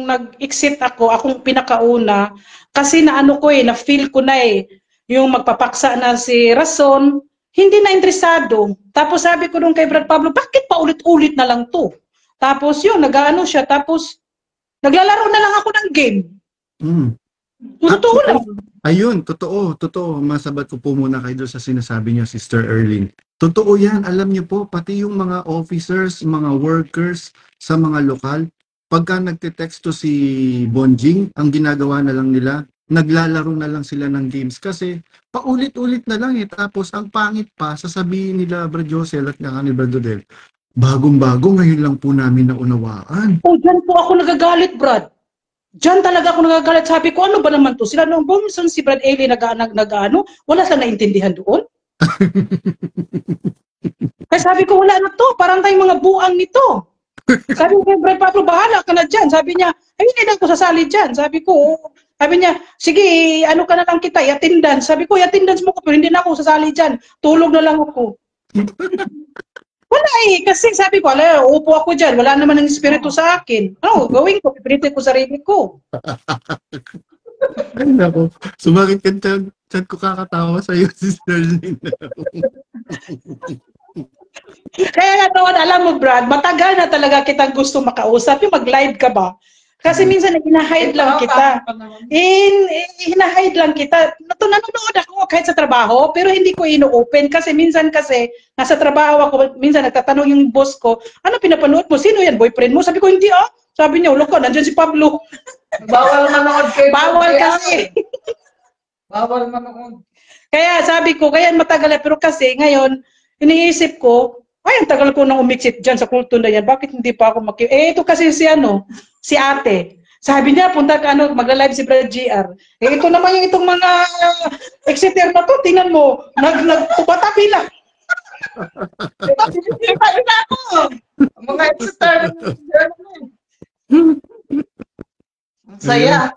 nag-exit akong pinakauna, kasi na-feel ko na yung magpapaksa na si Rason, hindi na interesado. Tapos sabi ko nung kay Brad Pablo, bakit pa ulit-ulit na lang to? Tapos yun, siya, tapos naglalaro na lang ako ng game. Totoo lang. Ayun, totoo. Masabat ko po muna kayo doon sa sinasabi niyo, Sister Erlyn. Totoo yan, alam niyo po, pati yung mga officers, mga workers sa mga lokal, pagka nagte-texto si Bonjing, ang ginagawa na lang nila, naglalaro na lang sila ng games kasi paulit-ulit na lang Tapos ang pangit pa, sasabihin nila Brad Josel at nga ni Brad Dodel, bagong-bago, ngayon lang po namin naunawaan. Dyan po ako nagagalit, Brad. Diyan talaga ako nagagalit. Sabi ko, ano ba naman to? Sila nung bumison si Brad Eli wala silang naintindihan doon. Kaya sabi ko, wala na to. Parang tayong mga buang nito. Sabi ko, Brad Pablo, bahala ka na dyan. Sabi niya, hindi na ako sasali dyan. Sabi niya, sige, ka na lang kita, i-attendance. Sabi ko, i-attendance mo ko, pero hindi na ako sasali dyan. Tulog na lang ako. Wala kasi sabi ko, upo ako dyan, wala naman ng espiritu sa akin. Gawin ko, pipilitin ko sarili ko. Ay, nako. Sumakit ka chat ko kakatawa sa'yo, Sister Lynn. Kaya alam mo, Brad, matagal na talaga kitang gusto makausap. Yung mag-live ka ba? Kasi minsan hinahide lang kita. Hinahide lang kita. Nanonood ako kahit sa trabaho, pero hindi ko ino-open kasi minsan nasa trabaho ako, minsan nagtatanong yung boss ko, ano pinapanood mo? Sino yan? Boyfriend mo? Sabi ko, hindi Sabi niya, loko, nandiyan si Pablo. Bawal manood kayo. Bawal kasi. Bawal manood. Kaya sabi ko, kaya matagal na, pero kasi ngayon, iniisip ko, ang tagal ko nang umixit dyan sa kulto na yan, bakit hindi pa ako ito kasi si ate. Sabi niya, punta ka, magla-live si Brad GR. Ito naman yung itong mga exiter na to, tingnan mo, nagpupatapi lang. Tayo na ako. Mga exiter. Ang saya.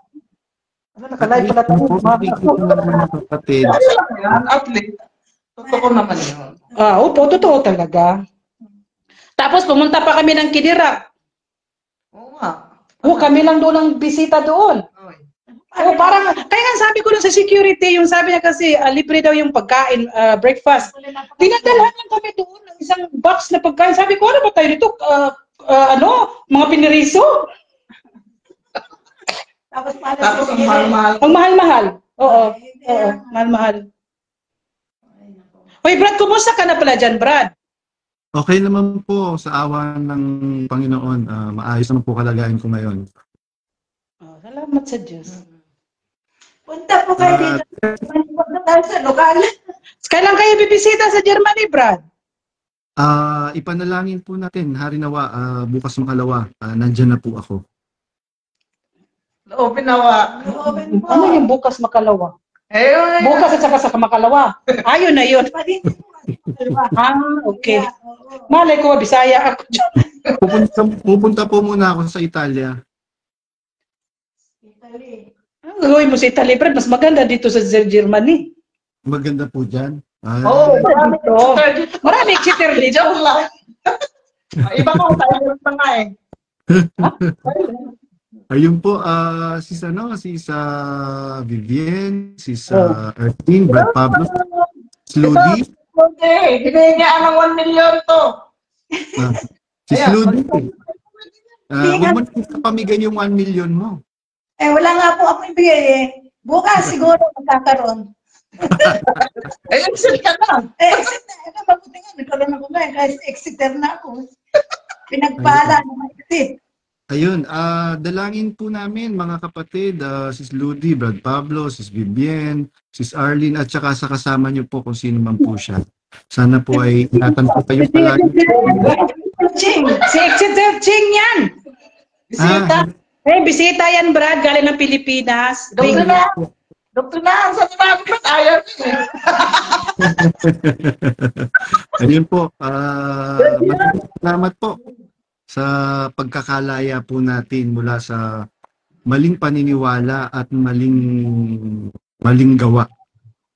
Naka-live pala tayo. Mga kapatid. Athlete. Totoo naman yun. Opo, totoo talaga. Tapos pumunta pa kami ng Kidira. Oo nga. Kami lang doon ang bisita doon. Parang, kaya nga sabi ko sa security, yung sabi niya kasi libre daw yung pagkain, breakfast. Dinadalhan lang kami doon ng isang box na pagkain. Sabi ko, ano ba tayo dito? Mga piniriso? Tapos ang mahal-mahal. Ang mahal-mahal. Oo, mahal-mahal. Hoy, Brad, kumusta ka na pala dyan, Brad? Okay naman po sa awa ng Panginoon. Maayos naman po kalagayan ko ngayon. Salamat sa Diyos. Punta po kayo dito. Sa lokal. Kailan kayo bibisita sa Germany, Brad? Ipanalangin po natin, Harinawa, bukas makalawa, nandyan na po ako. Open nawa. Ano yung bukas makalawa? Bukas at saka sa makalawa. Ayun na yun. Okay. Malay ko, Bisaya ako dyan. Pupunta po muna ako sa Italia. Ang gagawin mo sa Italy, Brad, mas maganda dito sa Germany. Maganda po dyan. Oo, marami dito. exeter dito. Marami exeter dito. Joke lang. Iba ko tayo pa nga eh. Ayun po, si Vivian, Erwin, Brad Pablo, Slody. Okay, bigay niya ng 1 million to. Si Slody. Huwag mo na pamigay yung 1 million mo. Wala nga po ako ibigay eh. Bukas siguro magkakaroon. Exit ka na. Exit na. Mabuti nga, nagkaroon ako ngayon. Kahit exiter na ako. Pinagpala ng exit. Ayun, dalangin po namin mga kapatid, Sis Ludi, Brad Pablo, Sis Vivian, Sis Arlene, at saka sa kasama niyo po kung sino man po siya. Sana po ay ingatan po kayo palagi. Si Exeter Ching yan! Bisita. Bisita yan, Brad. Galing ng Pilipinas. Doktor na, sa sinabi ko, ayaw. Ayun po, salamat po sa pagkakalaya po natin mula sa maling paniniwala at maling gawa.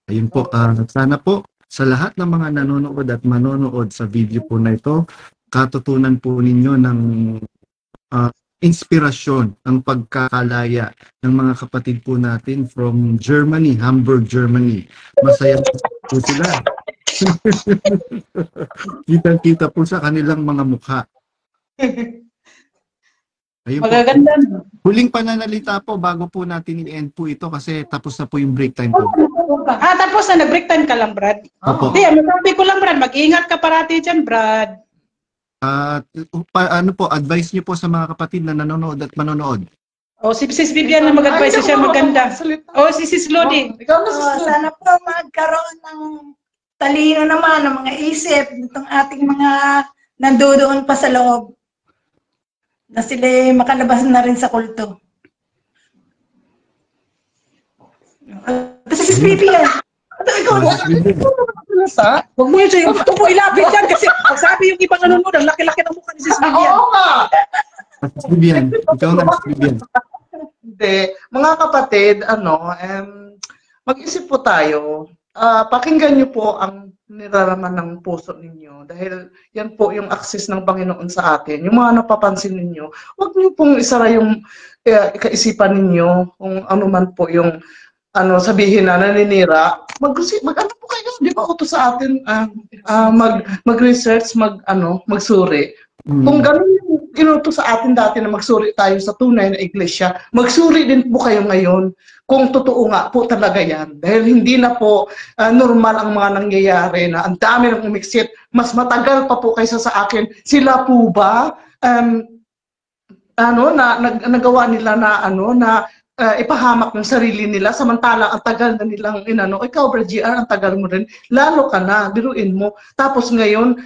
Ayun po, sana po sa lahat ng mga nanonood at manonood sa video po na ito, katutunan po ninyo ng inspirasyon ang pagkakalaya ng mga kapatid po natin from Germany, Hamburg, Germany. Masaya po sila. Kitang-kita po sa kanilang mga mukha. Ayun Magaganda. Po. Huling pananalita po bago po natin i-end po ito kasi tapos na po yung break time po. Tapos na, nag-break time ka lang, Brad. Opo. Hindi, masabi ko lang, Brad, mag-ingat ka parati dyan, Brad. Ano po, advice niyo po sa mga kapatid na nanonood at manonood? Si Sis Vivian na mag-advise siya, maganda. Si Sis Lodi. Sana po magkaroon ng talino naman ng mga isip nitong ating mga nandoon pa sa loob na sila makalabas na rin sa kulto. Si Sis Vivian. Huwag mo yun siya, yung gusto mo ilapit yan kasi pag sabi yung ibang nanonood, ang laki-laki ng mukha ni Sis Vivian. Oo nga. Sis Vivian, ikaw na, Sis Vivian. Hindi. Mga kapatid, mag-isip po tayo. Pakinggan niyo po ang niraraman ng puso ninyo dahil yan po yung access ng Panginoon sa atin. Yung mga napapansin ninyo, huwag niyo pong isara yung kaisipan ninyo kung ano man po yung sabihin na naninira. Mag-ano po kayo, di ba utos sa atin mag-research, magsuri. Kung gano'n yung inutos sa atin dati na magsuri tayo sa tunay na iglesia, magsuri din po kayo ngayon kung totoo nga po talaga yan. Dahil hindi na po normal ang mga nangyayari na ang dami ng umiksit, mas matagal pa po kaysa sa akin. Sila po ba nagawa nila na ipahamak ng sarili nila samantala ang tagal na nilang ikaw Brad JR, ang tagal mo rin, lalo ka na, biruin mo. Tapos ngayon,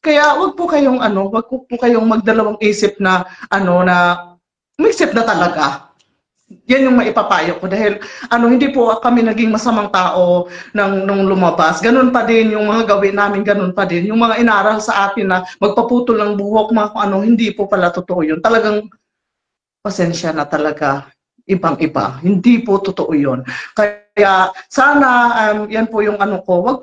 kaya wag po kayong magdalawang isip na umisip na talaga. Yan yung maipapayo ko dahil hindi po kami naging masamang tao nung lumabas. Ganun pa din yung mga gawin namin, ganun pa din. Yung mga inaral sa atin na magpaputol ng buhok, hindi po pala totoo yun. Talagang pasensya na talaga. Ibang-iba. Hindi po totoo yun. Kaya sana yan po yung ko. Wag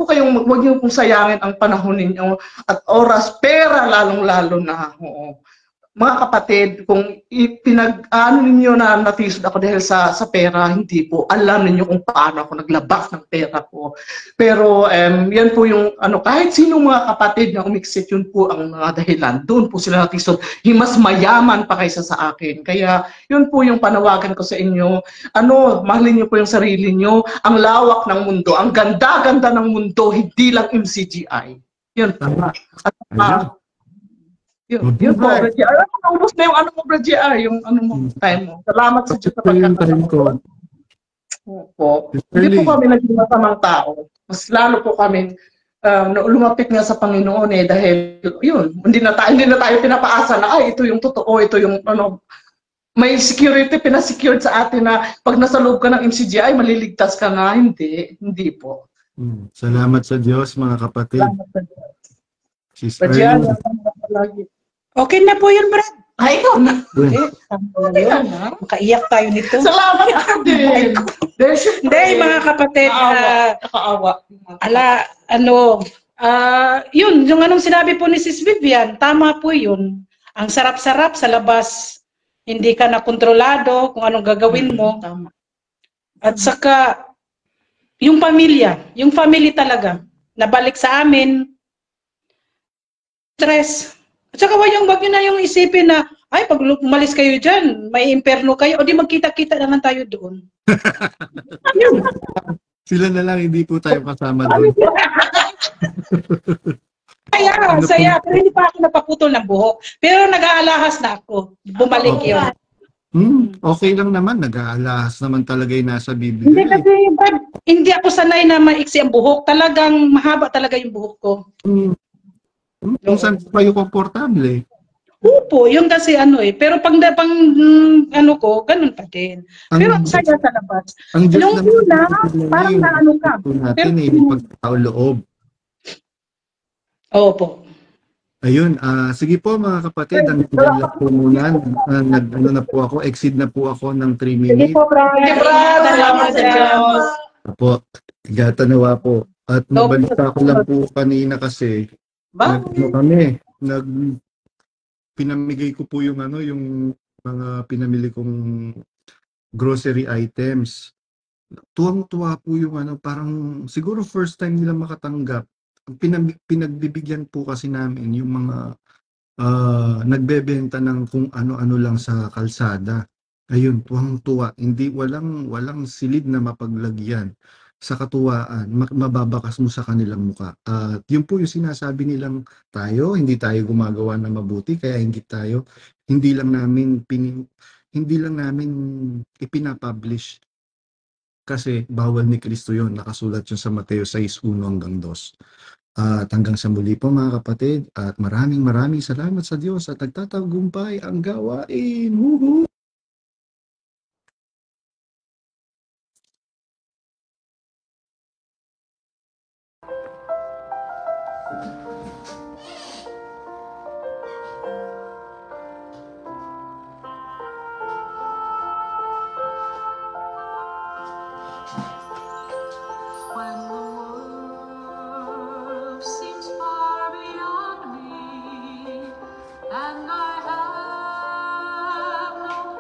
niyo pong sayangin ang panahon ninyo at oras, pera lalong-lalo na. Oo. Mga kapatid, kung ninyo na natisod ako dahil sa pera, hindi po. Alam ninyo kung paano ako naglabas ng pera ko. Pero yan po yung kahit sino mga kapatid na umiksit, yun po ang mga dahilan. Doon po sila natisod. Mas mayaman pa kaysa sa akin. Kaya yun po yung panawagan ko sa inyo. Mahalin niyo po yung sarili niyo. Ang lawak ng mundo, ang ganda-ganda ng mundo, hindi lang MCGI. Yun po. At, yun po, Brad JR. Naubos na yung Brad JR, yung time mo. Salamat sa Diyos sa pagkakataon po. Hindi po kami naging masamang tao. Mas lalo po kami lumapit nga sa Panginoon dahil yun, hindi na tayo pinapaasa na ito yung totoo, ito yung may security pinasecured sa atin na pag nasa loob ka ng MCGI, maliligtas ka na. Hindi po. Salamat sa Diyos, mga kapatid. Salamat sa Diyos. Brad JR, lagi. Okay na po yun, Brad. Ay, ikaw na. Eh, ano yun, ha? Makaiyak tayo nito. Salamat, Ate. Hindi, mga kapatid, Nakaawa. yun, yung anong sinabi po ni Sis Vivian, tama po yun. Ang sarap-sarap sa labas, hindi ka na kontrolado kung anong gagawin mo. Tama. At saka, yung family talaga, nabalik sa amin, stress. At saka wag nyo na yung isipin na, ay, pag umalis kayo dyan, may imperno kayo, o di magkita-kita naman tayo doon. Sila na lang, hindi po tayo kasama doon. Saya. Pero hindi pa ako napaputol ng buhok. Pero nag-aalahas na ako. Bumalik yun. Okay lang naman, nag-aalahas naman talaga yung nasa Hindi Biblia. kasi, hindi ako sanay na maiksi ang buhok. Talagang mahaba talaga yung buhok ko. Kung saan kayo komportable. Upo, yung kasi pero pang ano ko, ganun pa din. Pero ang saya sa labas. Ang Diyos Nung naman, una, parang naano ka. natin pagkatao loob. Opo. Ayun, sige po mga kapatid, ang lang po muna, exceed na po ako ng 3 Sige minutes. po, Brad. Salamat sa Diyos. Apo, tigatawa po. At nabalita ko lang po kanina kasi, pinamigay ko po yung yung mga pinamili kong grocery items. Tuwang-tuwa po yung parang siguro first time nila makatanggap. Pinagbibigyan po kasi namin yung mga nagbebenta ng kung ano-ano lang sa kalsada. Ayun, tuwang-tuwa. Hindi, walang silid na mapaglagyan. Sa katuwaan, mababakas mo sa kanilang muka. At yun po yung sinasabi nilang hindi tayo gumagawa na mabuti, kaya hindi lang namin ipinapublish. Kasi bawal ni Kristo yun, nakasulat yun sa Mateo 6:1-2. At hanggang sa muli po mga kapatid, at maraming salamat sa Diyos at nagtatagumpay ang gawain. Woohoo! When the world seems far beyond me, and I have no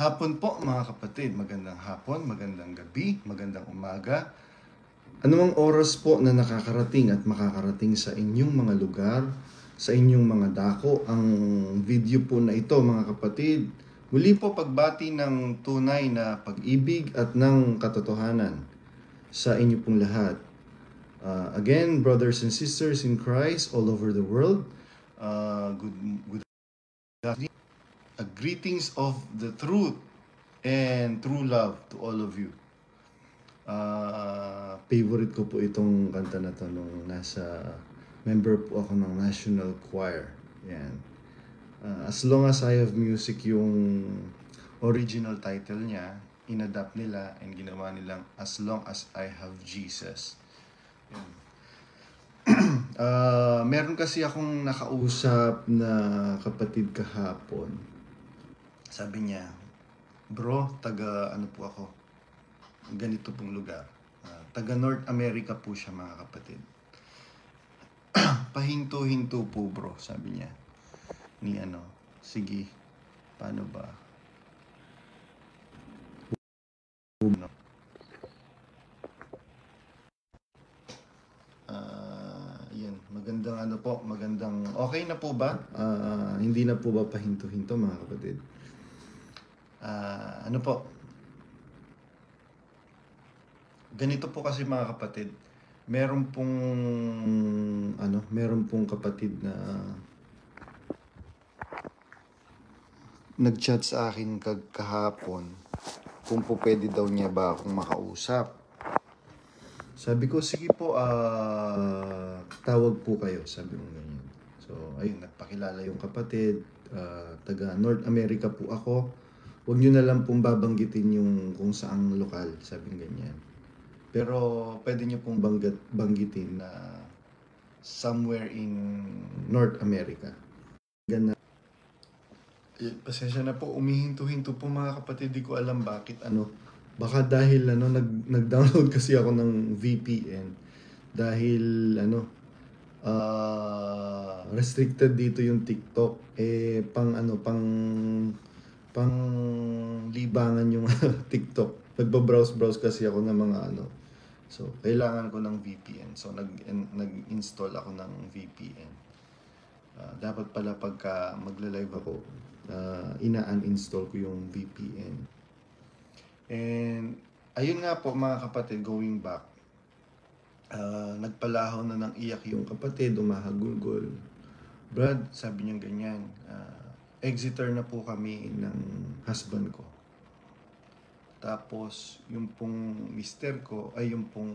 hapon po mga kapatid, magandang hapon, magandang gabi, magandang umaga. Anumang oras po na nakakarating at makakarating sa inyong mga lugar, sa inyong mga dako, ang video po na ito mga kapatid, muli po pagbati ng tunay na pag-ibig at ng katotohanan sa inyo pong lahat. Again, brothers and sisters in Christ all over the world, good afternoon. Greetings of the truth and true love to all of you. Favorite ko po itong kanta na to nung member po ako ng National Choir. Yan. As long as I have music, yung original title niya, inadapt nila and ginawa nilang As Long as I Have Jesus. Yan. Meron kasi akong nakausap na kapatid kahapon. Sabi niya, bro, taga ano po ako, ganito pong lugar. Taga North America po siya mga kapatid. Pahinto-hinto po bro, sabi niya. Ni ano, sige, paano ba? Yan, magandang ano po, magandang, okay na po ba? Hindi na po ba pahinto-hinto mga kapatid? Ano po, ganito po kasi mga kapatid, meron pong kapatid na nag-chat sa akin kahapon kung po pwede daw niya ba akong makausap. Sabi ko, sige po, tawag po kayo, sabi mo ganyan. So, ayun, nagpakilala yung kapatid, taga North America po ako. Huwag nyo na lang pong babanggitin yung kung saang lokal, sabi ganyan. Pero pwede nyo pong banggitin na somewhere in North America. Gana. Pasensya na po, umihinto-hinto po mga kapatid, di ko alam bakit baka dahil nag-download kasi ako ng VPN dahil restricted dito yung TikTok, pang libangan yung TikTok. Nagba-browse kasi ako ng mga so kailangan ko ng VPN, so nag-install ako ng VPN. Dapat pala pagka magla-live ako, ina-uninstall ko yung VPN. And ayun nga po mga kapatid, going back, nagpalahaw na ng iyak yung kapatid, umahagulgol. Brad, sabi niya ganyan, Exeter na po kami ng husband ko. Tapos, yung pong mister ko, ay yung pong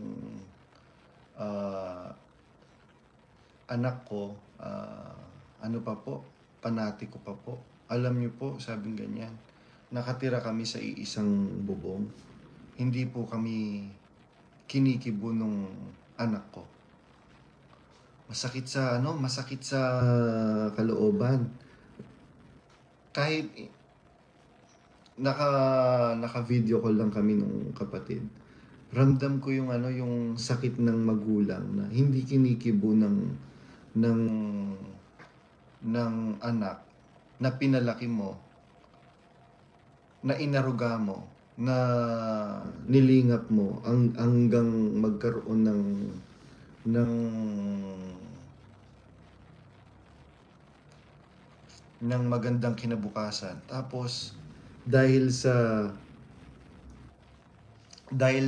anak ko, panatiko pa po. Alam niyo po, sabing ganyan, nakatira kami sa iisang bubong. Hindi po kami kinikibo nung anak ko. Masakit sa kalooban. Kahit naka-video call lang kami nung kapatid, ramdam ko yung yung sakit ng magulang na hindi kinikibo ng anak na pinalaki mo, na inaruga mo, na nilingap mo hanggang magkaroon ng magandang kinabukasan. Tapos dahil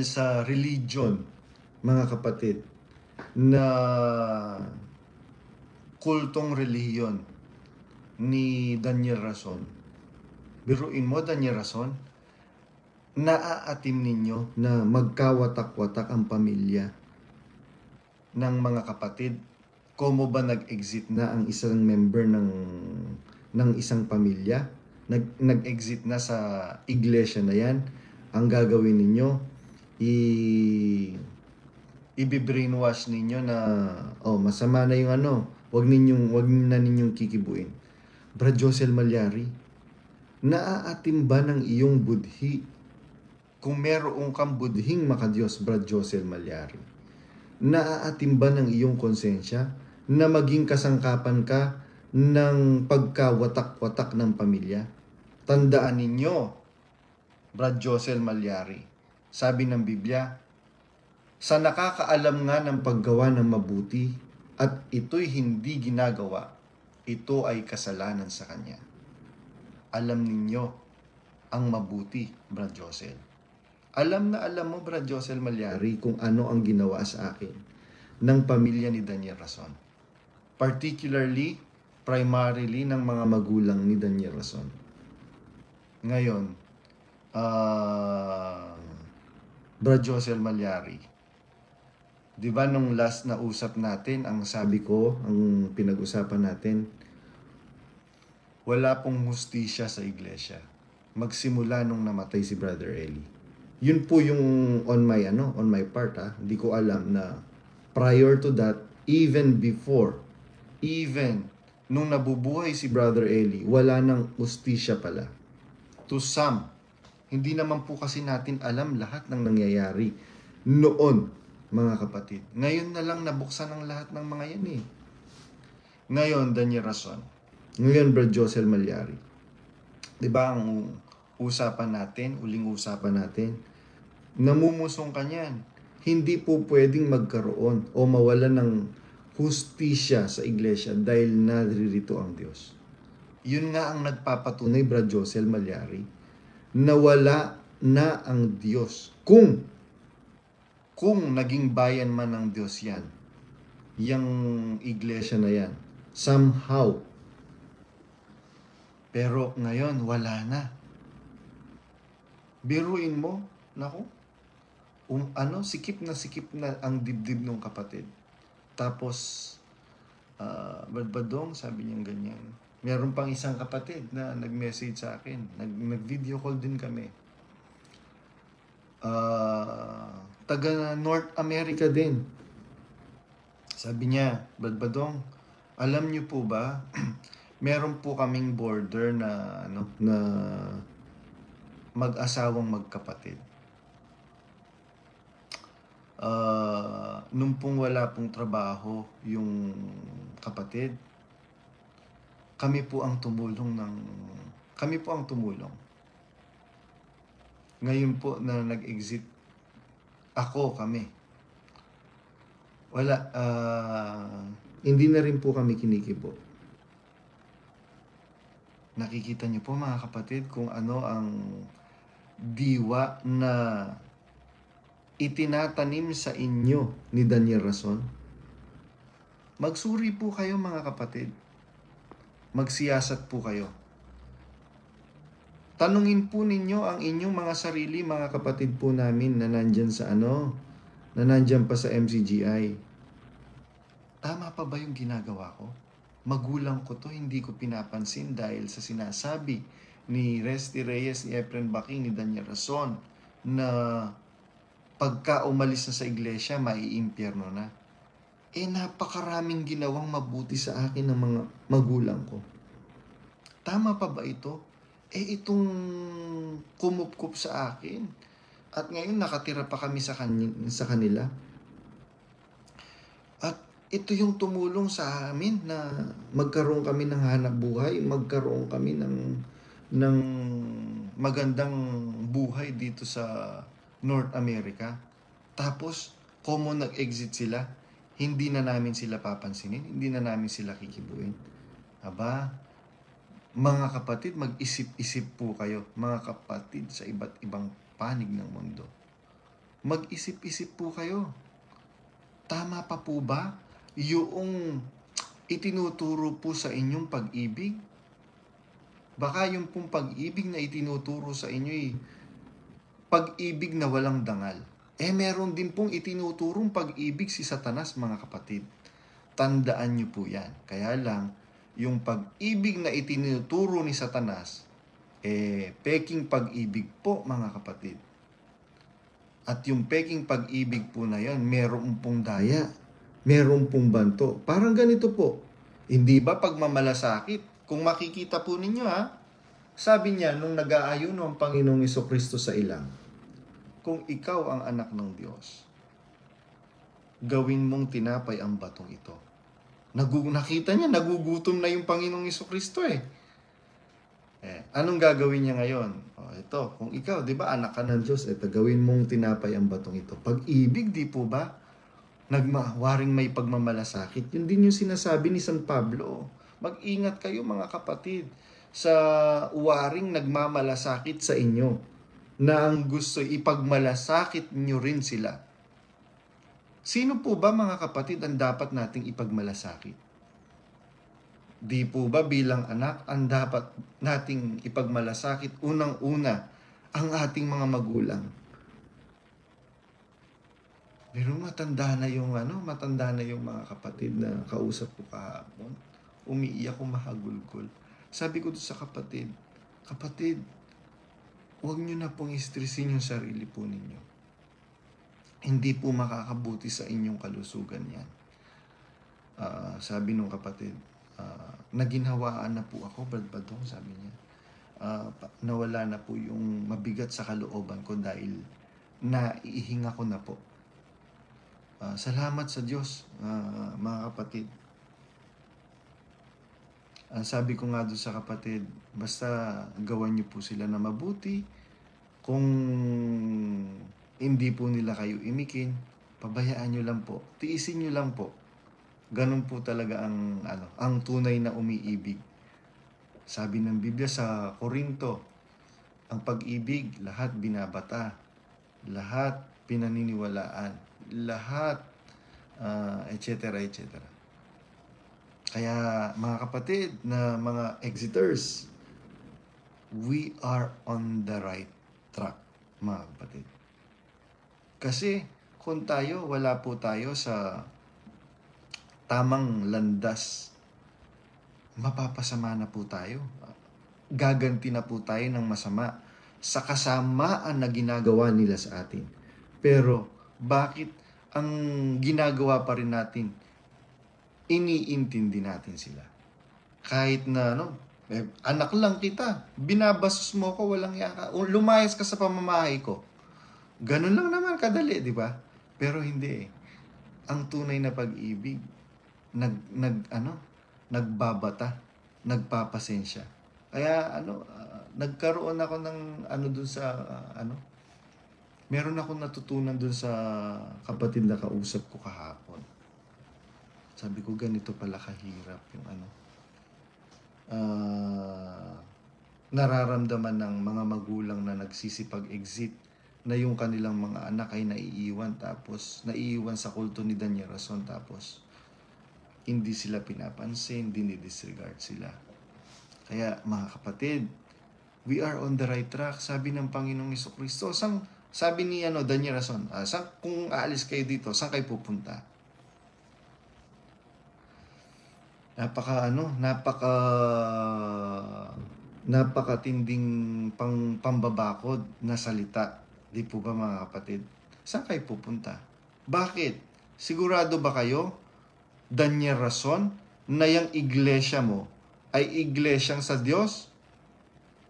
sa religion, mga kapatid, na kultong relihiyon ni Daniel Rason. Biruin mo, Daniel Rason, naaatim ninyo na magkawatak-watak ang pamilya ng mga kapatid. Komo ba nag-exit na ang isang member ng isang pamilya? Nag-exit na sa iglesia na yan? Ang gagawin ninyo, i-brainwash ninyo na masama na yung wag na ninyong kikibuin. Brad Josel Malyari, naaatim ba ng iyong budhi? Kung meron kang budhing makadiyos, Brad Josel Malyari, naaatim ba ng iyong konsensya na maging kasangkapan ka ng pagkawatak-watak ng pamilya? Tandaan ninyo, Brad Josel Malyari. Sabi ng Biblia, sa nakakaalam nga ng paggawa ng mabuti at ito'y hindi ginagawa, ito ay kasalanan sa kanya. Alam ninyo ang mabuti, Brad Josel. Alam na alam mo, Brad Josel Malyari, kung ano ang ginawa sa akin ng pamilya ni Daniel Rason. Particularly, primarily ng mga magulang ni Daniel Rason. Ngayon, Brad Josel Malyari, di ba nung last na usap natin, ang sabi ko, ang pinag-usapan natin, wala pong hustisya sa iglesia. Magsimula nung namatay si Brother Eli. Yun po yung on my part Hindi ko alam na prior to that, even nung nabubuhay si Brother Eli, wala nang hustisya pala. To some, hindi naman po kasi natin alam lahat ng nangyayari noon, mga kapatid. Ngayon na lang nabuksan ang lahat ng mga yan eh. Ngayon, Daniel Rason. Ngayon, Brad Josel Malyari. Diba ang usapan natin, uling usapan natin, namumusong ka niyan. Hindi po pwedeng magkaroon o mawala ng hustisya sa iglesia dahil naririto ang Diyos. Yun nga ang nagpapatunay, Brad Josel Malyari, na wala na ang Diyos. Kung naging bayan man ng Diyos yan, yung iglesia na yan, somehow. Pero ngayon, wala na. Biruin mo, naku, sikip na ang dibdib ng kapatid. Tapos, badbadong, sabi niyang ganyan. Meron pang isang kapatid na nag-message sa akin. Nag-video call din kami. Taga North America din. Sabi niya, badbadong, alam niyo po ba, meron po kaming border na mag-asawang magkapatid. Nung pong wala pong trabaho yung kapatid, kami po ang tumulong. Ngayon po na nag-exit kami. Wala, hindi na rin po kami kinikibo. Nakikita niyo po mga kapatid kung ano ang diwa na itinatanim sa inyo ni Daniel Rason. Magsuri po kayo mga kapatid. Magsiyasat po kayo. Tanungin po ninyo ang inyong mga sarili, mga kapatid po namin na nandyan sa na nandyan pa sa MCGI. Tama pa ba yung ginagawa ko? Magulang ko to, hindi ko pinapansin dahil sa sinasabi ni Resty Reyes, ni Efren Baking, ni Daniel Rason na pagka umalis na sa iglesia, maiimpyerno na. Napakaraming ginawang mabuti sa akin ng mga magulang ko. Tama pa ba ito? Itong kumupkup sa akin. At ngayon nakatira pa kami sa kanila. At ito yung tumulong sa amin na magkaroon kami ng hanap buhay, magkaroon kami ng magandang buhay dito sa North America. Tapos, kung nag-exit sila, hindi na namin sila papansinin, hindi na namin sila kikibuin. Aba, mga kapatid, mag-isip-isip po kayo, mga kapatid sa iba't ibang panig ng mundo. Mag-isip-isip po kayo. Tama pa po ba yung itinuturo po sa inyong pag-ibig? Baka yung pong pag-ibig na itinuturo sa inyo pag-ibig na walang dangal. Meron din pong itinuturong pag-ibig si Satanas, mga kapatid. Tandaan niyo po yan. Kaya lang, yung pag-ibig na itinuturo ni Satanas, peking pag-ibig po, mga kapatid. At yung peking pag-ibig po na yan, meron pong daya, meron pong banto. Parang ganito po. Hindi ba pagmamalasakit? Kung makikita po ninyo sabi niya nung nag-aayuno ang Panginoong Jesucristo sa ilang, kung ikaw ang anak ng Diyos, gawin mong tinapay ang batong ito. Nakita niya, nagugutom na yung Panginoong Jesucristo Anong gagawin niya ngayon? Ito, kung ikaw, di ba, anak ka ng Diyos, ito, gawin mong tinapay ang batong ito. Pag-ibig, di po ba? Waring may pagmamalasakit. Yun din yung sinasabi ni San Pablo. Mag-ingat kayo mga kapatid sa waring nagmamalasakit sa inyo na ang gusto ipagmalasakit nyo rin sila. Sino po ba mga kapatid ang dapat nating ipagmalasakit? Di po ba bilang anak ang dapat nating ipagmalasakit unang-una ang ating mga magulang? Pero matanda na yung mga kapatid na kausap ko kahapon. Umiiyak ko mahagulgol. Sabi ko sa kapatid, huwag nyo na pong istresin yung sarili po ninyo. Hindi po makakabuti sa inyong kalusugan yan. Sabi nung kapatid, naginhawaan na po ako, Brad Badong, sabi niya. Nawala na po yung mabigat sa kalooban ko dahil naihinga ko na po. Salamat sa Diyos, mga kapatid. Sabi ko nga doon sa kapatid, basta gawan niyo po sila na mabuti. Kung hindi po nila kayo imikin, pabayaan niyo lang po. Tiisin niyo lang po. Ganun po talaga ang tunay na umiibig. Sabi ng Biblia sa Korinto, ang pag-ibig, lahat binabata, lahat pinaniniwalaan, lahat, etc. etc. Kaya mga kapatid na mga exiters, we are on the right track, mga kapatid. Kasi kung wala po tayo sa tamang landas, mapapasama na po tayo. Gaganti na po tayo ng masama sa kasamaan na ginagawa nila sa atin. Pero bakit ang ginagawa pa rin natin, iniintindi natin sila? Kahit na anak lang kita, binabasos mo ko, walang yaka, lumayas ka sa pamamahay ko. Ganun lang naman kadali, di ba? Pero hindi. Ang tunay na pag-ibig, nagbabata, nagpapasensya. Kaya nagkaroon ako ng dun sa meron akong natutunan dun sa kapatid na kausap ko kahapon. Sabi ko, ganito pala kahirap yung nararamdaman ng mga magulang na nagsisipag-exit na yung kanilang mga anak ay naiiwan sa kulto ni Daniel Rason, tapos hindi sila pinapansin, dinidisregard sila. Kaya mga kapatid, we are on the right track. Sabi ng Panginoong Jesucristo, sabi ni Daniel Rason, kung aalis kayo dito, saan kayo pupunta? Napakatinding pambabakod na salita. Di po ba mga kapatid? Saan kayo pupunta? Bakit? Sigurado ba kayo, Daniel Rason, na yung iglesia mo ay iglesyang sa Diyos?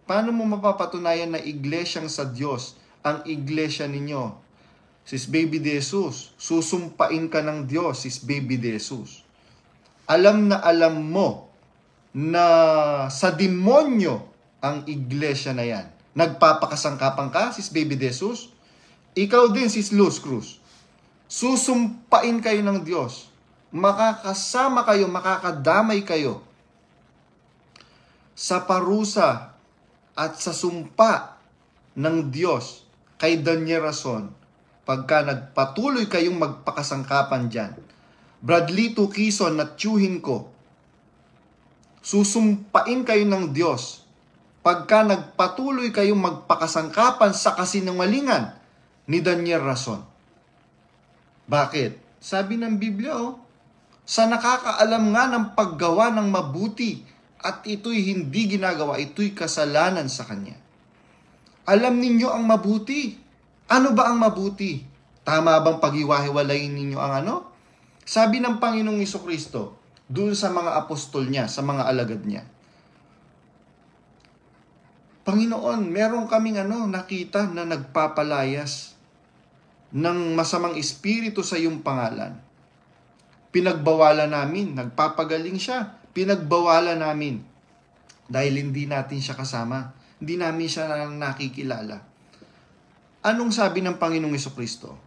Paano mo mapapatunayan na iglesyang sa Diyos ang iglesia ninyo? Sis Baby de Jesus, susumpain ka ng Diyos, Sis Baby de Jesus. Alam na alam mo na sa demonyo ang iglesia na yan. Nagpapakasangkapan ka, Sis Baby de Jesus. Ikaw din, Sis Luz Cruz. Susumpain kayo ng Diyos. Makakasama kayo, makakadamay kayo sa parusa at sa sumpa ng Diyos kay Daniel Rason pagka nagpatuloy kayong magpakasangkapan dyan. Bradlito Quezon at tiyuhin ko, susumpain kayo ng Diyos pagka nagpatuloy kayong magpakasangkapan sa kasinungalingan ni Daniel Rason. Bakit? Sabi ng Biblia, sa nakakaalam nga ng paggawa ng mabuti at ito'y hindi ginagawa, ito'y kasalanan sa kanya. Alam ninyo ang mabuti. Ano ba ang mabuti? Tama bang paghiwa-hiwalayin ninyo ang Sabi ng Panginoong Jesucristo doon sa mga apostol niya, sa mga alagad niya, Panginoon, meron kaming nakita na nagpapalayas ng masamang espiritu sa iyong pangalan. Pinagbawalan namin, nagpapagaling siya, pinagbawalan namin. Dahil hindi natin siya kasama. Hindi namin siya nakikilala. Anong sabi ng Panginoong Jesucristo?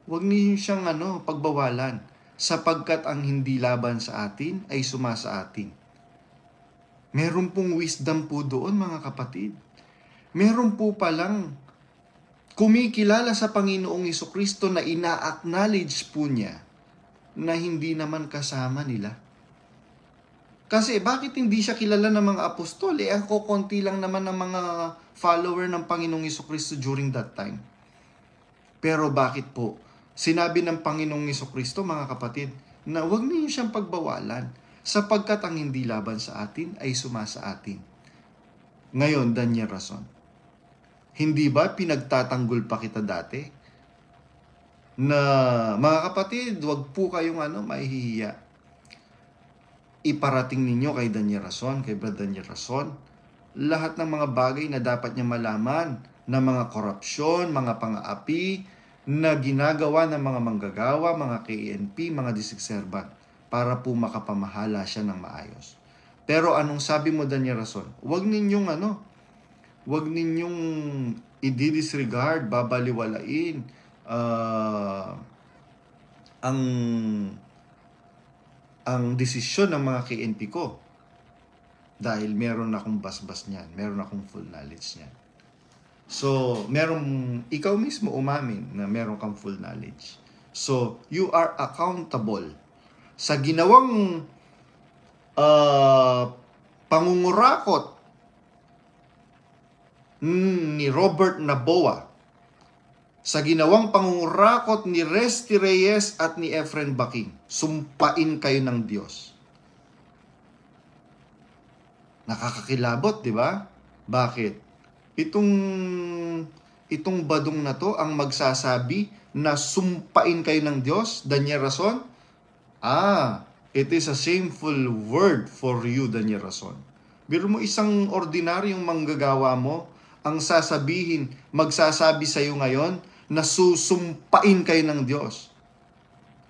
Huwag niyo siyang pagbawalan, sapagkat ang hindi laban sa atin ay sumasa atin. Meron pong wisdom po doon, mga kapatid. Meron po palang kumikilala sa Panginoong Jesucristo na ina-acknowledge po niya na hindi naman kasama nila. Kasi bakit hindi siya kilala ng mga apostol? Ako konti lang naman ng mga follower ng Panginoong Jesucristo during that time. Pero bakit po? Sinabi ng Panginoong Jesucristo, mga kapatid, na huwag niyo siyang pagbawalan, sapagkat ang hindi laban sa atin ay sumasa atin. Ngayon, Daniel Rason, hindi ba pinagtatanggol pa kita dati? Na, mga kapatid, huwag po kayong mahihiya. Iparating ninyo kay Daniel Rason, kay Brad Daniel Rason, lahat ng mga bagay na dapat niya malaman, na mga korupsyon, mga pang-aapi, na ginagawa ng mga manggagawa, mga KNP, mga district servant, para po makapamahala siya ng maayos. Pero anong sabi mo, Daniel Rason? Huwag ninyong i-disregard, babaliwalain ang desisyon ng mga KNP ko. Dahil meron akong basbas niyan, meron akong full knowledge niyan. So, ikaw mismo umamin na meron kang full knowledge. So, you are accountable sa ginawang pangungurakot ni Robert Noboa, sa ginawang pangungurakot ni Resty Reyes at ni Efren Baking. Sumpain kayo ng Diyos. Nakakakilabot, di ba? Bakit? Itong badong na to ang magsasabi na sumpain kayo ng Diyos, Daniel Rason? It is a shameful word for you, Daniel Rason. Biro mo isang ordinaryong manggagawa mo ang magsasabi sa iyo ngayon na susumpain kayo ng Diyos.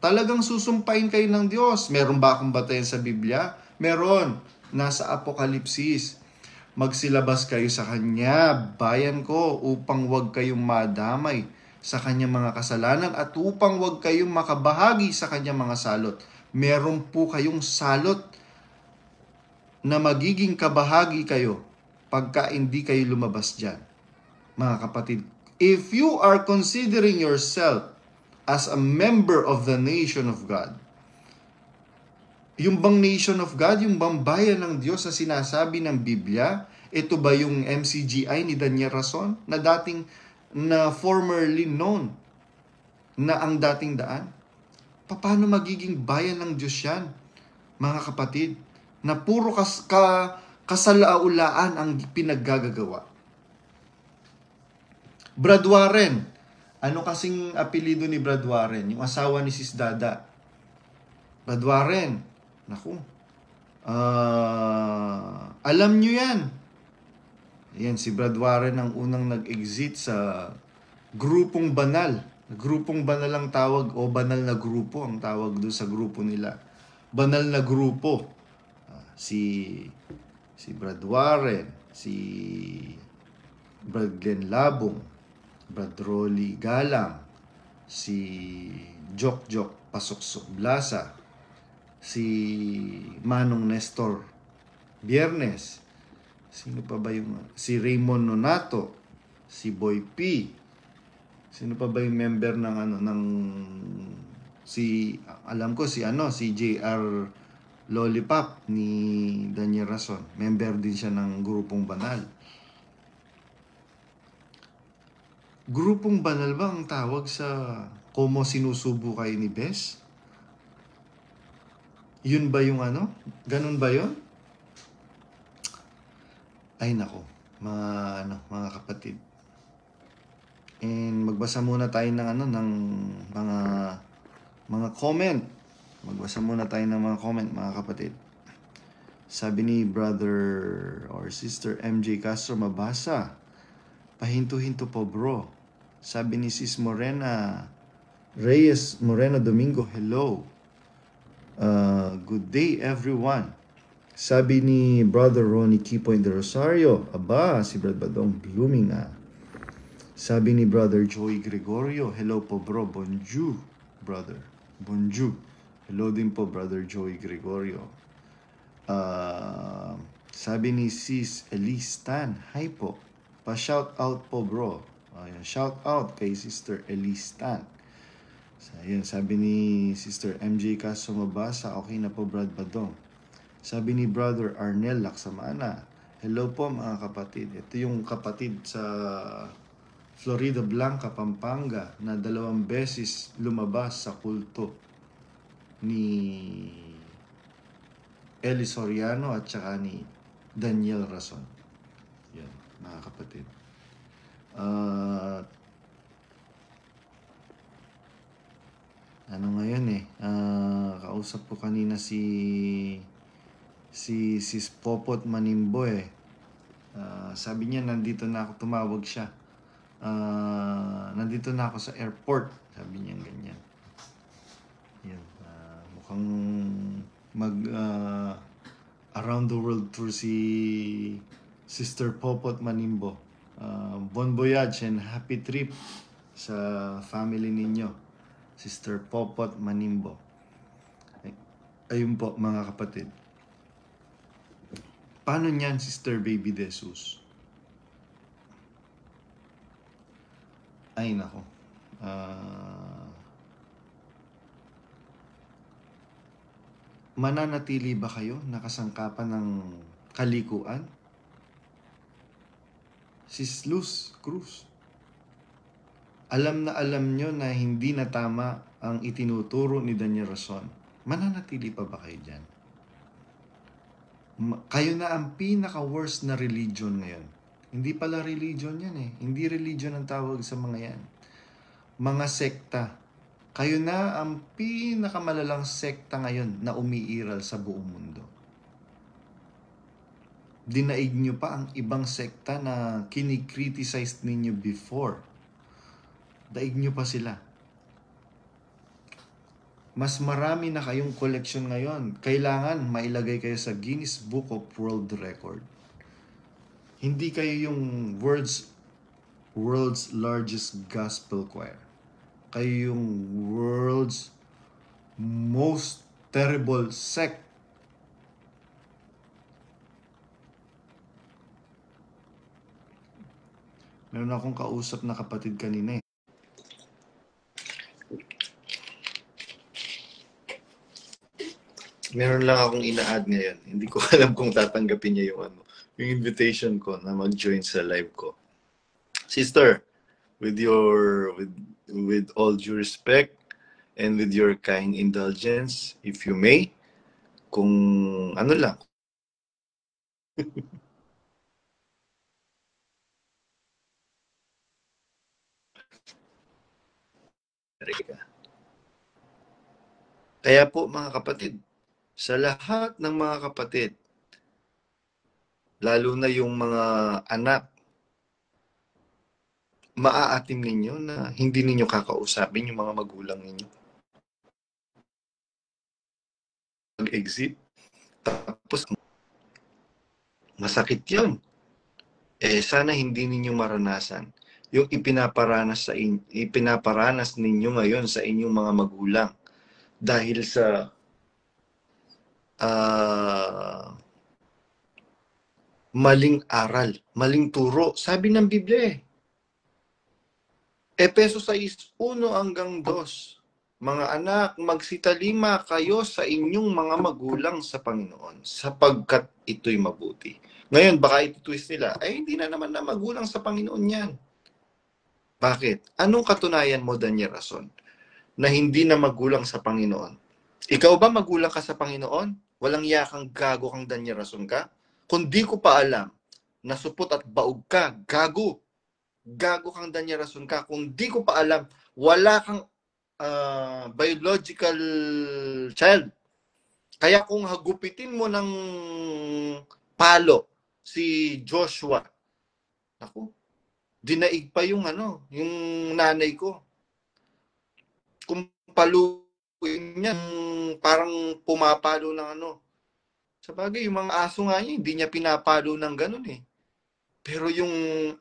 Talagang susumpain kayo ng Diyos. Meron ba akong batayan sa Biblia? Meron. Nasa Apokalipsis. Magsilabas kayo sa Kanya, bayan ko, upang huwag kayong madamay sa Kanyang mga kasalanan at upang huwag kayong makabahagi sa Kanyang mga salot. Meron po kayong salot na magiging kabahagi kayo pagka hindi kayo lumabas dyan. Mga kapatid, if you are considering yourself as a member of the nation of God, yung bang nation of God, yung bang bayan ng Diyos na sinasabi ng Biblia, ito ba yung MCGI ni Daniel Rason na formerly known na ang dating daan? Paano magiging bayan ng Diyos yan, mga kapatid, na puro kasalaulaan ang pinaggagawa? Brad Warren, ano kasing apelido ni Brad Warren? Yung asawa ni Sis Dada. Brad Warren, naku, alam nyo yan. Yan, si Brad Warren ang unang nag-exit sa grupong banal. Grupong banal ang tawag, o banal na grupo ang tawag doon sa grupo nila. Banal na grupo. Si Brad Warren, si Brad Glenn Labong, Brad Rolly Galang, si Jok Pasuksok Blasa, si Manong Nestor Biernes, sino pa ba yung si Raymond Nonato, si Boy P, sino pa ba yung member ng alam ko si JR Lollipop ni Daniel Rason, member din siya ng grupong banal. Grupong banal ba ang tawag sa Como Sinusubo Kayo ni Bes? Yun ba yung ganun ba yun? Ay nako, mga kapatid. And magbasa muna tayo ng mga comment. Magbasa muna tayo ng mga comment, mga kapatid. Sabi ni brother or sister MJ Castro, mabasa. Pahinto-hinto po, bro. Sabi ni Sis Morena Reyes Moreno Domingo, hello. Good day, everyone. Sabi ni Brother Ronnie Keypoint de Rosario, aba, si Brad Badong blooming ah. Sabi ni Brother Joey Gregorio, hello po bro, bonjour, brother. Bonjour. Hello din po, Brother Joey Gregorio. Sabi ni Sis Elise Tan, hi po. Pa-shout out po bro. Ayan, shout out kay Sister Elise Tan. So, ayan, sabi ni Sister MJ Caso Mabasa, okay na po Brad Badong. Sabi ni Brother Arnel Laksamana, hello po mga kapatid. Ito yung kapatid sa Florida Blanca, Pampanga na 2 beses lumabas sa kulto ni Eli Soriano at saka ni Daniel Rason. Yan, mga kapatid. Ano ngayon kausap ko kanina si Sis Popot Manimbo eh. Sabi niya nandito na ako, tumawag siya. Nandito na ako sa airport. Sabi niya ganyan. Yan. Mukhang around the world tour si Sister Popot Manimbo. Bon voyage and happy trip sa family ninyo. Sister Popot Manimbo. Ayun po mga kapatid. Paano niyan, Sister Baby De Jesus? Ay, nako. Mananatili ba kayo nakasangkapan ng kalikuan? Sis Luz Cruz. Alam na alam nyo na hindi na tama ang itinuturo ni Daniel Rason. Mananatili pa ba kayo dyan? Kayo na ang pinaka-worst na religion ngayon. Hindi pala religion yan eh. Hindi religion ang tawag sa mga yan. Mga sekta. Kayo na ang pinakamalalang sekta ngayon na umiiral sa buong mundo. Dinaig nyo pa ang ibang sekta na kinikriticize ninyo before. Daig nyo pa sila. Mas marami na kayong collection ngayon. Kailangan mailagay kayo sa Guinness Book of World Record. Hindi kayo yung world's largest gospel choir. Kayo yung world's most terrible sect. Meron akong kausap na kapatid kanina eh. Meron lang akong ina-add ngayon. Hindi ko alam kung tatanggapin niya yung invitation ko na mag-join sa live ko. Sister, with all due respect and with your kind indulgence, if you may, kung ano lang. Kaya po mga kapatid, sa lahat ng mga kapatid, lalo na yung mga anak, maaatim ninyo na hindi ninyo kakausapin yung mga magulang ninyo. Mag-exit, tapos masakit yun. Sana hindi ninyo maranasan yung ipinaparanas ninyo ngayon sa inyong mga magulang dahil sa maling aral, maling turo. Sabi ng Biblia Efeso 6:1 hanggang 2. Mga anak, magsitalima kayo sa inyong mga magulang sa Panginoon sapagkat ito'y mabuti. Ngayon, baka iti-twist nila, hindi na naman na magulang sa Panginoon yan. Bakit? Anong katunayan mo, Daniel Rason, na hindi na magulang sa Panginoon? Ikaw ba magulang ka sa Panginoon? Walang yakang gago kang Daniel Rason ka? Kung di ko pa alam, nasupot at baog ka, gago. Gago kang Daniel Rason ka. Kung di ko pa alam, wala kang biological child. Kaya kung hagupitin mo ng palo si Joshua, ako, dinaig pa yung yung nanay ko. Kung paluin niya, parang pumapalo ng Sa bagay, yung mga aso nga niya, hindi niya pinapalo ng ganun eh. Pero yung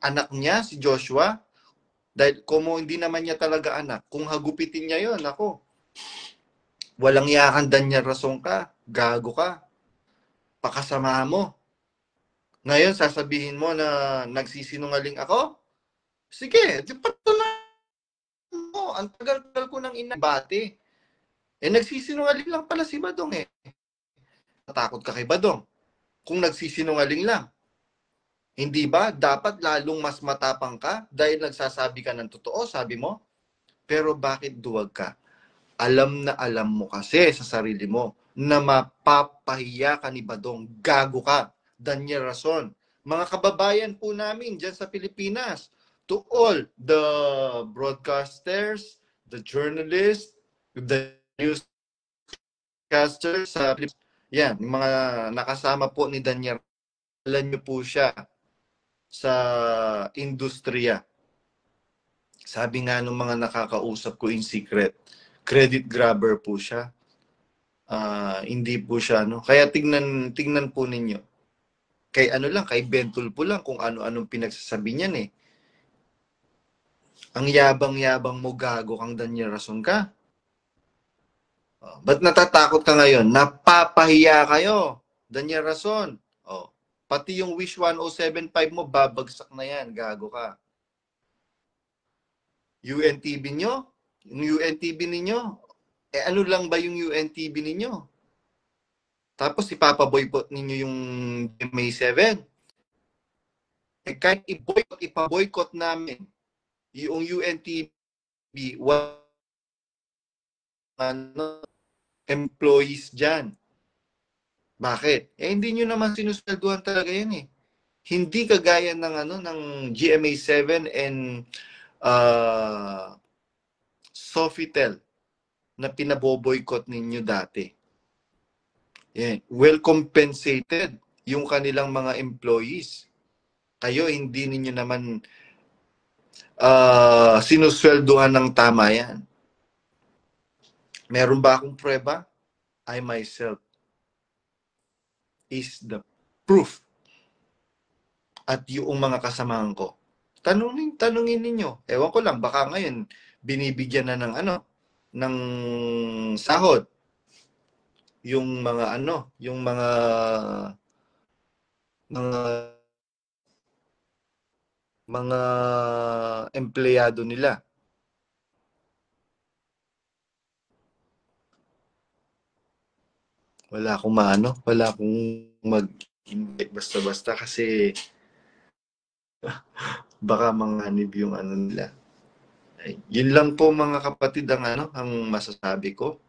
anak niya, si Joshua, dahil kumo hindi naman niya talaga anak, kung hagupitin niya yon, ako, walang yakan Daniel Rason ka, gago ka, pakasama mo. Ngayon, sasabihin mo na nagsisinungaling ako? Sige, di patunayan mo. Ang tagal-tagal ko nang inabati. Nagsisinungaling lang pala si Badong eh. Natakot ka kay Badong kung nagsisinungaling lang. Hindi ba dapat lalong mas matapang ka dahil nagsasabi ka ng totoo, sabi mo? Pero bakit duwag ka? Alam na alam mo kasi sa sarili mo na mapapahiya ka ni Badong. Gago ka. Daniel Rason. Mga kababayan po namin dyan sa Pilipinas, to all the broadcasters, the journalists, the newscasters sa Pilipinas, yan, yung mga nakasama po ni Daniel, alam niyo po siya sa industriya. Sabi nga nung mga nakakausap ko in secret, credit grabber po siya. Hindi po siya, no? Kaya tingnan po ninyo. Kay kay Bentol po lang kung ano-anong pinagsasabi niyan eh. Ang yabang-yabang mo, gago kang Daniel Rason ka. Ba't natatakot ka ngayon? Napapahiya kayo, Daniel Rason. Pati yung Wish 1075 mo, babagsak na yan, gago ka. UNTV nyo? Yung UNTV ninyo? Ano lang ba yung UNTV ninyo? Tapos ipapaboycott ninyo yung May 7. Kahit ipaboycott namin yung UNTV, employees dyan. Bakit? Hindi nyo naman sinuswelduhan talaga yan eh. Hindi kagaya ng ng GMA7 and Sofitel na pinaboboycott ninyo dati. Well compensated yung kanilang mga employees. Kayo, hindi ninyo naman sinuswelduhan ng tama yan. Meron ba akong prueba? I myself is the proof. At yung mga kasamahan ko. Tanungin ninyo. Ewan ko lang, baka ngayon binibigyan na ng ng sahod yung mga yung mga empleyado nila. Wala akong wala akong mag-invite basta-basta kasi baka manganib yung nila. Yun lang po mga kapatid ang masasabi ko.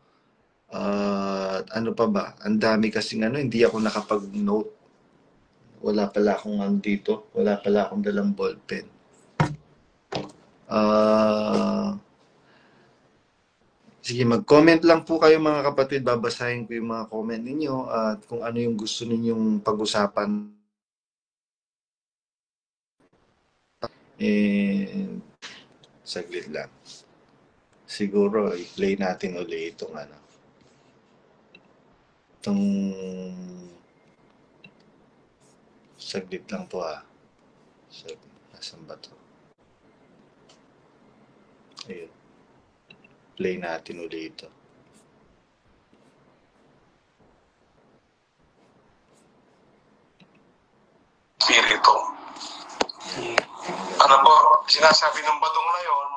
Ano pa ba? Ang dami kasing hindi ako nakapag-note. Wala pala akong dito. Wala pala akong dalang ballpen. Sige, mag-comment lang po kayo mga kapatid. Babasahin ko yung mga comment ninyo at kung ano yung gusto ninyong pag-usapan. Saglit lang. Siguro, i-play natin ulit itong saglit lang po Nasaan ba to? Ayun. Play natin ulit ito. Spirito. Ano po, sinasabi ng Badong na yon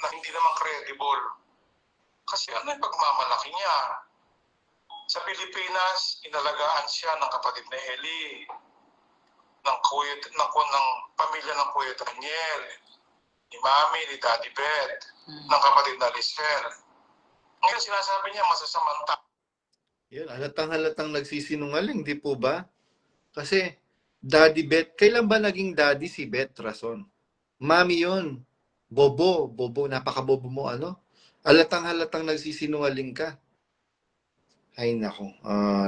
na hindi naman credible. Kasi yung pagmamalaki niya? Sa Pilipinas, inalagaan siya ng kapatid na Eli, ng pamilya ng Kuya Daniel, ni Mami, ni Daddy Beth, ng kapatid na Lisfer. Ngayon sinasabi niya masasamang tao. Yun, halatang nagsisinungaling, di po ba? Kasi Daddy Beth, kailan ba naging daddy si Beth Rason? Mami yun. Bobo, napakabobo mo halatang nagsisinungaling ka. Ay nako,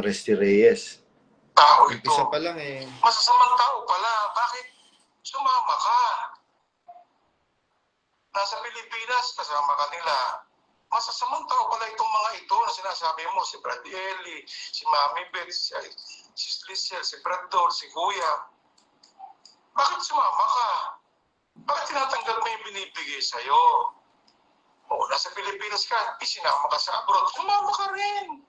Resty Reyes. Tao ito. Umpisa pa lang Masasamang tao pala. Bakit sumama ka? Nasa Pilipinas, kasama ka nila. masasamang tao pala itong mga ito na sinasabi mo, si Brad Eli, si Mami Beth, si Lizelle, si Brad Dor, si Kuya. Bakit sumama ka? Bakit tinatanggal mo yung binibigay sa'yo? O, nasa Pilipinas ka, isinama ka sa abroad, sumama ka rin.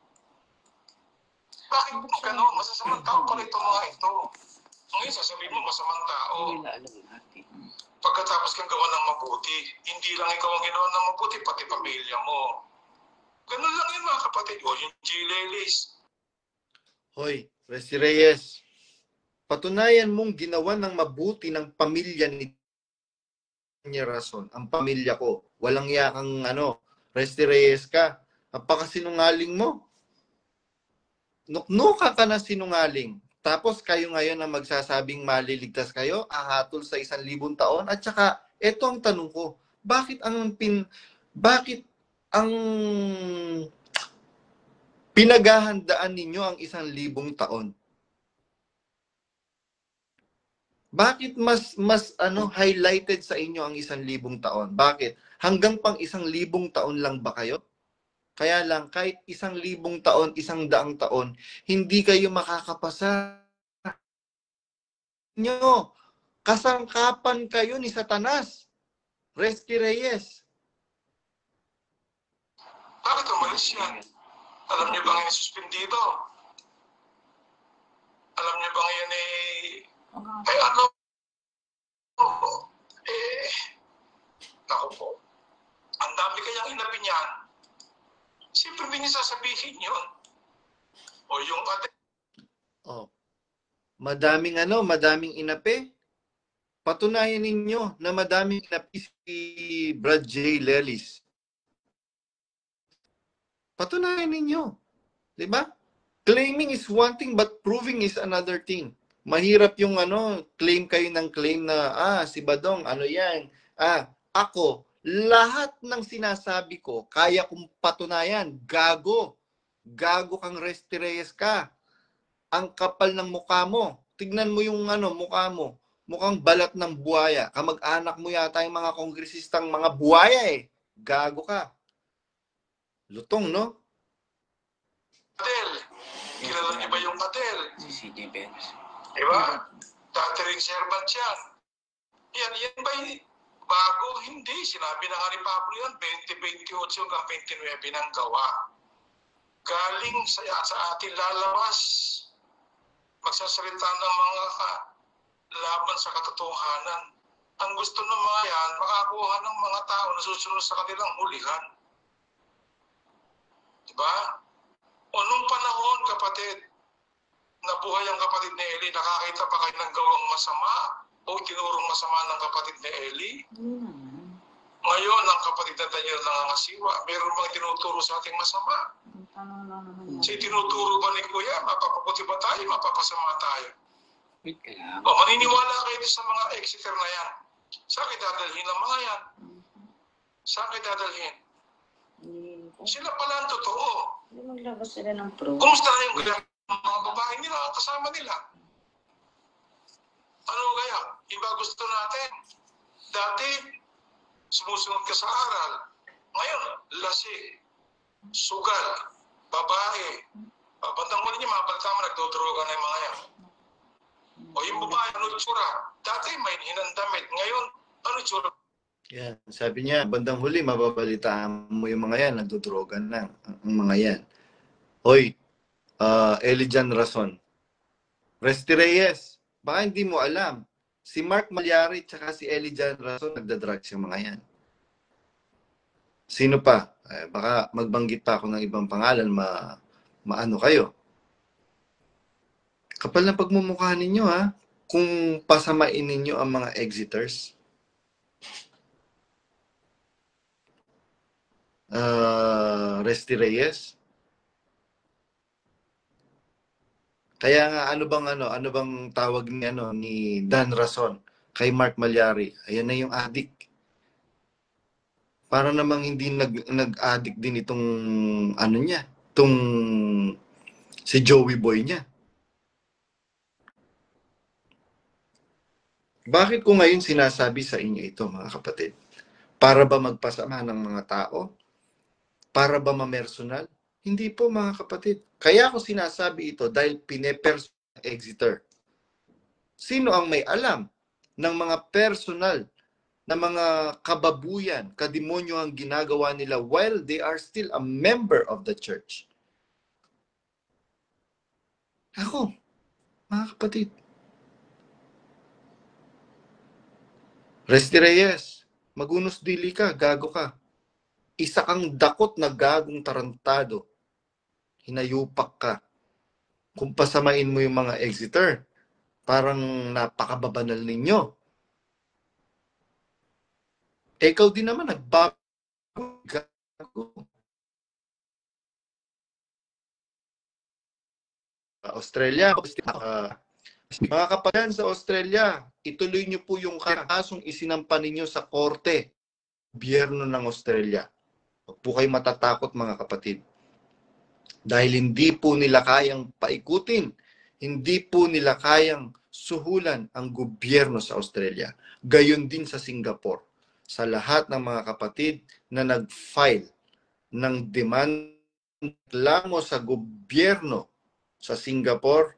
Bakit gano'n? Masasamang tao pala itong mga ito. Ngayon, sasabihin mo masamang tao. Pagkatapos kang gawa ng mabuti, hindi lang ikaw ang ginawa ng mabuti, pati pamilya mo. Ganun lang yun mga kapatid. O yung G. Lelis. Hoy, Resti Reyes, patunayan mong ginawa ng mabuti ng pamilya ni Rason. Ang pamilya ko. Walang yakang Resti Reyes ka. Napakasinungaling mo. Nuknuka ka na sinungaling. Tapos kayo ngayon na magsasabing maliligtas kayo, ahatol sa 1,000 taon. At saka, eto ang tanong ko, bakit ang pinaghahandaan ninyo ang 1,000 taon? Bakit mas highlighted sa inyo ang 1,000 taon? Bakit? Hanggang pang 1,000 taon lang ba kayo? Kaya lang, kahit 1,000 taon, 100 taon, hindi kayo makakapasa. Nyo, kasangkapan kayo ni Satanas. Resti Reyes. Bakit umalis yan? Alam niyo ba ngayon suspendido? Alam niyo ba ngayon ako po, ang dami kayang inapi niyan. Siyempre hindi niya sasabihin yun. O yung ate. Oh. Madaming inapi. Patunayan ninyo na madaming inapi si Brad J. Lelis. Patunayan ninyo. 'Di ba? Claiming is one thing but proving is another thing. Mahirap yung claim kayo ng claim na si Badong, yan. Ako, lahat ng sinasabi ko, kaya kong patunayan. Gago. Gago kang Resti Reyes ka. Ang kapal ng mukha mo. Tignan mo yung mukha mo. Mukhang balat ng buhaya. Kamag-anak mo yata yung mga kongresistang mga buhaya eh. Gago ka. Lutong, no? Adel. Kilala niyo ba yung Adel? Si CJ Benz. Diba? Dati ring servant yan. Yan ba bago? Hindi. Sinabi na nga ni Pablo yan, 2028 hanggang 29 ng gawa. Galing sa atin lalabas. Magsasalita ng mga laban sa katotohanan. Ang gusto ng mga yan, makakuha ng mga tao na susunod sa kanilang hulihan. Diba? O nung panahon, kapatid, nabuhay ang kapatid ni Eli, nakakita pa kayo ng gawang masama o tinurong masama ng kapatid ni Eli? Ngayon, ang kapatid na Daniel nangangasiwa, meron bang tinuturo sa ating masama? Si tinuturo ba ni Kuya, mapapabuti ba tayo, mapapasama tayo? O, maniniwala kayo sa mga Exeter na yan. Saan kayo dadalhin ang mga yan? Saan kayo dadalhin? Sila pala ang totoo. Maglabas sila ng proof. Kumusta na yung mga babae nila, kasama nila? Ano kaya? Iba gusto natin. Dati, sumusunod ka sa aral. Ngayon, lasing, sugal, babae. Bandang muli niya, mga baltama, nagdodroga na yung mga yan. O yung babae, ano itsura? Dati, may hinandamit. Ngayon, ano itsura? Yan. Sabi niya, bandang huli, mababalitaan mo yung mga yan, nagdodroga na ang mga yan. Hoy, Elijan Rason. Resti Reyes, baka hindi mo alam. Si Mark Malyari at si Elijan Rason, nagdadrugs yung mga yan. Sino pa? Baka magbanggit pa ako ng ibang pangalan, maano kayo. Kapal na pagmumukha ninyo, ha? Kung pasamain ninyo ang mga Exeters. Resti Reyes. Kaya nga ano bang tawag ni Dan Rason kay Mark Malyari? Ayan na yung addict. Para namang hindi nag-addict din itong niya, itong si Joey Boy niya. Bakit ko ngayon sinasabi sa inyo ito, mga kapatid? Para ba magpasama ng mga tao? Para ba mamersonal? Hindi po mga kapatid. Kaya ako sinasabi ito dahil pinepersonal exeter. Sino ang may alam ng mga personal na mga kababuyan, kademonyo ang ginagawa nila while they are still a member of the church? Ako, mga kapatid. Resti Reyes, magunos dili ka, gago ka. Isa kang dakot na gagong tarantado. Hinayupak ka. Kung pasamain mo yung mga exeter, parang napakababanal ninyo. Ikaw din naman, nagbago. Australia, mga kapatid sa Australia, ituloy niyo po yung kasong isinampa ninyo sa korte, gobyerno ng Australia. Huwag po kayo matatakot mga kapatid. Dahil hindi po nila kayang paikutin, hindi po nila kayang suhulan ang gobyerno sa Australia. Gayon din sa Singapore. Sa lahat ng mga kapatid na nag-file ng demand reklamo sa gobyerno sa Singapore,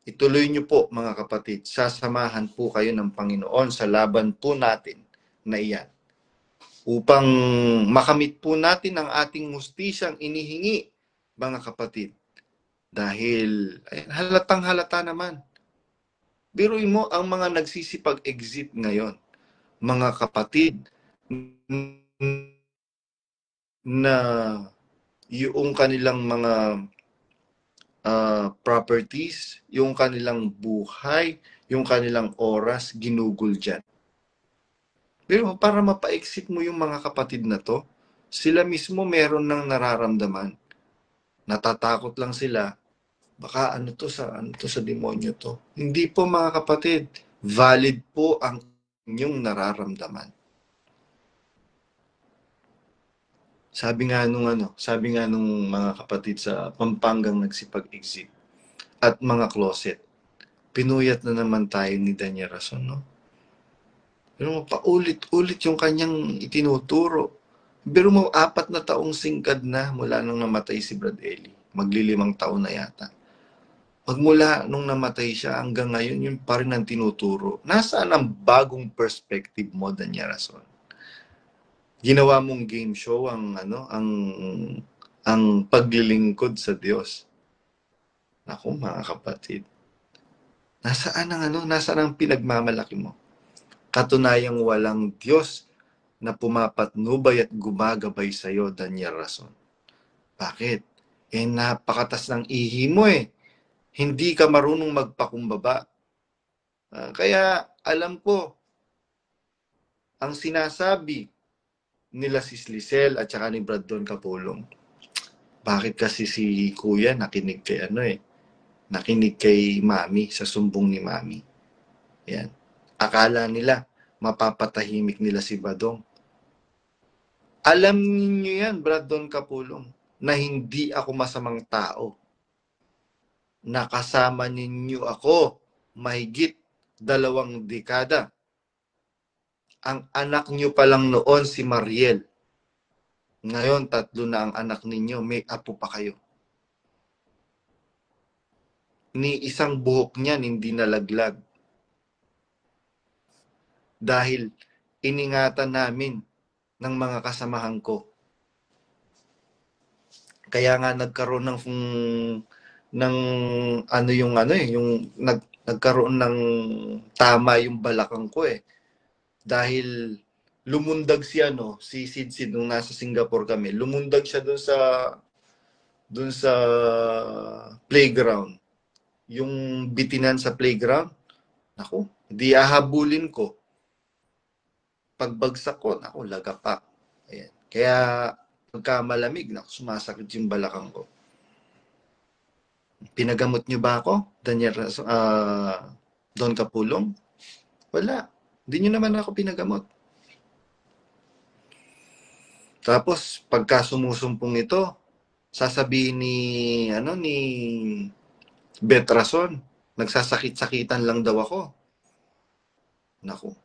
ituloy niyo po mga kapatid. Sasamahan po kayo ng Panginoon sa laban po natin na iyan. Upang makamit po natin ang ating hustisyang inihingi, mga kapatid. Dahil halatang halata naman. Biruin mo ang mga nagsisipag-exit ngayon, mga kapatid, na yung kanilang mga properties, yung kanilang buhay, yung kanilang oras, ginugol dyan. Pero para mapa-exit mo yung mga kapatid na to, sila mismo meron ng nararamdaman. Natatakot lang sila. Baka ano to sa demonyo to. Hindi po mga kapatid. Valid po ang inyong nararamdaman. Sabi nga nung mga kapatid sa Pampangang nagsipag-exit at mga closet, pinuyat na naman tayo ni Danya Rason, no? Pero paulit-ulit yung kanyang itinuturo. Pero 4 na taong singkad na mula nung namatay si Brad Eli. Magli5 taon na yata. Magmula nung namatay siya hanggang ngayon, yun pa rin ang tinuturo. Nasaan ang bagong perspective mo, Danya Rason? Ginawa mong game show ang paglilingkod sa Diyos. Ako mga kapatid. Nasaan ang pinagmamalaki mo? Katunayang walang Diyos na pumapatnubay at gumagabay sa iyo, Daniel Rason. Bakit? Napakatas ng ihi mo eh. Hindi ka marunong magpakumbaba. Kaya alam ko, ang sinasabi nila si Slisel at saka ni Brad Don Capulong, bakit kasi si Kuya nakinig kay nakinig kay Mami, sa sumbong ni Mami. Yan. Akala nila, mapapatahimik nila si Badong. Alam niyo yan, Brad Don Capulong, na hindi ako masamang tao. Nakasama ninyo ako mahigit 2 dekada. Ang anak niyo pa lang noon si Mariel. Ngayon, 3 na ang anak ninyo, may apo pa kayo. Ni isang buhok niyan hindi nalaglag. Dahil iningatan namin ng mga kasamahan ko. Kaya nga nagkaroon nagkaroon ng tama yung balakang ko eh. Dahil lumundag si Sid nung nasa Singapore kami. Lumundag siya doon sa playground. Yung bitinan sa playground. Naku, di ahabulin ko. Pagbagsak ko, naku, lagapak. Ayan. Kaya pagka malamig, naku, sumasakit yung balakang ko. Pinagamot niyo ba ako, Don Capulong? Wala. Hindi niyo naman ako pinagamot. Tapos, pagka sumusumpong ito, sasabihin ni Beth Rason, nagsasakit-sakitan lang daw ako. Naku.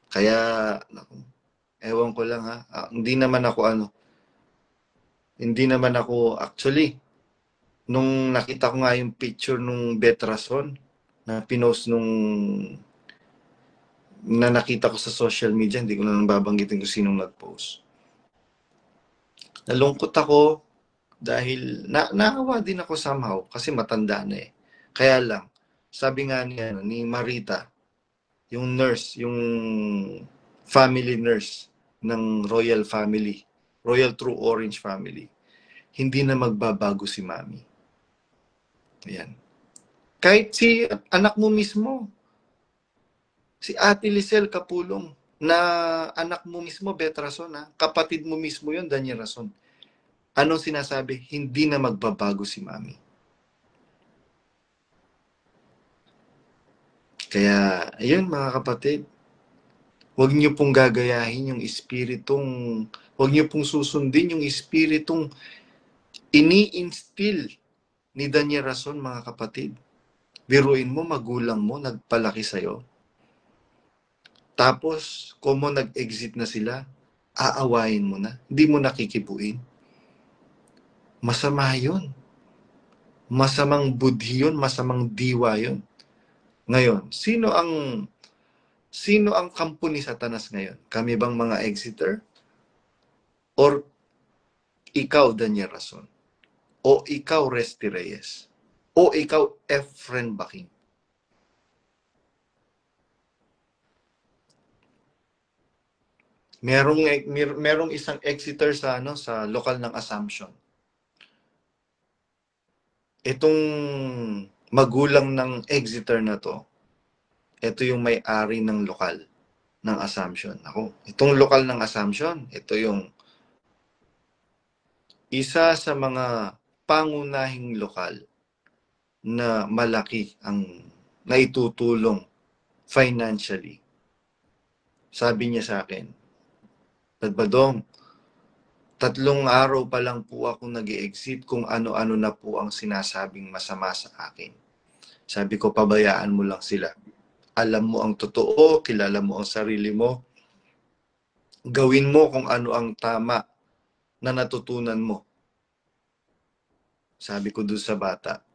Kaya, naku, Ewan ko lang ha. Hindi naman ako actually nung nakita ko nga yung picture nung Betrason na pinost na nakita ko sa social media, hindi ko na nang babanggitin kung sinong nag-post. Nalungkot ako dahil naawa din ako somehow kasi matanda na eh. Kaya lang, sabi nga ni Marita, yung nurse, yung family nurse ng Royal Family, Royal True Orange Family, hindi na magbabago si Mami. Ayan. Kahit si anak mo mismo, si Ate Lisel Kapulong, na anak mo mismo, Betrason, ha? Kapatid mo mismo yun, Daniel Rason. Anong sinasabi? Hindi na magbabago si Mami. Kaya, ayun mga kapatid, huwag niyo pong gagayahin yung espiritong, huwag niyo pong susundin yung espiritong ini-instill ni Daniel Rason, mga kapatid. Biruin mo, magulang mo, nagpalaki sa'yo. Tapos, kung mo nag-exit na sila, aawayin mo na. Hindi mo nakikibuin. Masama yun. Masamang budhi yun, masamang diwa yun. Ngayon, sino ang kampo ni Satanas ngayon? Kami bang mga exiter? Or ikaw, Daniel Rason? O ikaw, Resty Reyes? O ikaw, Efren Baking? Merong isang exiter sa lokal ng Assumption. Itong magulang ng exiter na to, ito yung may-ari ng lokal ng Assumption. Itong lokal ng Assumption, ito yung isa sa mga pangunahing lokal na malaki ang naitutulong financially. Sabi niya sa akin, Badong, 3 araw pa lang po ako nag-i-exit kung ano-ano na po ang sinasabing masama sa akin. Sabi ko, pabayaan mo lang sila. Alam mo ang totoo, kilala mo ang sarili mo. Gawin mo kung ano ang tama na natutunan mo. Sabi ko doon sa bata.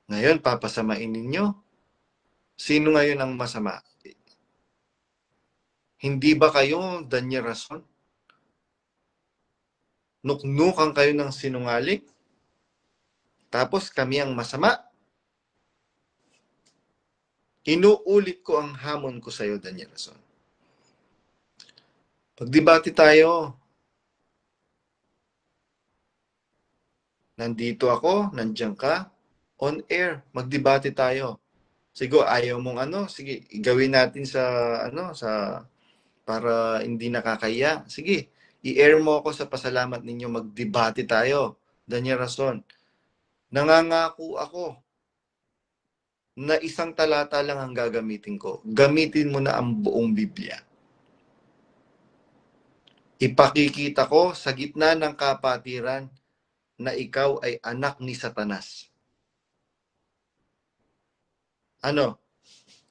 Ngayon, papasamain ninyo. Sino ngayon ang masama? Hindi ba kayo, Daniel Rason? Nuknukan kayo ng sinungaling? Tapos kami ang masama? Inuulit ko ang hamon ko sa iyo, Daniel Rason. Pagdebate tayo. Nandito ako, nandiyan ka, on air, magdebate tayo. Sige, ayaw mong sige, gawin natin para hindi nakakaya. Sige, i-air mo ako sa pasalamat ninyo, magdebate tayo. Daniel Rason, nangangako ako na 1 talata lang ang gagamitin ko. Gamitin mo na ang buong Biblia. Ipakikita ko sa gitna ng kapatiran na ikaw ay anak ni Satanas.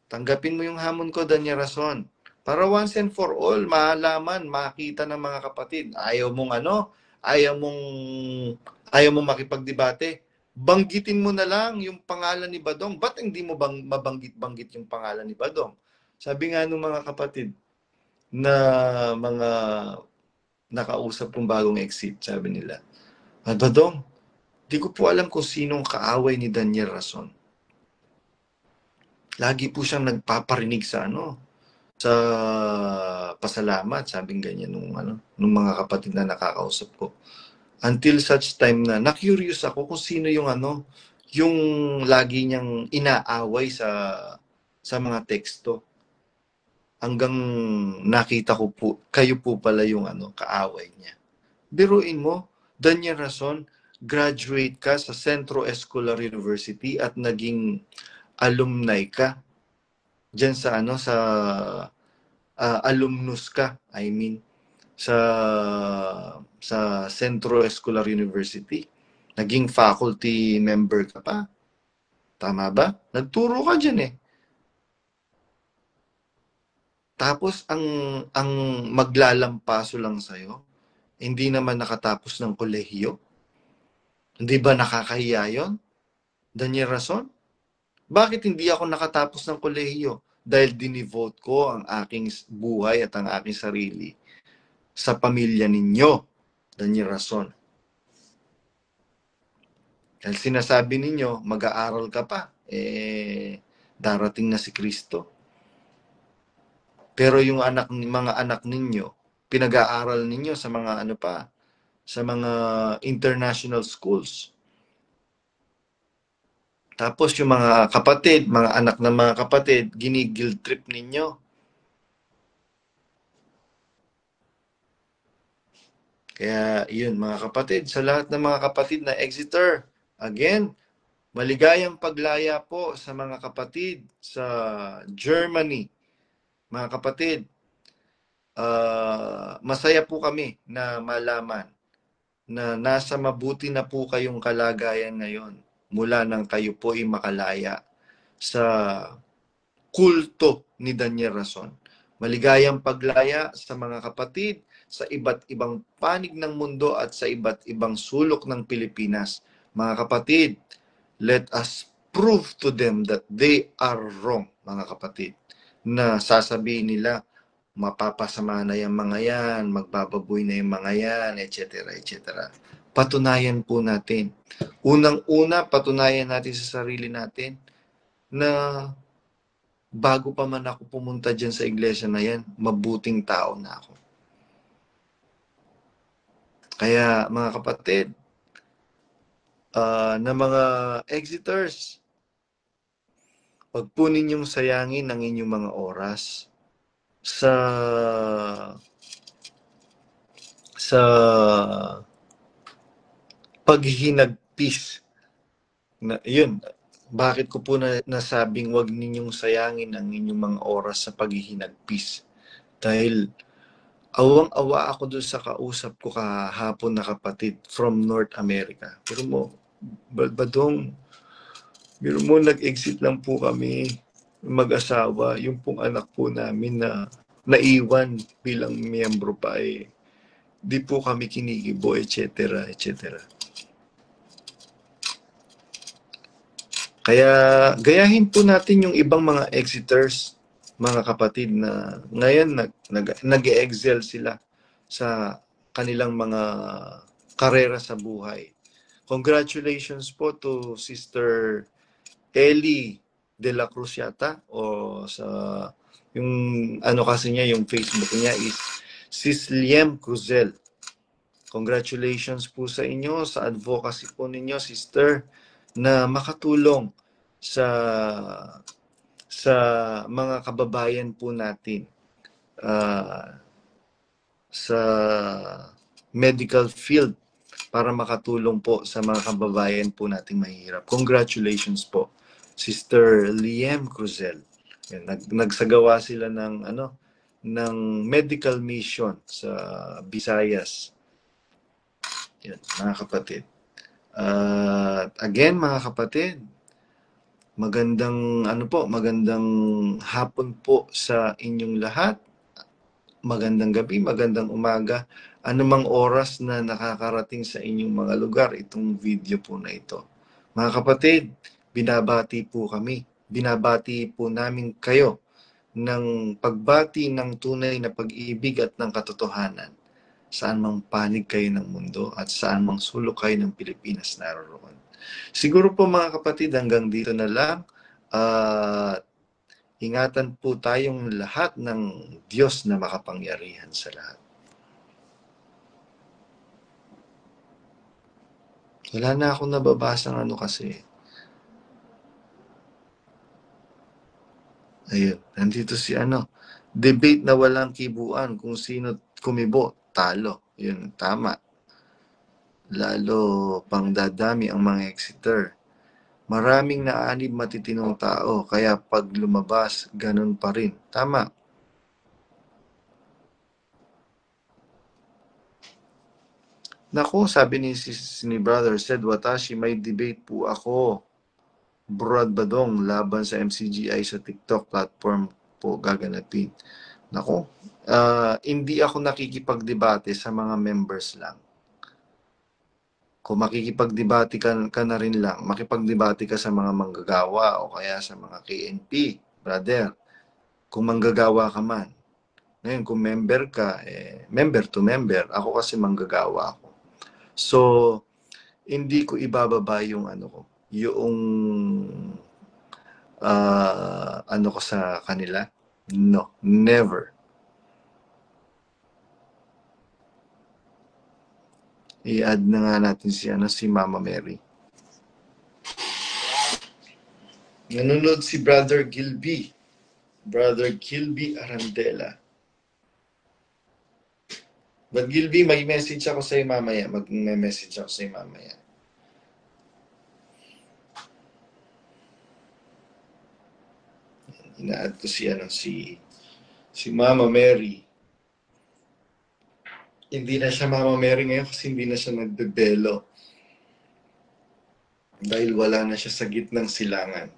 Tanggapin mo yung hamon ko, Daniel Rason. Para once and for all, malaman, makita ng mga kapatid. Ayaw mong makipagdebate. Banggitin mo na lang yung pangalan ni Badong. Ba't hindi mo mabanggit-banggit yung pangalan ni Badong? Sabi nga ng mga kapatid na mga nakausap kong bagong exit, sabi nila, Badong, di ko po alam kung sinong kaaway ni Daniel Rason. Lagi po siyang nagpaparinig sa pasalamat, sabing ganyan nung mga kapatid na nakakausap ko. Until such time na na-curious ako kung sino yung lagi niyang inaaway sa mga teksto. Hanggang nakita ko po, kayo po pala yung kaaway niya. Biruin mo, Daniel Rason, graduate ka sa Centro Escolar University at naging alumni ka. Diyan sa alumnus ka, sa Centro Escolar University. Naging faculty member ka pa. Tama ba? Nagturo ka dyan eh. Tapos ang maglalampaso lang sa'yo, hindi naman nakatapos ng kolehiyo. Hindi ba nakakahiya yun? Daniel Rason? Bakit hindi ako nakatapos ng kolehiyo? Dahil dinivote ko ang aking buhay at ang aking sarili sa pamilya ninyo, Daniel Rason. Dahil sinasabi ninyo, mag-aaral ka pa, darating na si Kristo. Pero yung mga anak ninyo, pinag-aaral ninyo sa mga sa mga international schools. Tapos yung mga kapatid, mga anak ng mga kapatid, gini-guilt trip ninyo. Kaya yun mga kapatid, sa lahat ng mga kapatid na Exeter, again, maligayang paglaya po sa mga kapatid sa Germany. Mga kapatid, masaya po kami na malaman na nasa mabuti na po kayong kalagayan ngayon mula nang kayo po ay makalaya sa kulto ni Daniel Rason. Maligayang paglaya sa mga kapatid sa iba't ibang panig ng mundo at sa iba't ibang sulok ng Pilipinas. Mga kapatid, let us prove to them that they are wrong, mga kapatid. Na sasabihin nila, mapapasama na yung mga yan, magbababoy na yung mga yan, etc. etc. Patunayan po natin. Unang-una, patunayan natin sa sarili natin na bago pa man ako pumunta dyan sa iglesia na yan, mabuting tao na ako. Kaya mga kapatid, na mga Exeters, wag po ninyong sayangin ang inyong mga oras sa paghihinagpis. Yun, bakit ko po nasabing wag ninyong sayangin ang inyong mga oras sa paghihinagpis? Dahil awang-awa ako doon sa kausap ko kahapon na kapatid from North America. Pero mo, Badong, nag-exit lang po kami mag-asawa. Yung pong anak po namin na naiwan bilang miyembro pa di po kami kinikibo, etc. etc. Kaya gayahin po natin yung ibang mga Exeters, mga kapatid, na ngayon nag-excel sila sa kanilang mga karera sa buhay. Congratulations po to Sister Ellie de la Cruz yata, o sa yung kasi niya, yung Facebook niya is Sis Liem Cruzel. Congratulations po sa inyo, sa advocacy po ninyo, sister, na makatulong sa mga kababayan po natin sa medical field para makatulong po sa mga kababayan po nating mahirap. Congratulations po, Sister Liem Cruzel. Nagsagawa sila ng medical mission sa Visayas. Yan, mga kapatid. Again, mga kapatid, magandang hapon po sa inyong lahat. Magandang gabi, magandang umaga, anumang oras na nakakarating sa inyong mga lugar itong video po na ito. Mga kapatid, binabati po kami. Binabati po namin kayo ng pagbati ng tunay na pag-ibig at ng katotohanan. Saan mang panig kayo ng mundo at saan mang sulok kayo ng Pilipinas naroroon. Siguro po mga kapatid, hanggang dito na lang. Ingatan po tayong lahat ng Diyos na makapangyarihan sa lahat. Wala na akong nababasang kasi. Ayun, nandito si debate na walang kibuan kung sino kumibo, talo. Yun, tama. Lalo pang dadami ang mga Exeter. Maraming naanib matitinong tao, kaya pag lumabas, ganun pa rin. Tama. Naku, sabi ni Brother said, Watashi, may debate po ako. Brad Badong, laban sa MCGI sa TikTok platform po gaganapin. Nako, hindi ako nakikipagdebate sa mga members lang. Kung makikipagdebate ka na rin lang, makipagdebate ka sa mga manggagawa o kaya sa mga KNP, brother. Kung manggagawa ka man. Ngayon, kung member ka, member to member. Ako kasi manggagawa ako. So, hindi ko ibababa yung ano ko, yung ano ko sa kanila. No, never. I-add na nga natin si Mama Mary. Nanonood si Brother Gilby. Brother Gilby Arandela. But Gilby, may message ako sa'yo mamaya. Mag-message ako sa'yo mamaya. Ina-add ko si Mama Mary. Hindi na siya Mama Mary ngayon kasi hindi na siya nagbebelo. Dahil wala na siya sa gitnang silangan.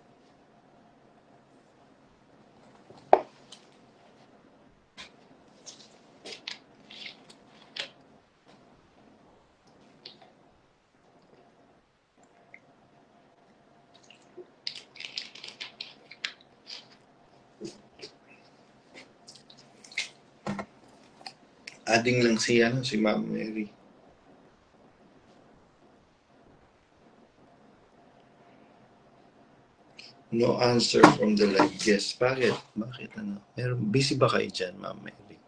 Adding lang si Mama Mary. No answer from the live guest. Bakit? Bakit ano? Busy ba kayo dyan, Mama Mary?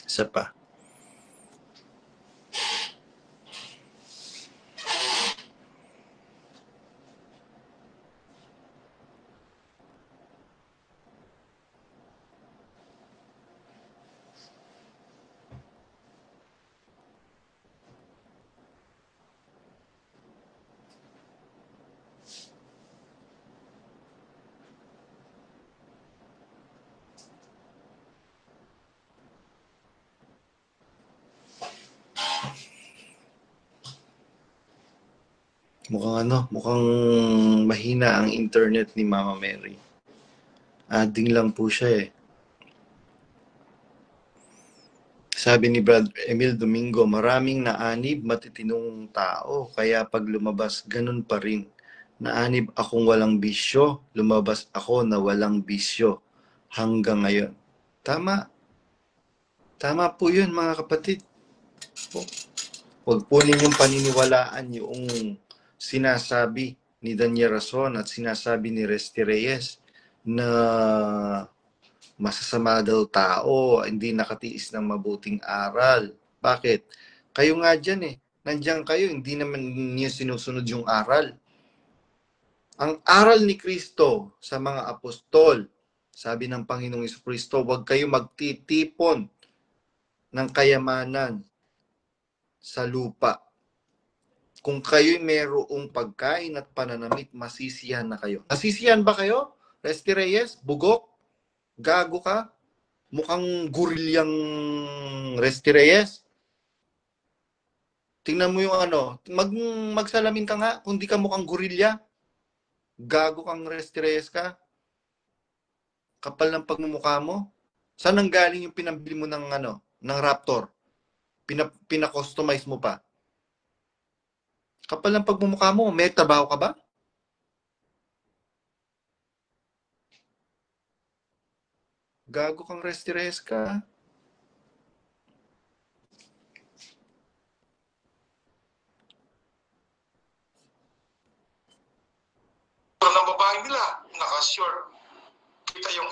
Isa pa. Mukhang mahina ang internet ni Mama Mary. Adding lang po siya eh. Sabi ni Brother Emil Domingo, maraming naanib matitinong tao, kaya pag lumabas, ganun pa rin. Naanib akong walang bisyo, lumabas ako na walang bisyo hanggang ngayon. Tama. Tama po yun, mga kapatid. Huwag po ninyong paniniwalaan yung sinasabi ni Daniel Rason at sinasabi ni Resty Reyes na masasama daw tao, hindi nakatiis ng mabuting aral. Bakit? Kayo nga dyan eh. Nandiyan kayo, hindi naman niyo sinusunod yung aral. Ang aral ni Kristo sa mga apostol, sabi ng Panginoong Jesucristo, huwag kayo magtitipon ng kayamanan sa lupa. Kung kayo'y mayroong pagkain at pananamit, masisiyahan na kayo. Nasisiyahan ba kayo? Resty Reyes, bugok, gago ka, mukhang gorilyang Resty Reyes. Tingnan mo yung magsalamin ka nga kung di ka mukhang gorilya. Gago kang Resty Reyes ka. Kapal ng pagmumukha mo. Saan nanggaling yung pinambili mo ng Raptor? Pina-customize mo pa. Kapal ng pagmumukha mo, may trabaho ka ba? Gago kang Resty Reyes ka. Ng babae nila, naka-short. Kita yung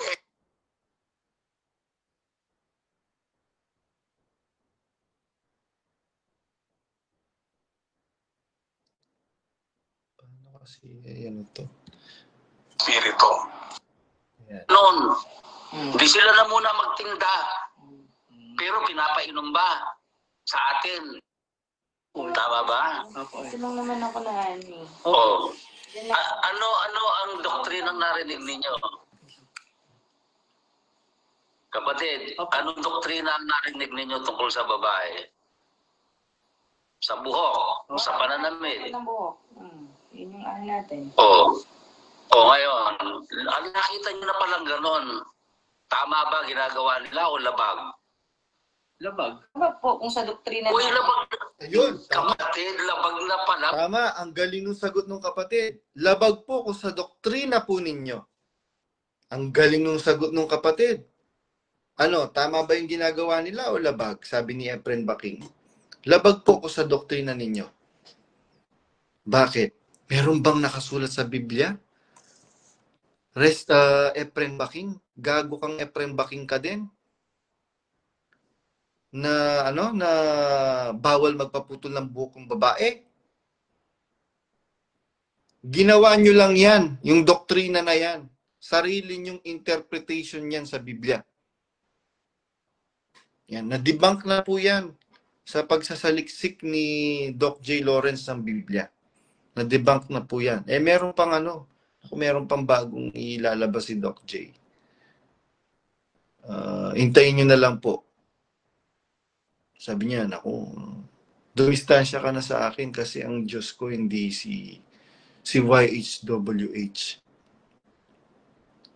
spirito. Noon, hindi sila na muna magtinda. Pero pinapainom ba sa atin? Tama ba? Ito lang naman ako na ani. Oo. Ano ang doktrinang narinig ninyo? Kapatid, anong doktrina ang narinig ninyo tungkol sa babae? Sa buhok, sa pananamit. Sa buhok. Yun yung natin. Oo. O ngayon, nakita nyo na palang ganon. Tama ba ginagawa nila o labag? Labag. Tama po kung sa doktrina. Uy, labag. Ayun, tama. Kapatid, labag na pala. Tama, ang galing ng sagot ng kapatid. Labag po kung sa doktrina po ninyo. Ang galing ng sagot ng kapatid. Ano, tama ba yung ginagawa nila o labag? Sabi ni Efren Baking. Labag po kung sa doktrina ninyo. Bakit? Meron bang nakasulat sa Biblia? Efren Baking? Gago kang Efren Baking ka din? Na bawal magpaputol ng buhok ng babae? Ginawa nyo lang yan, yung doktrina na yan. Sarili nyong interpretation yan sa Biblia. Yan, na-debunk na po yan sa pagsasaliksik ni Doc J. Lawrence ng Biblia. Na-debunk na po yan. Meron pang meron pang bagong ilalabas si Doc J. Hintayin nyo na lang po. Sabi niya, naku, dumistansya ka na sa akin kasi ang Diyos ko hindi si YHWH.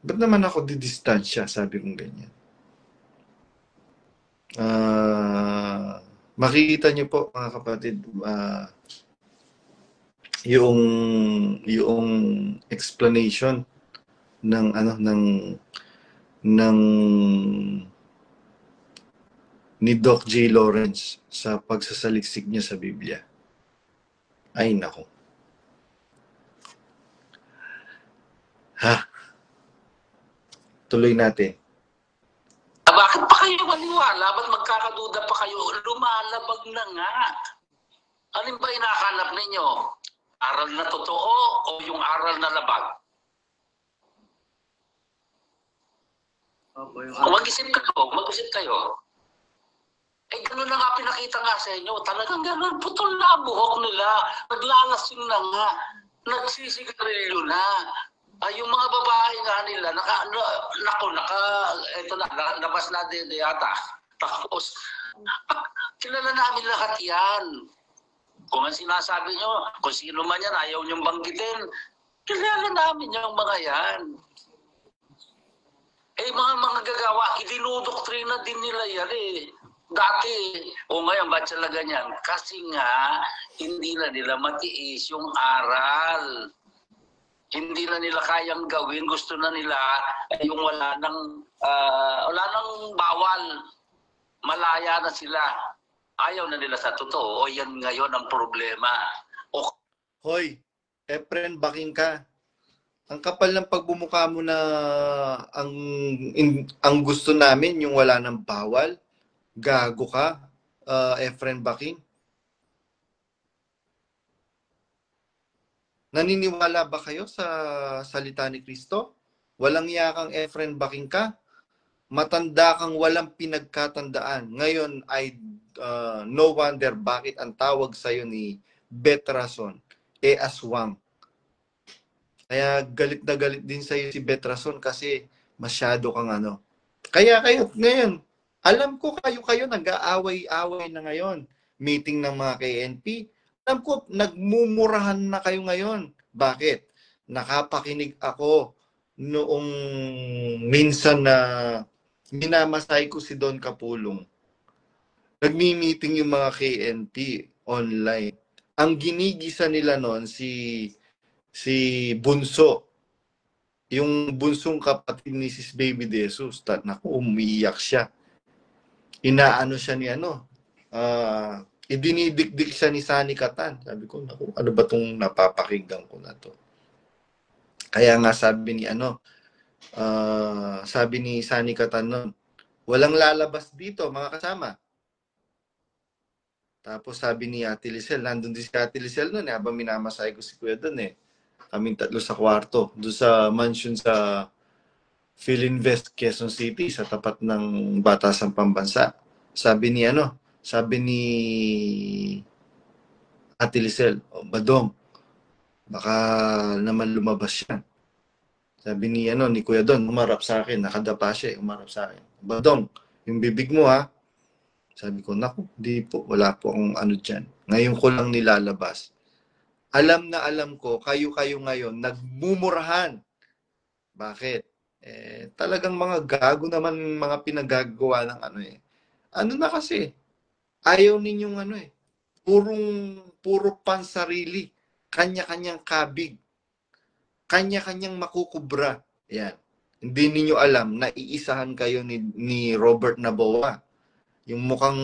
Ba't naman ako didistansya? Sabi kong ganyan. Makikita niyo po mga kapatid, yung explanation ng ni Doc J. Lawrence sa pagsasaliksik niya sa Biblia. Ay, nako. Tuloy natin. Bakit pa kayo maniwala? Ba't magkakaduda pa kayo? Lumalabag na nga. Alin ba hinahanap ninyo? Aral na totoo o yung aral na labag? Mag-isip kayo. Gano'n na nga pinakita nga sa inyo. Talagang gano'n, putol na ang buhok nila. Naglalasing na nga. Nagsisigarilyo na. Yung mga babae nga nila, labas na din yata. Tapos, kilala namin lahat yan. Kung ang sinasabi nyo, kung sino man yan, ayaw nyong banggitin, kilala namin yung mga yan. Mga gagawa, idinudoktrina din nila yan Dati, ngayon, ba't sila ganyan? Kasi nga, hindi na nila matiis yung aral. Hindi na nila kayang gawin. Gusto na nila yung wala nang bawal. Malaya na sila. Ayaw na nila sa totoo. Yan ngayon ang problema. Hoy, Efren Baking ka. Ang kapal ng pagbumuka mo na ang gusto namin yung wala nang bawal. Gago ka, Efren Baking. Naniniwala ba kayo sa salita ni Kristo? Walang yakang Efren Baking ka? Matanda kang walang pinagkatandaan. Ngayon ay no wonder bakit ang tawag sa'yo ni Betrason, aswang. Kaya galit na galit din sa'yo si Betrason kasi masyado kang Kaya kayo ngayon, alam ko kayo nag-aaway-away na ngayon. Meeting ng mga KNP. Alam ko, nagmumurahan na kayo ngayon. Bakit? Nakapakinig ako noong minsan na minamasay ko si Don Capulong. Nagmi-meeting yung mga KNP online. Ang ginigisa nila noon si Bunso. Yung bunsong kapatid ni Sis Baby De Jesus. Naku, umiiyak siya. Inaano siya ni idinidikdik siya ni Sani Catan. Sabi ko, naku, ano ba itong napapakinggan ko na to? Kaya nga sabi ni Sani Catan nun, walang lalabas dito, mga kasama. Tapos sabi ni Ate Lisel, nandun din si Ate Lisel nun, habang minamasay ko si Kuya dun Kaming tatlo sa kwarto, doon sa mansion sa Philinvest, Quezon City, sa tapat ng Batasang Pambansa. Sabi ni Ate Lisel, Badong, baka naman lumabas yan. Sabi ni Kuya Don, umarap sa akin, nakadapa siya, umarap sa akin. Badong, yung bibig mo Sabi ko, naku, di po, wala po akong dyan. Ngayon ko lang nilalabas. Alam na alam ko, kayo ngayon, nagmumurahan. Bakit? Talagang mga gago naman mga pinagagawa ng ano eh. Ano na kasi, ayaw ninyong ano eh, puro pansarili, kanya-kanyang kabig, kanya-kanyang makukubra. Yan. Hindi ninyo alam na iisahan kayo ni Robert Naboa. Yung mukhang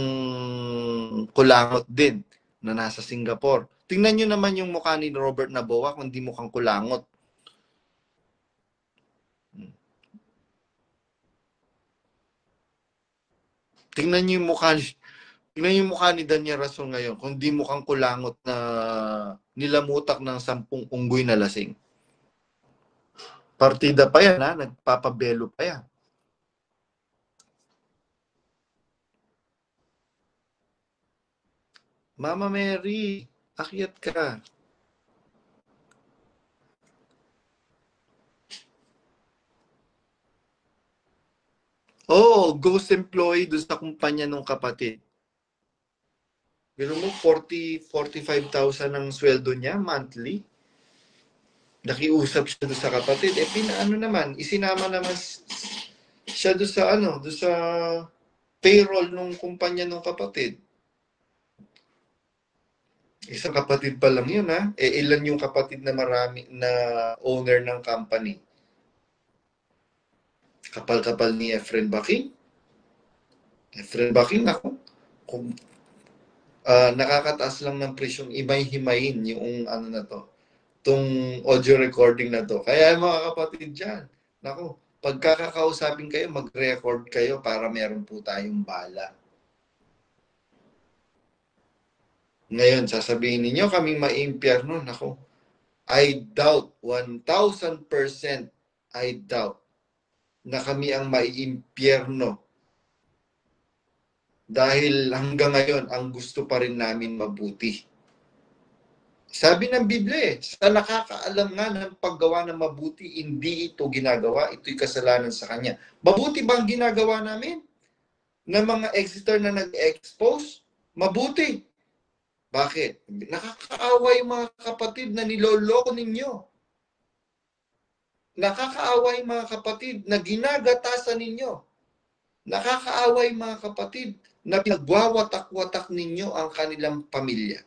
kulangot din na nasa Singapore. Tingnan nyo naman yung mukha ni Robert Naboa kung di mukhang kulangot. Tingnan nyo yung mukha ni Daniel Rason ngayon kung di mukhang kulangot na nilamutak ng 10 unggoy na lasing. Partida pa yan ha, nagpapabelo pa yan. Mama Mary, akyat ka. Oh, ghost employee doon sa kumpanya ng kapatid. Pero mo, 45,000 ang sweldo niya monthly. Nakiusap siya doon sa kapatid. Pinaano naman, isinama naman siya doon sa doon sa payroll ng kumpanya ng kapatid. Isang kapatid pa lang yun ha. Ilan yung kapatid na marami na owner ng company? Kapal-kapal ni Efren Baking. Efren Baking ako. Kung nakakataas lang ng presyong imay-himayin yung ano na to. Itong audio recording na to. Kaya mga kapatid dyan, naku, pagkakakausapin kayo, mag-record kayo para meron po tayong bala. Ngayon, sasabihin ninyo kaming maimpyerno. Naku, I doubt, 1,000% I doubt na kami ang maiimpyerno. Dahil hanggang ngayon, ang gusto pa rin namin mabuti. Sabi ng Biblia, sa nakakaalam nga ng paggawa ng mabuti, hindi ito ginagawa, ito'y kasalanan sa kanya. Mabuti bang ginagawa namin? Na mga Exeter na nag-expose? Mabuti. Bakit? Nakakaawa yung mga kapatid na niloloko ninyo. Nakakaawa yung mga kapatid na ginagatasan ninyo. Nakakaawa yung mga kapatid na pinagwawatak-watak ninyo ang kanilang pamilya.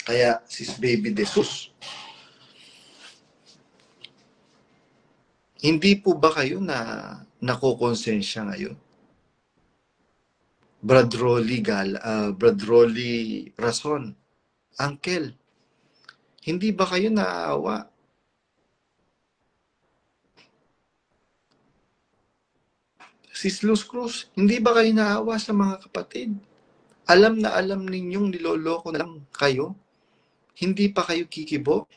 Kaya, sis baby de sus, hindi po ba kayo na nakukonsensya ngayon? Brad Rolly Rason, Uncle, hindi ba kayo naaawa? Sis Luz Cruz, hindi ba kayo naawa sa mga kapatid? Alam na alam ninyong niloloko na lang kayo? Hindi pa kayo kikibo?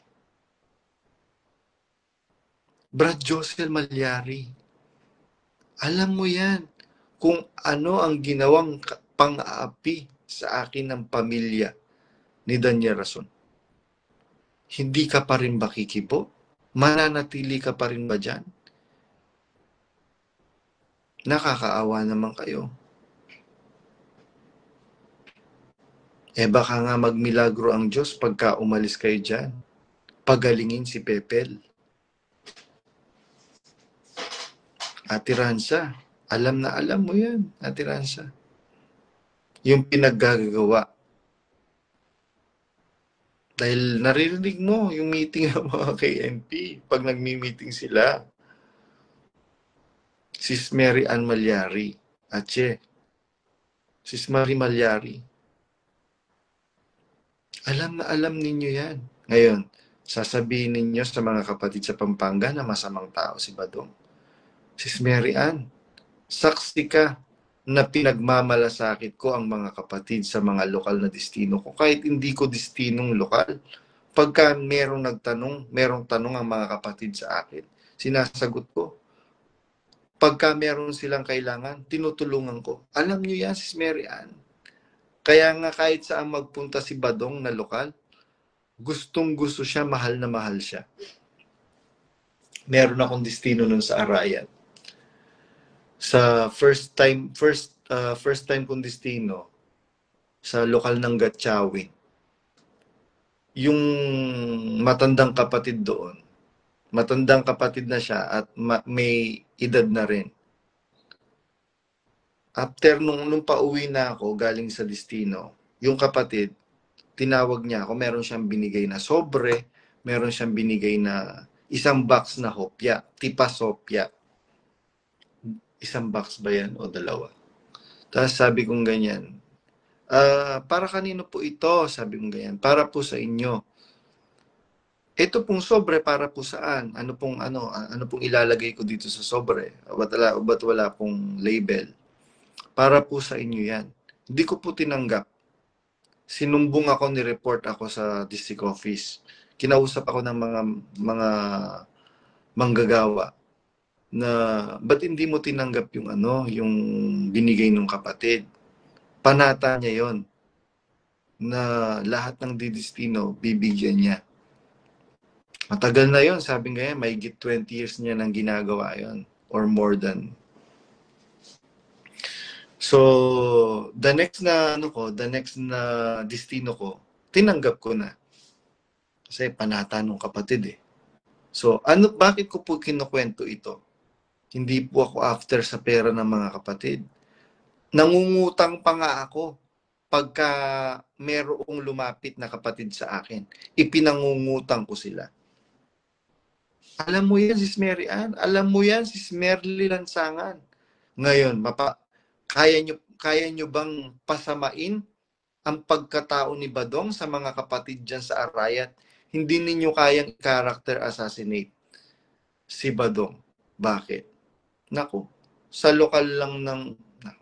Brad Josel Malyari, alam mo yan kung ano ang ginawang pang-aapi sa akin ng pamilya ni Daniel Rason. Hindi ka pa rin ba kikibo? Mananatili ka pa rin ba dyan? Nakakaawa naman kayo. Baka nga magmilagro ang Diyos pagka umalis kayo dyan. Pagalingin si Pepel. Ate Ransa, alam na alam mo yan, Ate Ransa. Yung pinaggagawa. Dahil naririnig mo yung meeting ng mga KNP pag nagmi-meeting sila. Sis Mary Ann Malyari, Ache, Sis Marie Malyari. Alam na alam ninyo yan. Ngayon, sasabihin ninyo sa mga kapatid sa Pampanga na masamang tao si Badong. Sis Mary Ann, saksi ka na pinagmamalasakit ko ang mga kapatid sa mga lokal na destino ko. Kahit hindi ko destinong lokal. Pagka merong tanong ang mga kapatid sa akin, sinasagot ko. Pagka meron silang kailangan, tinutulungan ko. Alam nyo yan, Sis Mary Ann. Kaya nga kahit saan magpunta si Badong na lokal, gustong-gusto siya, mahal na mahal siya. Meron akong destino nun sa Arayan. Sa first time kong destino, sa lokal ng Gatchawin. Yung matandang kapatid doon, Matandang kapatid na siya at may edad na rin. After nung pauwi na ako galing sa destino, yung kapatid, tinawag niya ako, meron siyang binigay na sobre, meron siyang binigay na isang box na hopya, tipas hopya. Isang box ba yan o dalawa? Tapos sabi kong ganyan, para kanino po ito? Sabi kong ganyan, para po sa inyo. Ito pong sobre para po saan? Ano pong ilalagay ko dito sa sobre? Ba't wala pong label? Para po sa inyo yan. Hindi ko po tinanggap. Sinumbong ako, ni-report ako sa district office. Kinausap ako ng mga manggagawa na ba't hindi mo tinanggap yung binigay ng kapatid. Panata niya yon na lahat ng didestino bibigyan niya. Matagal na yon, sabi nga may 20 years niya nang ginagawa yon or more than. So, the next na destino ko, tinanggap ko na. Kasi panata ng kapatid eh. So, bakit ko po kinukwento ito? Hindi po ako after sa pera ng mga kapatid. Nangungutang pa nga ako pagka merong lumapit na kapatid sa akin. Ipinangungutang ko sila. Alam mo yan, Sis Mary Ann. Alam mo yan, Sis Merly Lansangan. Ngayon, kaya nyo bang pasamain ang pagkatao ni Badong sa mga kapatid dyan sa Arayat? Hindi ninyo kayang character assassinate si Badong. Bakit? Naku, sa lokal lang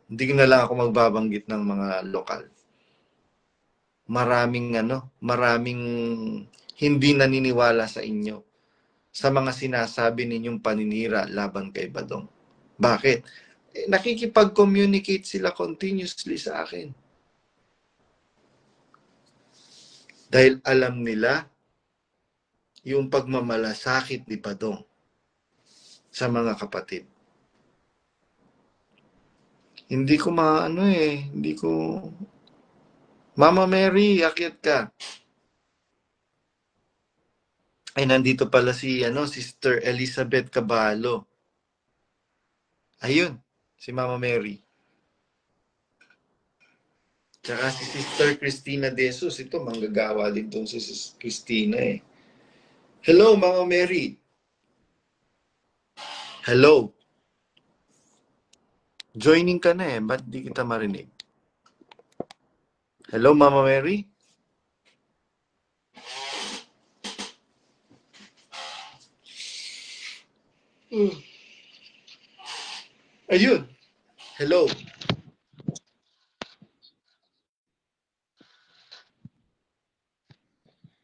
hindi na lang ako magbabanggit ng mga lokal. Maraming hindi naniniwala sa inyo sa mga sinasabi ninyong paninira laban kay Badong. Bakit? Nakikipag-communicate sila continuously sa akin. Dahil alam nila yung pagmamalasakit ni Badong sa mga kapatid. Hindi ko Mama Mary, akyat ka. Ay, nandito pala si Sister Elizabeth Caballo. Ayun, si Mama Mary. Tsaka si Sister Christina De Jesus. Ito, manggagawa din itong si Sister Christina eh. Hello, Mama Mary. Hello. Joining ka na eh. Ba't di kita marinig? Hello, Mama Mary? Ayun. Hello.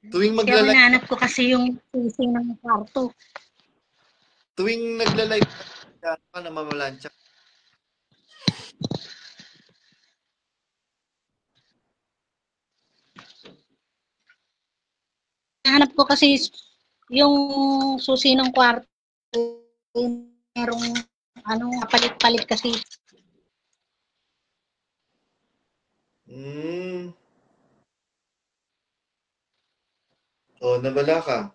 Tuwing Kaya hinahanap ko kasi yung susi ng kwarto. Tuwing nagla-live ka na mamalansya. Hinahanap ko kasi yung susi ng kwarto. Merong palit-palit kasi. Oh, nabala ka.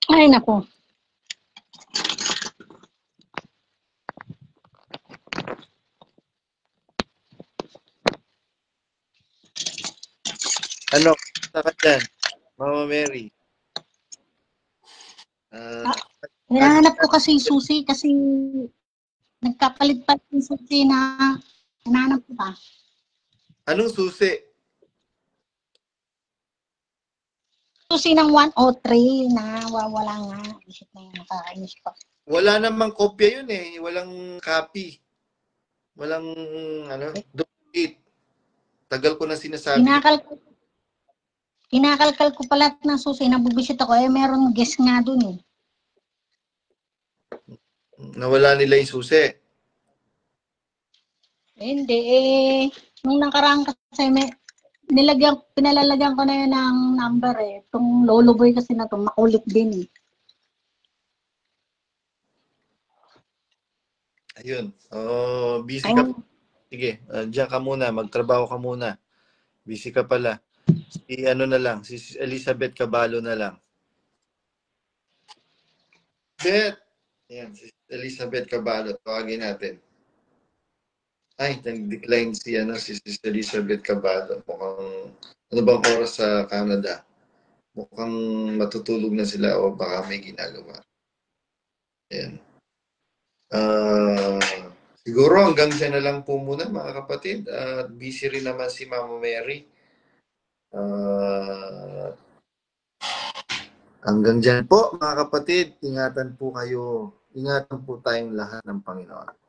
Ay, nako. Ano? Saka dyan, Mama Mary. Hinahanap ko kasi yung susi kasi nagkapalit-palit yung susi na hinahanap ko pa. Anong susi? Susi ng 103 na wala nga. Isip na yun, nakakainis pa. Wala namang kopya yun eh. Walang copy. Walang, duplicate. Tagal ko na sinasabi. Kinakalkal ko pala ng susi, nabubisit ako, meron guest nga dun eh. Nawala nila yung susi. Hindi nung nakaraan kasi pinalalagyan ko na yun ng number eh. Itong Lolo Boy kasi na to, makulit din eh. Ayun. Oh, busy ka. Sige, diyan ka muna. Magtrabaho ka muna. Busy ka pala. Si ano na lang, si Elizabeth Caballo na lang. Bet! Yan, si Elizabeth Caballo. Tawagin natin. Ay, nag-decline si Elizabeth Caballo. Mukhang, ano bang oras sa Canada? Mukhang matutulog na sila o baka may ginagawa. Ayan. Siguro hanggang dyan na lang po muna mga kapatid. Busy rin naman si Mama Mary. Hanggang dyan po mga kapatid. Ingatan po kayo. Ingatan po tayong lahat ng Panginoon.